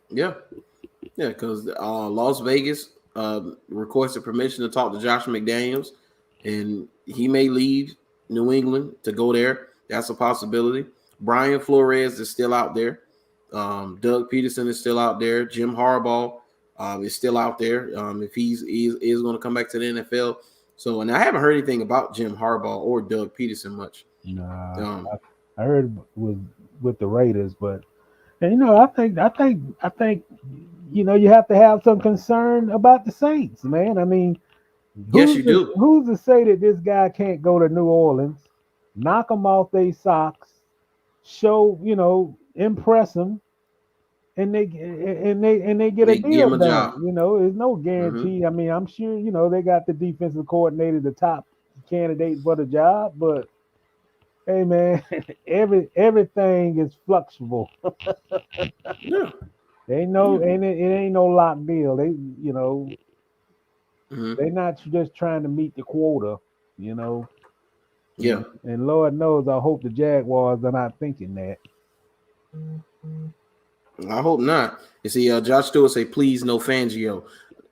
Yeah. Yeah, because Las Vegas requested permission to talk to Josh McDaniels, and he may leave New England to go there. That's a possibility. Brian Flores is still out there. Doug Peterson is still out there. Jim Harbaugh is still out there. If he is going to come back to the NFL. So, and I haven't heard anything about Jim Harbaugh or Doug Peterson much. Nah, I heard it was with the Raiders, but and I think you have to have some concern about the Saints, man. I mean, Yes, you do. who's to say that this guy can't go to New Orleans, knock them off their socks, show impress them, and they get a They give deal him a done. job. There's no Mm-hmm. guarantee. I mean, I'm sure they got the defensive coordinator, the top candidate for the job, but hey, man, everything is fluctuable. Yeah. It ain't no lock deal. Mm-hmm. They're not just trying to meet the quota, you know. Yeah. And Lord knows, I hope the Jaguars are not thinking that. I hope not. You see, Josh Stewart say, please no Fangio.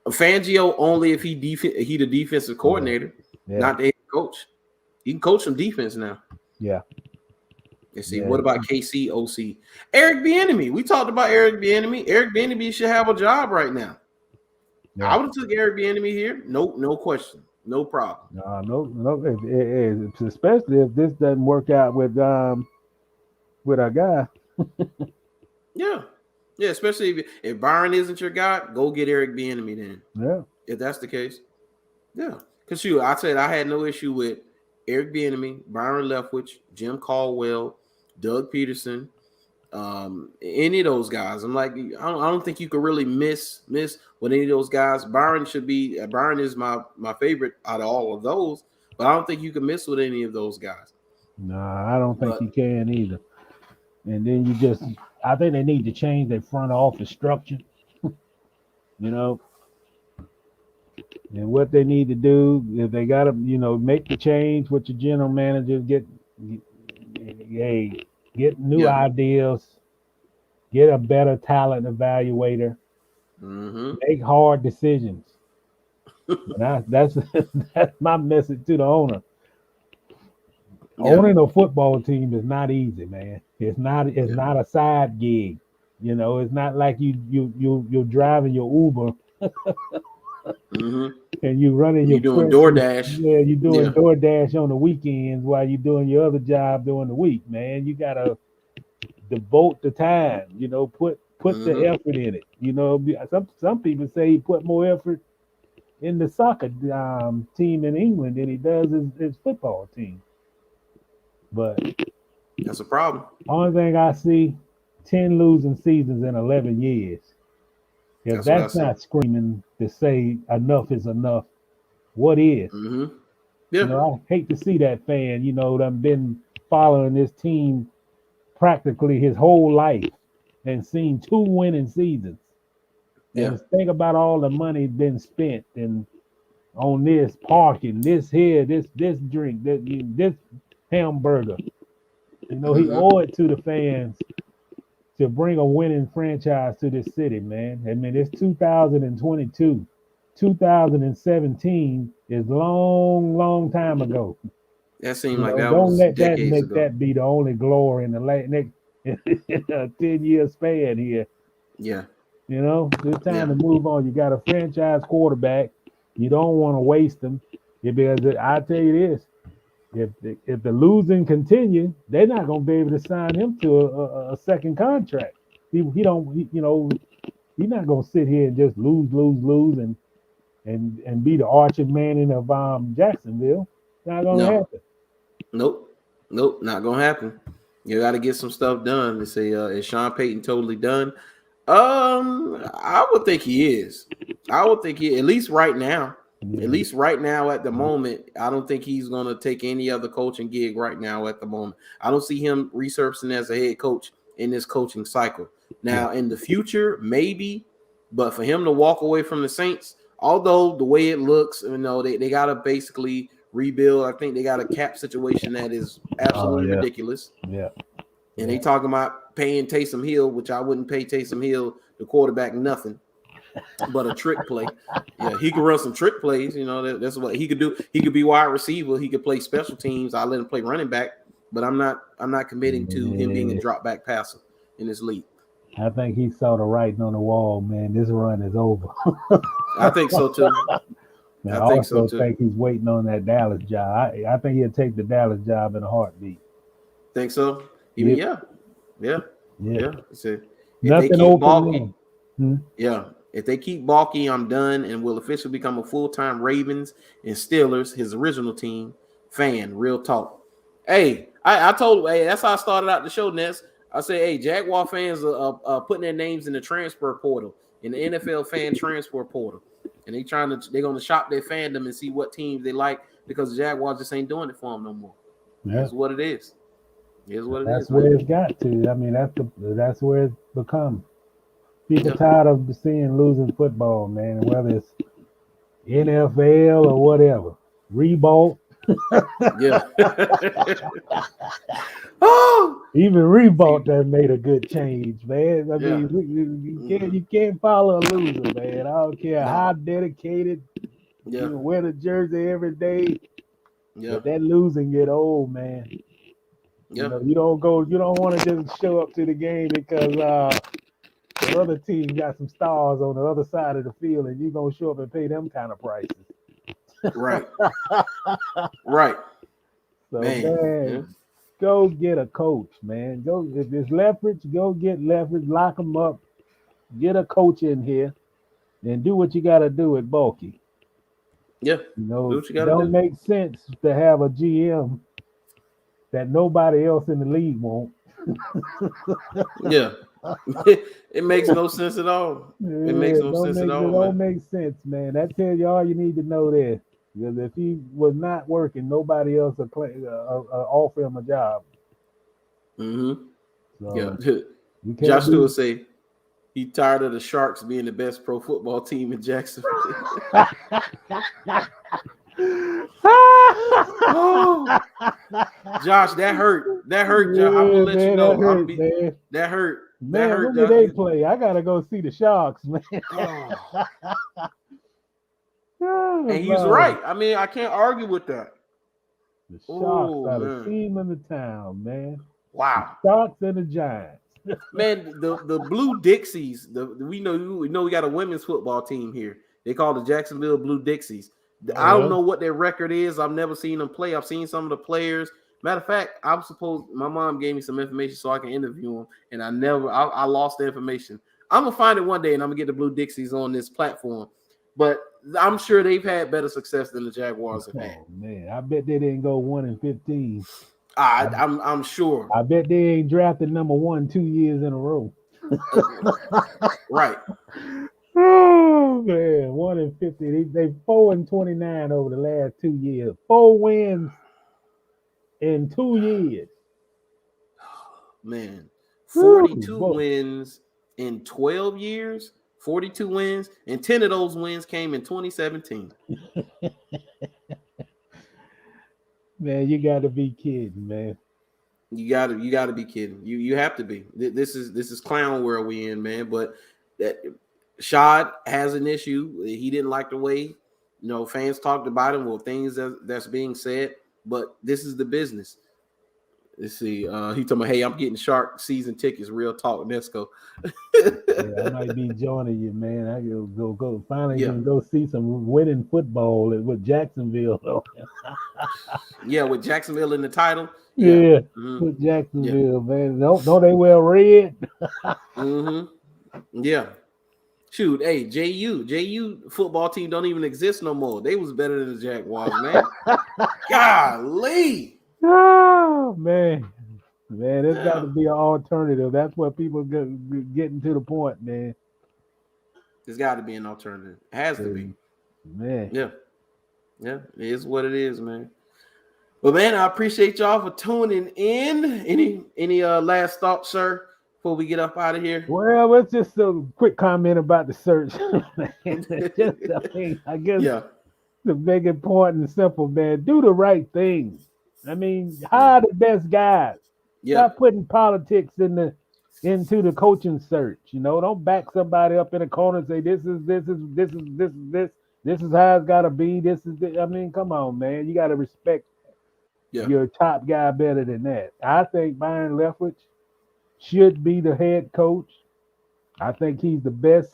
Fangio only if he the defensive coordinator, Yeah. not the head coach. He can coach some defense now. Yeah. You see, Yeah. what about KC OC? Eric Bieniemy. We talked about Eric Bieniemy. Eric Bieniemy should have a job right now. Yeah. I would have took Eric Bieniemy here. No question. No problem. No. Especially if this doesn't work out with our guy. Yeah. Yeah, especially if Byron isn't your guy, go get Eric Bieniemy then. Yeah. If that's the case. Yeah. Because I said I had no issue with Eric Bieniemy, Byron Leftwich, Jim Caldwell, Doug Peterson, any of those guys. I'm like, I don't think you could really miss with any of those guys. Byron is my favorite out of all of those, but I don't think you can miss with any of those guys. Nah, I don't think you can either. And then I think they need to change their front office structure. And what they need to do, if they got to, make the change with your general manager, get new ideas, get a better talent evaluator, make hard decisions. That's my message to the owner. Yeah. Owning a football team is not easy, man. It's not a side gig. It's not like you're driving your Uber and you running you're doing DoorDash. Yeah, you're doing DoorDash on the weekends while you're doing your other job during the week, man. You gotta devote the time, put the effort in it. Some people say he put more effort in the soccer team in England than he does his football team. But that's a problem. Only thing I see, 10 losing seasons in 11 years. If that's not screaming to say enough is enough, what is? Yeah. I hate to see that fan, that been following this team practically his whole life and seen 2 winning seasons. And think about all the money been spent and on this parking, this here, this drink, this hamburger. He owe it to the fans to bring a winning franchise to this city, man. I mean, it's 2022. 2017 is long time ago. That seemed like that don't was let decades ago. that be the only glory in the next 10-year span here. Yeah. It's time to move on. You got a franchise quarterback. You don't want to waste them because I tell you this: if the losing continue, they're not going to be able to sign him to a second contract. He's not going to sit here and just lose and be the Archie Manning of Jacksonville. Not going to happen. Nope, not going to happen. You got to get some stuff done. They say, is Sean Payton totally done? I would think he is. I would think at least right now. Yeah. At least right now at the moment, I don't think he's going to take any other coaching gig right now at the moment. I don't see him resurfacing as a head coach in this coaching cycle. Now, in the future, maybe, but for him to walk away from the Saints, although the way it looks, they got to basically rebuild. I think they got a cap situation that is absolutely ridiculous. Yeah. And they talking about paying Taysom Hill, which I wouldn't pay Taysom Hill, the quarterback, nothing but a trick play. Yeah, he could run some trick plays. That's what he could do. He could be wide receiver. He could play special teams. I let him play running back, but I'm not committing to him being a drop back passer in this league. I think he saw the writing on the wall, man. This run is over. I think so too. I also think he's waiting on that Dallas job. I think he'll take the Dallas job in a heartbeat. Think so? Yeah. So nothing open. If they keep balky, I'm done and will officially become a full-time Ravens and Steelers, his original team, fan. Real talk. Hey, I told that's how I started out the show, Ness. I said, hey, Jaguar fans are putting their names in the transfer portal, in the NFL fan transfer portal. And they're going to shop their fandom and see what teams they like because the Jaguars just ain't doing it for them no more. Yeah. That's what it is. That's where it's got to. I mean, that's where it's become. People tired of seeing losing football, man. Whether it's NFL or whatever, Reebok. Even Reebok that made a good change, man. I mean, you can't follow a loser, man. I don't care how dedicated. You can wear the jersey every day. But that losing get old, man. You don't want to just show up to the game because the other team got some stars on the other side of the field, and you're gonna show up and pay them kind of prices. Right. So man, go get a coach, man. Go if it's Leftwich, go get Leftwich, lock them up, get a coach in here, and do what you got to do at Bulky. Yeah, it don't make sense to have a GM that nobody else in the league won't. It makes no sense at all. It makes no sense at all. It don't make sense, man. That tells you all you need to know there. Because if he was not working, nobody else would offer him a job. Mm-hmm. So, Josh Stewart say he tired of the Sharks being the best pro football team in Jacksonville. Oh, Josh, that hurt. Josh. I'm gonna let you know. That hurt. Man, when did they play? I gotta go see the Sharks, man. And he's right. I mean, I can't argue with that. The Sharks are the team in the town, man. Wow. The Sharks and the Giants. Man, the Blue Dixies. We know we got a women's football team here. They call the Jacksonville Blue Dixies. I don't know what their record is. I've never seen them play. I've seen some of the players. Matter of fact, my mom gave me some information so I can interview them, and I lost the information. I'm gonna find it one day, and I'm gonna get the Blue Dixies on this platform. But I'm sure they've had better success than the Jaguars have had. Man, I bet they didn't go 1-15. I'm sure. I bet they ain't drafted number 1 2 years in a row. Right. Oh man, 1-50. They 4-29 over the last 2 years. 4 wins in 2 years. Man, 42 wins in 12 years. 42 wins, and 10 of those wins came in 2017. Man, you got to be kidding, man. You gotta be kidding. You have to be. This is clown world we in, man. But that Shad has an issue. He didn't like the way fans talked about him. Well, things that's being said. But this is the business. Let's see. He talking about, hey, I'm getting Shark season tickets. Real talk. Let's go. Yeah, I might be joining you, man. I go finally can go see some winning football with Jacksonville. Yeah, with Jacksonville in the title. Yeah, with Jacksonville, man. Don't they wear red? Yeah. Shoot, hey, JU football team don't even exist no more. They was better than the Jaguars, man. Golly. Oh, man. Man, there's got to be an alternative. That's what people getting to the point, man. There's got to be an alternative. It has to be. Man. Yeah. Yeah, it is what it is, man. Well, man, I appreciate y'all for tuning in. Any last thoughts, sir, before we get up out of here? Well, it's just a quick comment about the search. I guess the big point and simple, man. Do the right thing. I mean, hire the best guys. Stop putting politics into the coaching search. Don't back somebody up in a corner and say this is how it's gotta be. I mean, come on, man. You gotta respect your top guy better than that. I think Byron Leftwich should be the head coach. I think he's the best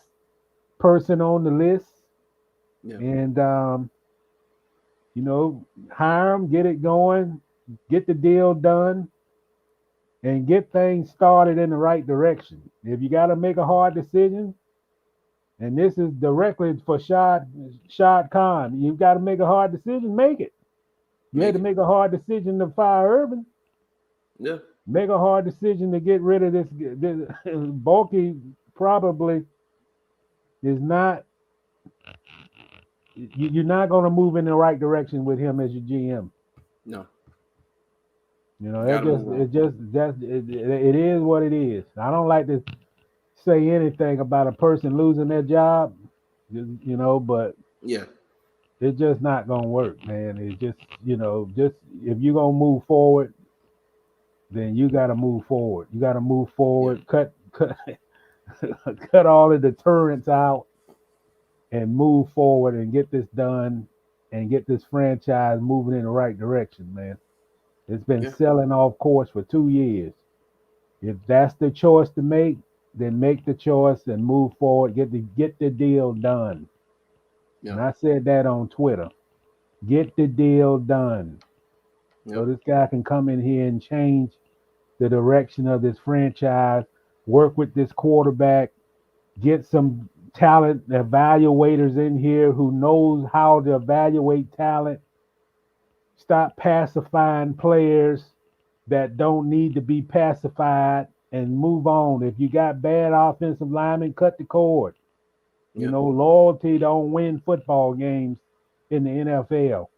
person on the list. Yeah. And hire him, get it going, get the deal done, and get things started in the right direction. If you got to make a hard decision, and this is directly for Shad Khan, you've got to make a hard decision, make it. You had to make a hard decision to fire Urban. Yeah. Make a hard decision to get rid of this Bulky probably is not. You're not going to move in the right direction with him as your GM. No. It is what it is. I don't like to say anything about a person losing their job, but it's just not gonna work, man. It's just if you're gonna move forward, then you got to move forward. You got to move forward. Cut all the deterrents out, and move forward and get this done, and get this franchise moving in the right direction, man. It's been selling off course for 2 years. If that's the choice to make, then make the choice and move forward. Get the deal done. Yeah. And I said that on Twitter. Get the deal done. So this guy can come in here and change the direction of this franchise, work with this quarterback, get some talent evaluators in here who knows how to evaluate talent. Stop pacifying players that don't need to be pacified and move on. If you got bad offensive linemen, cut the cord. Loyalty don't win football games in the NFL.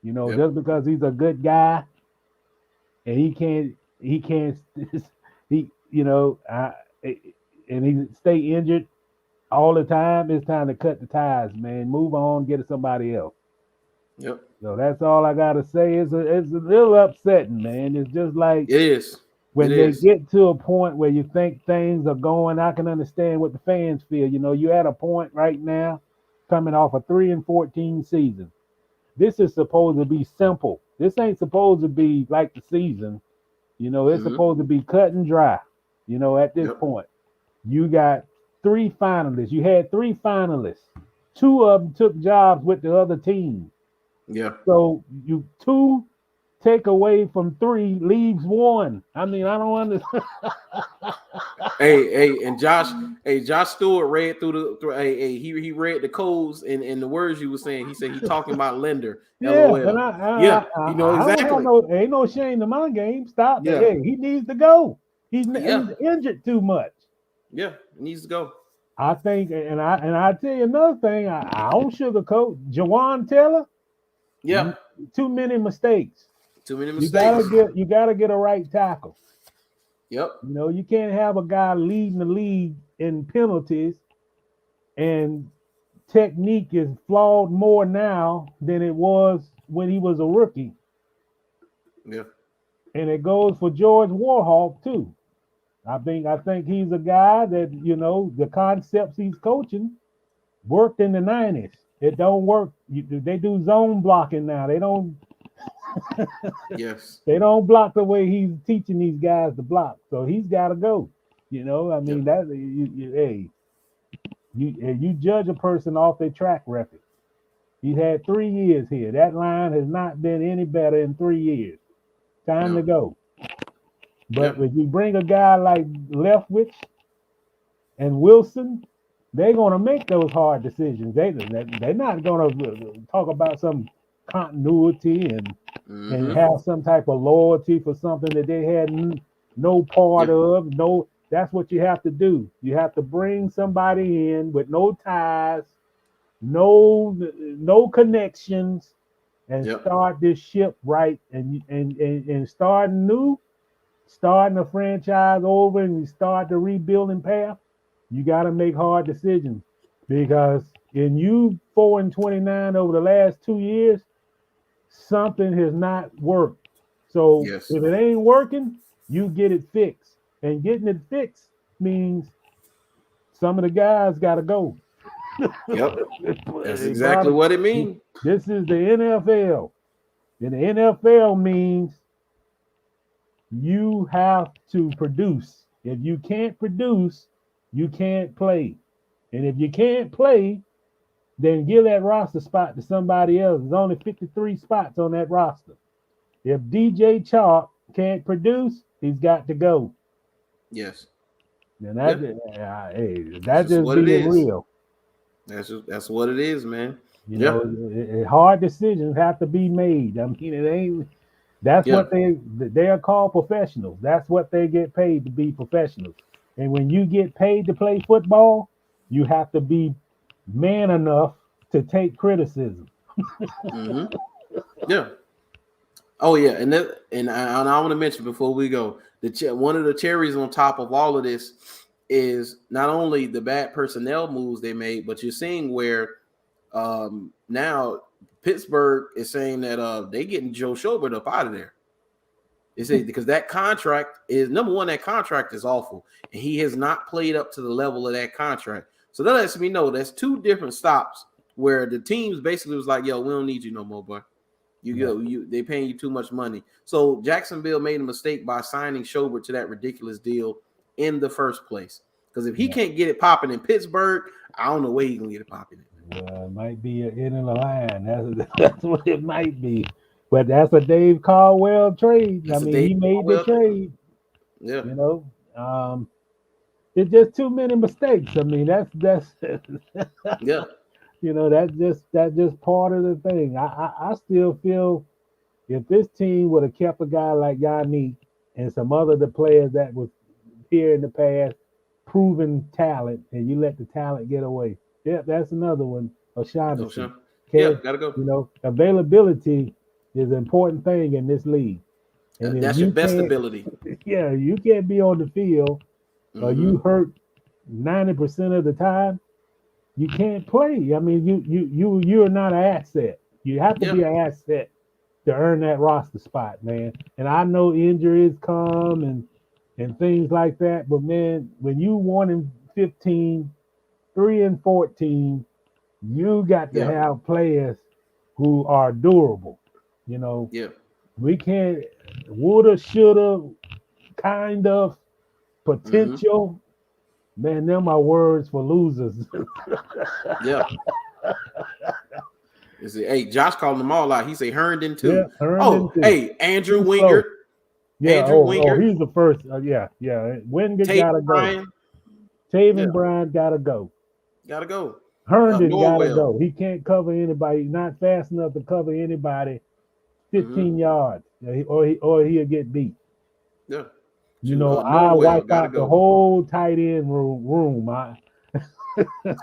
Just because he's a good guy and he stay injured all the time, it's time to cut the ties, man. Move on, get to somebody else. Yep. So that's all I gotta say. It's a little upsetting, man. It's just like it is when they get to a point where you think things are going. I can understand what the fans feel. You're at a point right now, coming off a 3-14 season. This is supposed to be simple. This ain't supposed to be like the season. It's supposed to be cut and dry. At this point, you got 3 finalists. You had 3 finalists. 2 of them took jobs with the other team. Yeah. So 2 take away from 3 leaves 1. I mean, I don't understand. Josh Stewart read through he read the codes and the words you were saying. He said he talking about Linder. Yeah, LOL. Exactly. Ain't no shame in my game. Stop. Yeah. Hey, he needs to go. He's injured too much. Yeah, he needs to go. I think, and I tell you another thing. I don't sugarcoat. Jawan Taylor. Yeah. Too many mistakes. Too many mistakes. You gotta get a right tackle. Yep. You can't have a guy leading the league in penalties and technique is flawed more now than it was when he was a rookie. Yeah. And it goes for George Warhawk too. I think he's a guy that, the concepts he's coaching worked in the 90s. It don't work. They do zone blocking now. They don't Yes. they don't block the way he's teaching these guys to block. So he's got to go. That you judge a person off their track record. He's had 3 years here. That line has not been any better in 3 years. Time to go. But if you bring a guy like Leftwich and Wilson, they're going to make those hard decisions. They're not going to talk about some continuity and have some type of loyalty for something that they had no part of. No, that's what you have to do. You have to bring somebody in with no ties, no connections, and start this ship right and starting new. Starting a franchise over and you start the rebuilding path, you got to make hard decisions, because in you 4-29 over the last 2 years, something has not worked. So if it ain't working, you get it fixed. And getting it fixed means some of the guys got to go. Yep. That's exactly what it means. This is the NFL. And the NFL means you have to produce. If you can't produce, you can't play. And if you can't play, then give that roster spot to somebody else. There's only 53 spots on that roster. If DJ Chark can't produce, he's got to go. Yes. And that's just being real. That's what it is, man. Hard decisions have to be made. I mean, it ain't. That's what they are called professionals. That's what they get paid to be, professionals. And when you get paid to play football, you have to be man enough to take criticism. Yeah. Oh yeah, and I want to mention before we go, one of the cherries on top of all of this is not only the bad personnel moves they made, but you're seeing where now Pittsburgh is saying that they getting Joe Schobert up out of there. They say because that contract is, number one, that contract is awful, and he has not played up to the level of that contract. So that lets me know that's two different stops where the teams basically was like, "Yo, we don't need you no more, boy. They paying you too much money." So Jacksonville made a mistake by signing Schobert to that ridiculous deal in the first place. Because if he can't get it popping in Pittsburgh, I don't know where he can get it popping in. It might be an end of the line. That's what it might be. But that's a Dave Caldwell trade. He made the trade. Yeah. It's just too many mistakes. That's yeah. That's just part of the thing. I still feel if this team would have kept a guy like Yannick and some other the players that was here in the past, proven talent, and you let the talent get away. Yeah, that's another one. O'Shaughnessy. Gotta go. Availability is an important thing in this league. And that's your best ability. Yeah, you can't be on the field or you hurt 90% of the time. You can't play. You're not an asset. You have to be an asset to earn that roster spot, man. And I know injuries come and things like that, but man, when you 1-15, 3-14, you got to have players who are durable. We can't woulda, shoulda, kind of, potential. Man, them are words for losers. Yeah. Hey, Josh called them all out. He say Herndon too. Yeah, Herndon too. Hey, Andrew Wingard. Yeah, Wingard. He's the first. Wingard gotta go. Taven Bryan gotta go. Gotta go. Herndon gotta go. He can't cover anybody. He's not fast enough to cover anybody 15 yards, or he'll get beat. Yeah. I wipe out the whole tight end room.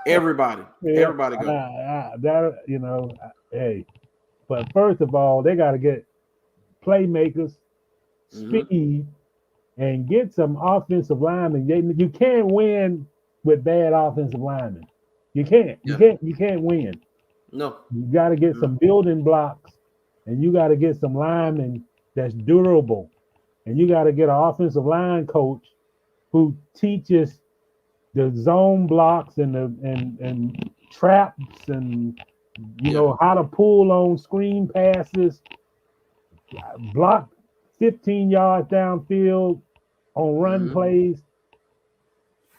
Everybody go. Hey, but first of all, they got to get playmakers, speed, and get some offensive linemen. You can't win with bad offensive linemen. You can't. Yeah. You can't win. No. You got to get some building blocks, and you got to get some linemen that's durable, and you got to get an offensive line coach who teaches the zone blocks and and traps and how to pull on screen passes, block 15 yards downfield on run plays.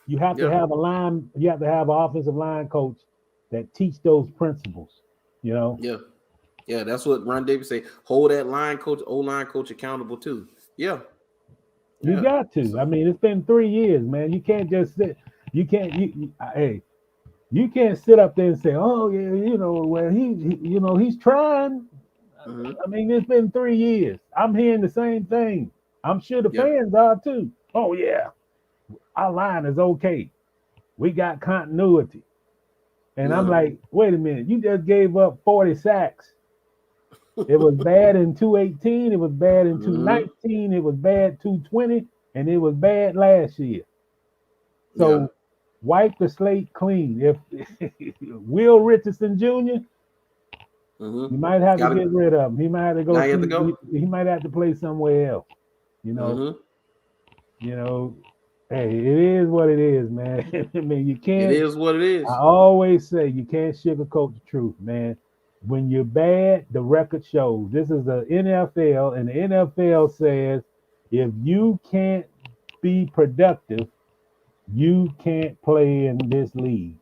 You have to have an offensive line coach that teach those principles, Yeah. Yeah, that's what Ron Davis say. Hold that O-line coach accountable too. Yeah. You got to. I mean, it's been 3 years, man. You can't just sit. You can't. You can't sit up there and say, "Oh yeah, he's trying." I mean, it's been 3 years. I'm hearing the same thing. I'm sure the fans are too. Oh yeah, our line is okay. We got continuity. And I'm like, wait a minute, you just gave up 40 sacks. It was bad in 218, it was bad in 219, it was bad 220, and it was bad last year. So wipe the slate clean. If Will Richardson Jr., you might have to get rid of him. He might have to go. He might have to play somewhere else. Hey, it is what it is, man. I mean, you can't. It is what it is. I always say you can't sugarcoat the truth, man. When you're bad, the record shows. This is the NFL, and the NFL says if you can't be productive, you can't play in this league.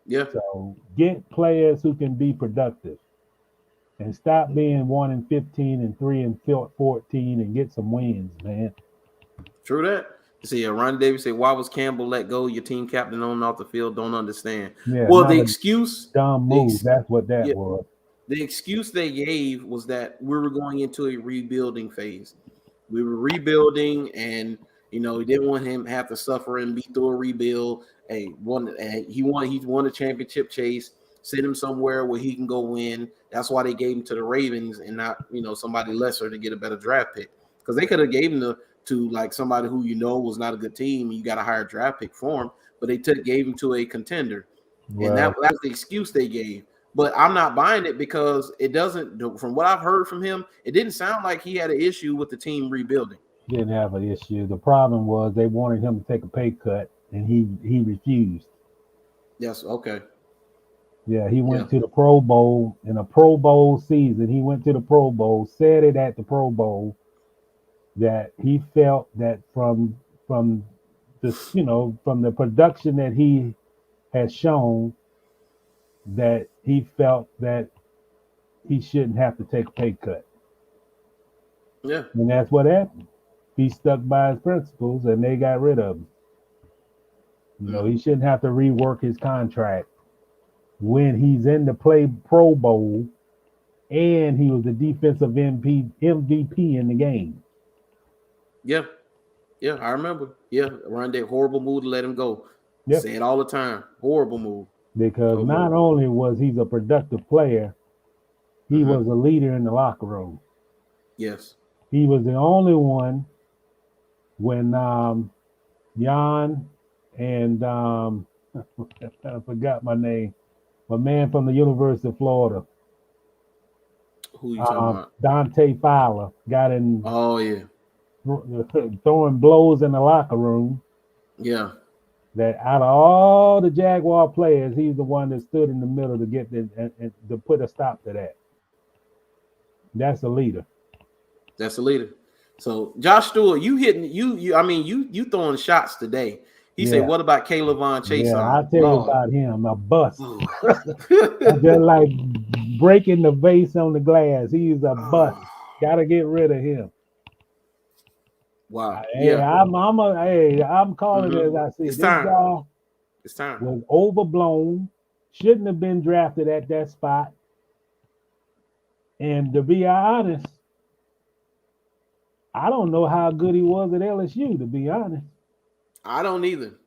Yeah. So get players who can be productive, and stop being 1-15 and 3-14 and get some wins, man. True that. See, Ron Davis said, "Why was Campbell let go? Your team captain on and off the field. Don't understand." Yeah, well, the excuse, dumb move. That's what that was. The excuse they gave was that we were going into a rebuilding phase. We were rebuilding, and he didn't want him to have to suffer and be through a rebuild. He won a championship chase. Send him somewhere where he can go win. That's why they gave him to the Ravens and not somebody lesser to get a better draft pick, because they could have gave him to like somebody who was not a good team. You got a higher draft pick for him, but they gave him to a contender, and that's the excuse they gave. But I'm not buying it, because it doesn't. From what I've heard from him, it didn't sound like he had an issue with the team rebuilding. Didn't have an issue. The problem was they wanted him to take a pay cut, and he refused. Yes. Okay. Yeah, he went to the Pro Bowl in a Pro Bowl season. He went to the Pro Bowl, said it at the Pro Bowl, that he felt that from the production that he has shown, that he felt that he shouldn't have to take a pay cut. Yeah. And that's what happened. He stuck by his principles, and they got rid of him. He shouldn't have to rework his contract when he's in the Pro Bowl, and he was the defensive MVP in the game. Yeah, I remember. Yeah, Ron Day, horrible move to let him go. Yep. Say it all the time. Horrible move. Because not only was he a productive player, he was a leader in the locker room. Yes. He was the only one when Jan and I forgot my name, my man from the University of Florida. Who you talking about? Dante Fowler got in. Oh yeah. Throwing blows in the locker room. Yeah. That out of all the Jaguar players, he's the one that stood in the middle to get and to put a stop to that. That's a leader. That's a leader. So Josh Stewart, you throwing shots today. He said, "What about Kayvon Chase?" Yeah, I'll tell you about him. A bust. Just like breaking the vase on the glass. He's a bust. Gotta get rid of him. Wow. I'm calling it as I see it. This guy was overblown. Shouldn't have been drafted at that spot. And to be honest, I don't know how good he was at LSU, to be honest. I don't either.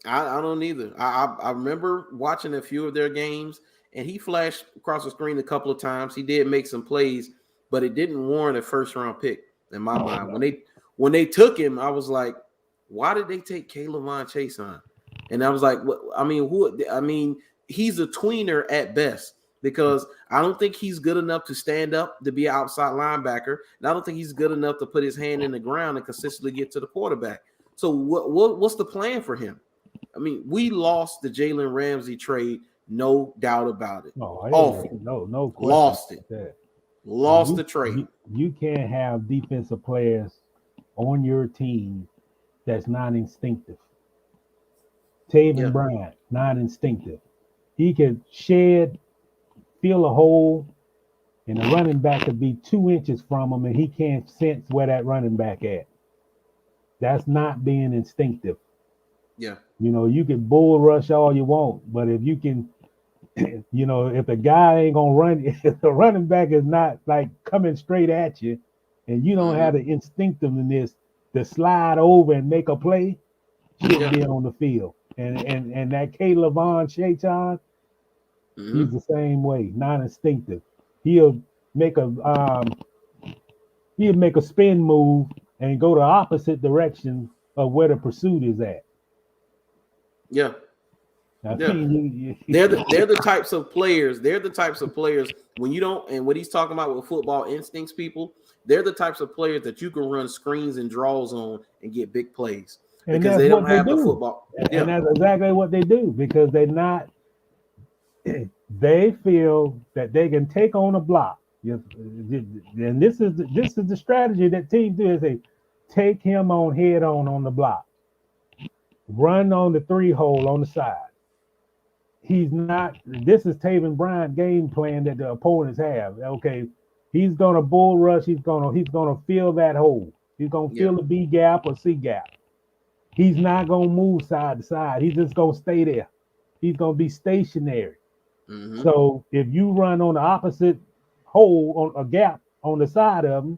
I don't either. I remember watching a few of their games, and he flashed across the screen a couple of times. He did make some plays, but it didn't warrant a first-round pick in my mind. When they took him, I was like, why did they take Kayvon Chase on? And I was like, what? I mean, he's a tweener at best because I don't think he's good enough to stand up to be an outside linebacker. And I don't think he's good enough to put his hand in the ground and consistently get to the quarterback. So what's the plan for him? I mean, we lost the Jalen Ramsey trade, no doubt about it. Awful. No question. Lost it. Lost the trade. You can't have defensive players on your team that's not instinctive. Taven Bryant, not instinctive. He could feel a hole, and the running back could be 2 inches from him, and he can't sense where that running back at. That's not being instinctive. Yeah. You can bull rush all you want, but if you can, if the guy ain't gonna run, if the running back is not like coming straight at you, and you don't have the instinctiveness to slide over and make a play, shouldn't be on the field. And that Levon Shaitan, he's the same way, not instinctive. He'll make a spin move and go the opposite direction of where the pursuit is at. Yeah. Now, they're the types of players. They're the types of players when you don't, and what he's talking about with football instincts, people, they're the types of players that you can run screens and draws on and get big plays. Because they don't have the football. And that's exactly what they do, because they feel that they can take on a block. And this is the strategy that teams do, is they take him on head on the block. Run on the 3-hole on the side. This is Taven Bryant game plan that the opponents have. Okay, he's gonna bull rush, he's gonna fill that hole. He's gonna fill the B gap or C gap. He's not going to move side to side. He's just going to stay there. He's going to be stationary. Mm-hmm. So if you run on the opposite hole, on a gap on the side of him,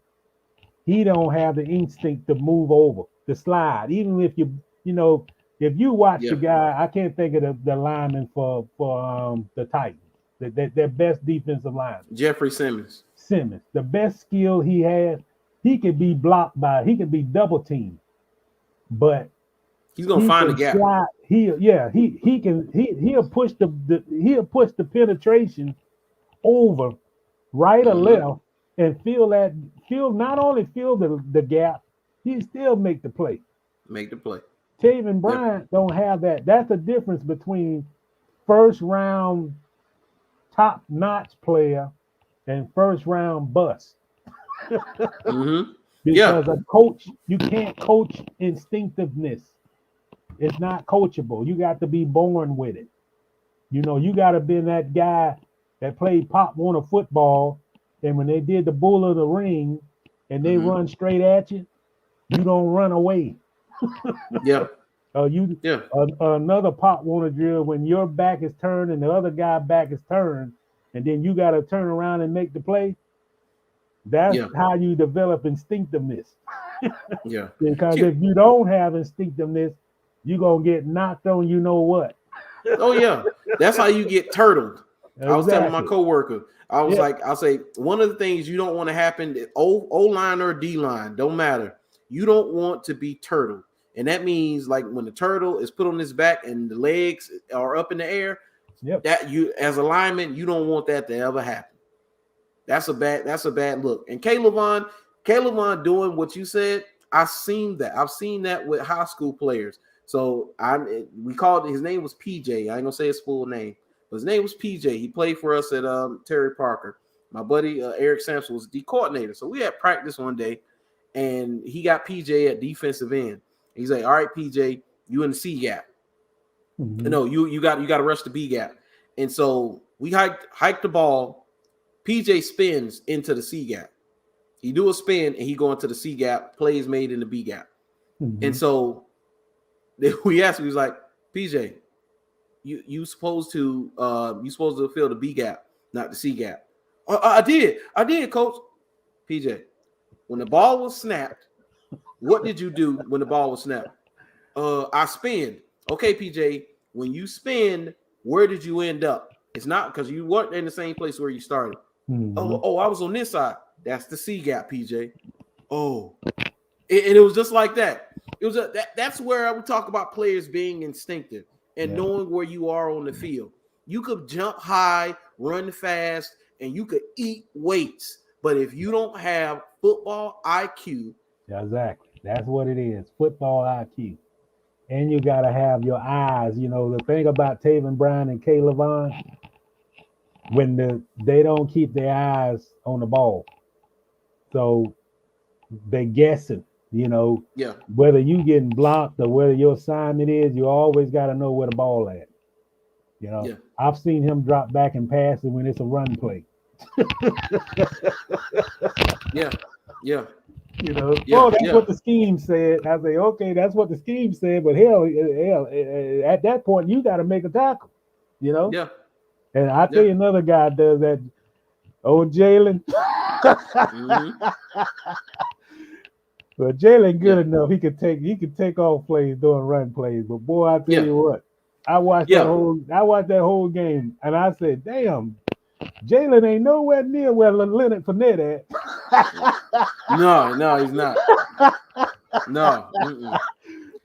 he don't have the instinct to move over, to slide. Even if if you watch the guy, I can't think of the lineman for the Titans, their best defensive lineman. Jeffrey Simmons. The best skill he has, he could be blocked he could be double teamed, but he's gonna find a gap. He'll push the penetration over right or left and not only fill the gap, he still make the play. Taven Bryant don't have that. That's the difference between first round top notch player and first round bust. Because a coach, you can't coach instinctiveness. It's not coachable. You got to be born with it. You got to be that guy that played Pop Warner football, and when they did the bull of the ring and they run straight at you, you don't run away. Another Pop Warner drill, when your back is turned and the other guy's back is turned, and then you got to turn around and make the play. That's how you develop instinctiveness. Because if you don't have instinctiveness, you're going to get knocked on what. Oh, yeah. That's how you get turtled. Exactly. I was telling my coworker, I'll say, one of the things you don't want to happen, O-line or D-line, don't matter. You don't want to be turtled. And that means, like, when the turtle is put on his back and the legs are up in the air, that you, as a lineman, you don't want that to ever happen. That's a bad look. And Levon doing what you said, I've seen that. I've seen that with high school players. So his name was PJ. I ain't gonna say his full name, but his name was PJ. He played for us at Terry Parker. My buddy Eric Sampson was the coordinator. So we had practice one day, and he got PJ at defensive end. He's like, "All right, PJ, you in the C gap. No, you got to rush the B gap." And so we hiked the ball. PJ spins into the C gap. He do a spin and he go into the C gap. Plays made in the B gap. And so we asked him, he was like, "PJ, you supposed to fill the B gap, not the C gap." I did, coach. PJ, when the ball was snapped, what did you do when the ball was snapped? I spin. Okay, PJ, when you spin, where did you end up? It's not because you weren't in the same place where you started. I was on this side. That's the C gap, PJ. Oh, And it was just like that. It was that's where I would talk about players being instinctive and knowing where you are on the field. You could jump high, run fast, and you could eat weights. But if you don't have football IQ, exactly. That's what it is. Football IQ. And you got to have your eyes. You know, the thing about Taven Bryan and Caleb Vaughn, when they don't keep their eyes on the ball. So they guessing, you know, whether you getting blocked or whether your assignment is, you always got to know where the ball at. You know, I've seen him drop back and pass it when it's a run play. Yeah. You know, that's what the scheme said. I say, okay, that's what the scheme said, but hell, at that point, you got to make a tackle. You know. Yeah. And I tell you, another guy does that. Old Jalen. But Jalen good enough. He could take off plays doing run plays. But boy, I tell you what, I watched that whole game, and I said, damn, Jalen ain't nowhere near where Leonard Fournette at. No, he's not. No.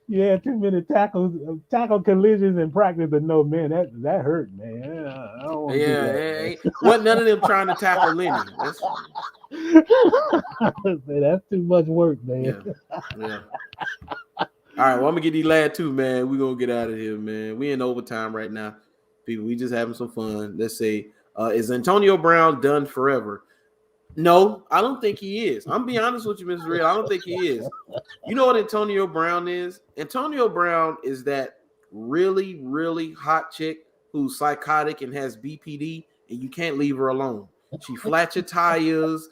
Yeah, too many tackle collisions in practice, but no, man, that hurt, man. I don't want to do that. Wasn't none of them trying to tackle Lenny. That's too much work, man. Yeah. All right, well, I'm gonna get these last two, man. We're gonna get out of here, man. We in overtime right now. People, we just having some fun. Let's say, is Antonio Brown done forever? No, I don't think he is. I'm being honest with you, Mr. Real. I don't think he is. You know what Antonio Brown is? Antonio Brown is that really, really hot chick who's psychotic and has BPD, and you can't leave her alone. She flat your tires.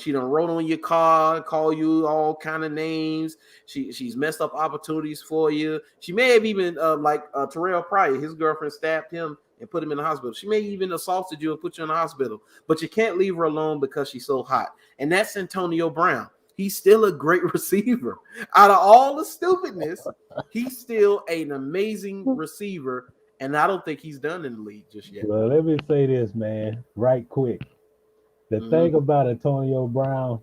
She done wrote on your car, call you all kind of names. She's messed up opportunities for you. She may have even like Terrell Pryor, his girlfriend stabbed him and put him in the hospital. She may even assaulted you and put you in the hospital, but you can't leave her alone because she's so hot. And that's Antonio Brown. He's still a great receiver. Out of all the stupidness, he's still an amazing receiver. And I don't think he's done in the league just yet. Well, let me say this, man, right quick. The thing about Antonio Brown,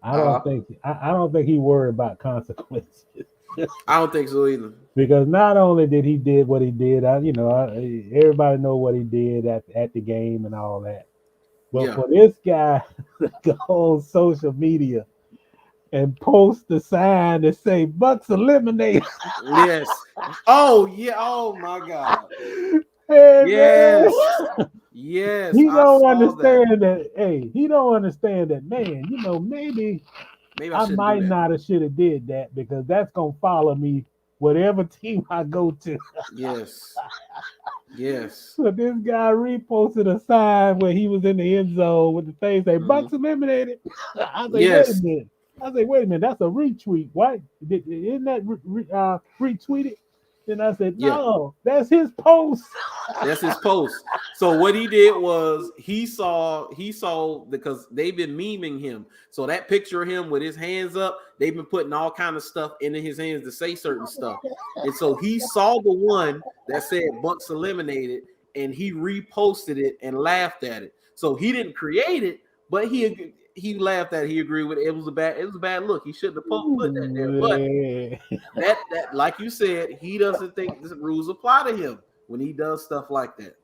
I don't think he worried about consequences. I don't think so either. Because not only did he did what he did, everybody know what he did at the game and all that. But for this guy to go on social media and post the sign that say Bucks eliminated. Yes. Oh, yeah. Oh, my God. Hey, yes. Man. Yes. He don't understand that. Hey, he don't understand that, man. You know, maybe I might not have should have did that because that's going to follow me whatever team I go to. Yes. Yes. So this guy reposted a sign where he was in the end zone with the thing say Bucks eliminated. I say, wait a minute, that's a retweet. Why? Isn't that retweeted? Then I said, no, that's his post. That's his post. So what he did was he saw because they've been memeing him. So that picture of him with his hands up, they've been putting all kind of stuff into his hands to say certain stuff. And so he saw the one that said Bucks eliminated and he reposted it and laughed at it. So he didn't create it, but he laughed at it. He agreed with it. It was a bad look. He shouldn't have put that there. But that like you said, he doesn't think the rules apply to him when he does stuff like that.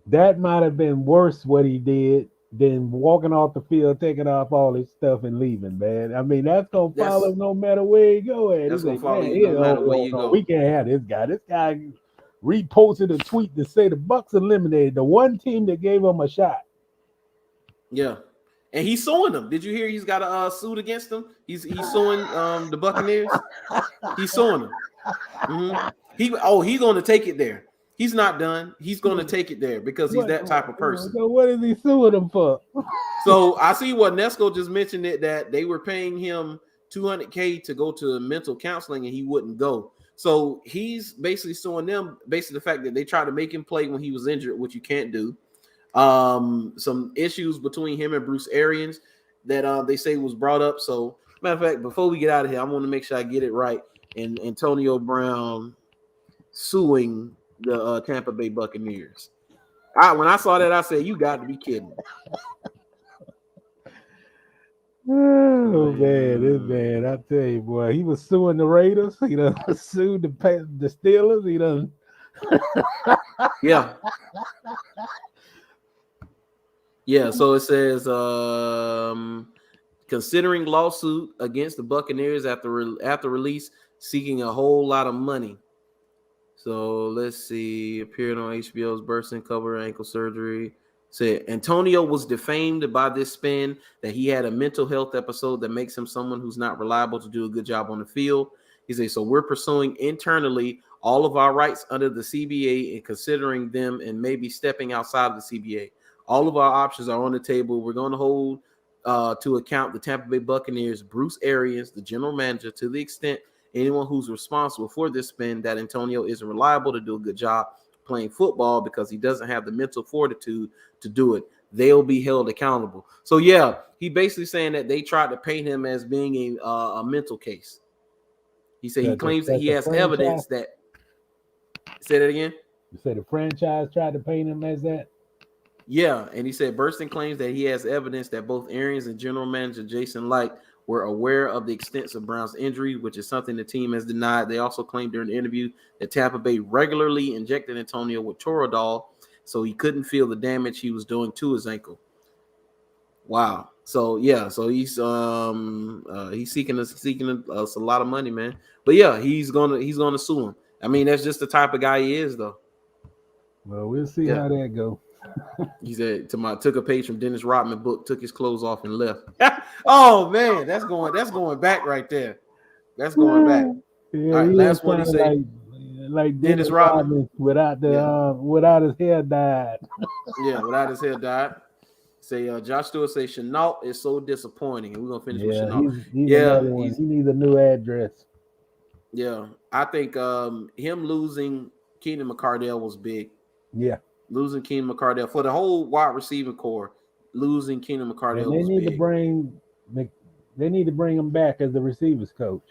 That might have been worse what he did than walking off the field, taking off all his stuff and leaving, man. I mean, that's gonna follow no matter where you go at. That's gonna follow you no matter where you go. We can't have this guy. This guy reposted a tweet to say the Bucks eliminated the one team that gave him a shot. Yeah. And he's suing them. Did you hear he's got a suit against them? He's suing the Buccaneers. He's suing them. Mm-hmm. He's going to take it there. He's not done. He's going to take it there because he's that type of person. So what is he suing them for? So I see what Nesco just mentioned that they were paying him $200K to go to mental counseling and he wouldn't go. So he's basically suing them, basically the fact that they tried to make him play when he was injured, which you can't do. Some issues between him and Bruce Arians that they say was brought up. So, matter of fact, before we get out of here, I want to make sure I get it right. And Antonio Brown suing the Tampa Bay Buccaneers. When I saw that, I said, "You got to be kidding." Oh man, this man, I tell you, boy, he was suing the Raiders. He done sued the Steelers. He done. Yeah. Yeah. So it says, considering lawsuit against the Buccaneers after release, seeking a whole lot of money. So let's see. Appeared on HBO's Bursting Cover Ankle Surgery. Said Antonio was defamed by this spin that he had a mental health episode that makes him someone who's not reliable to do a good job on the field. He said, so we're pursuing internally all of our rights under the CBA and considering them and maybe stepping outside of the CBA. All of our options are on the table. We're going to hold to account the Tampa Bay Buccaneers, Bruce Arians, the general manager, to the extent anyone who's responsible for this spin that Antonio isn't reliable to do a good job playing football because he doesn't have the mental fortitude to do it. They'll be held accountable. So yeah, he basically saying that they tried to paint him as being a mental case. He said he claims that he has evidence that. Say that again. You said the franchise tried to paint him as that. Yeah, and he said Bursting claims that he has evidence that both Arians and general manager Jason Light were aware of the extent of Brown's injury, which is something the team has denied. They also claimed during the interview that Tampa Bay regularly injected Antonio with Toradol so he couldn't feel the damage he was doing to his ankle. Wow. So yeah, so he's seeking us a lot of money, man. But yeah, he's gonna sue him. I mean, that's just the type of guy he is, though. Well, we'll see how that goes. He said took a page from Dennis Rodman book, took his clothes off and left. Oh man, that's going back right there. That's going back. Yeah, all right, last one he said like Dennis Rodman without his hair dyed. Yeah, without his hair dyed. Say Josh Stewart say Chenault is so disappointing. And we're gonna finish with Chenault. He needs a new address. Yeah, I think him losing Keenan McCardell was big. Yeah. Losing Keenan McCardell for the whole wide receiving core, losing Keenan McCardell. They need to bring him back as the receivers coach.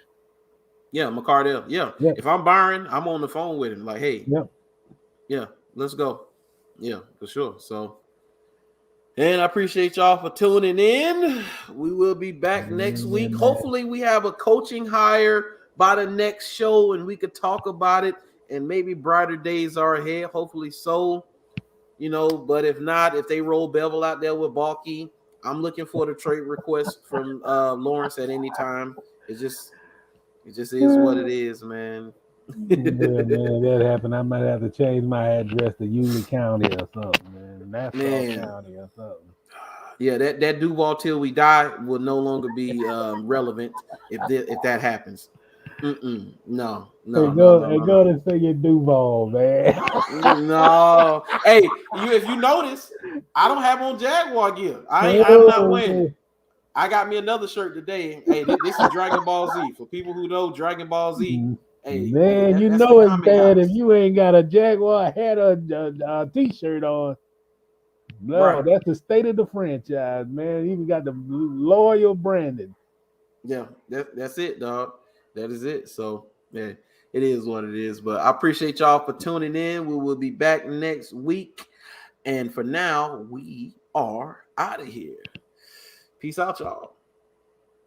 Yeah, McCardell. Yeah. If I'm Byron, I'm on the phone with him. Like, hey, yeah, let's go. Yeah, for sure. So, and I appreciate y'all for tuning in. We will be back next week. Hopefully, we have a coaching hire by the next show, and we could talk about it. And maybe brighter days are ahead. Hopefully, so. But if not, if they roll Bevel out there with Balky, I'm looking for the trade request from Lawrence at any time. It just is what it is, man. Yeah, man, that happened. I might have to change my address to Yulee County or something, man. Nassau County or something. Yeah, that Duval till we die will no longer be relevant if that happens. No. Go to say your Duval, man. No. Hey, if you notice, I don't have on Jaguar gear. I'm not wearing. I got me another shirt today. Hey, this is Dragon Ball Z. For people who know Dragon Ball Z, hey, man, you know it's bad if you ain't got a Jaguar hat or a T-shirt on. No, right. That's the state of the franchise, man. Even got the loyal branding. Yeah, that's it, dog. That is it. So, yeah, it is what it is. But I appreciate y'all for tuning in. We will be back next week. And for now, we are out of here. Peace out, y'all.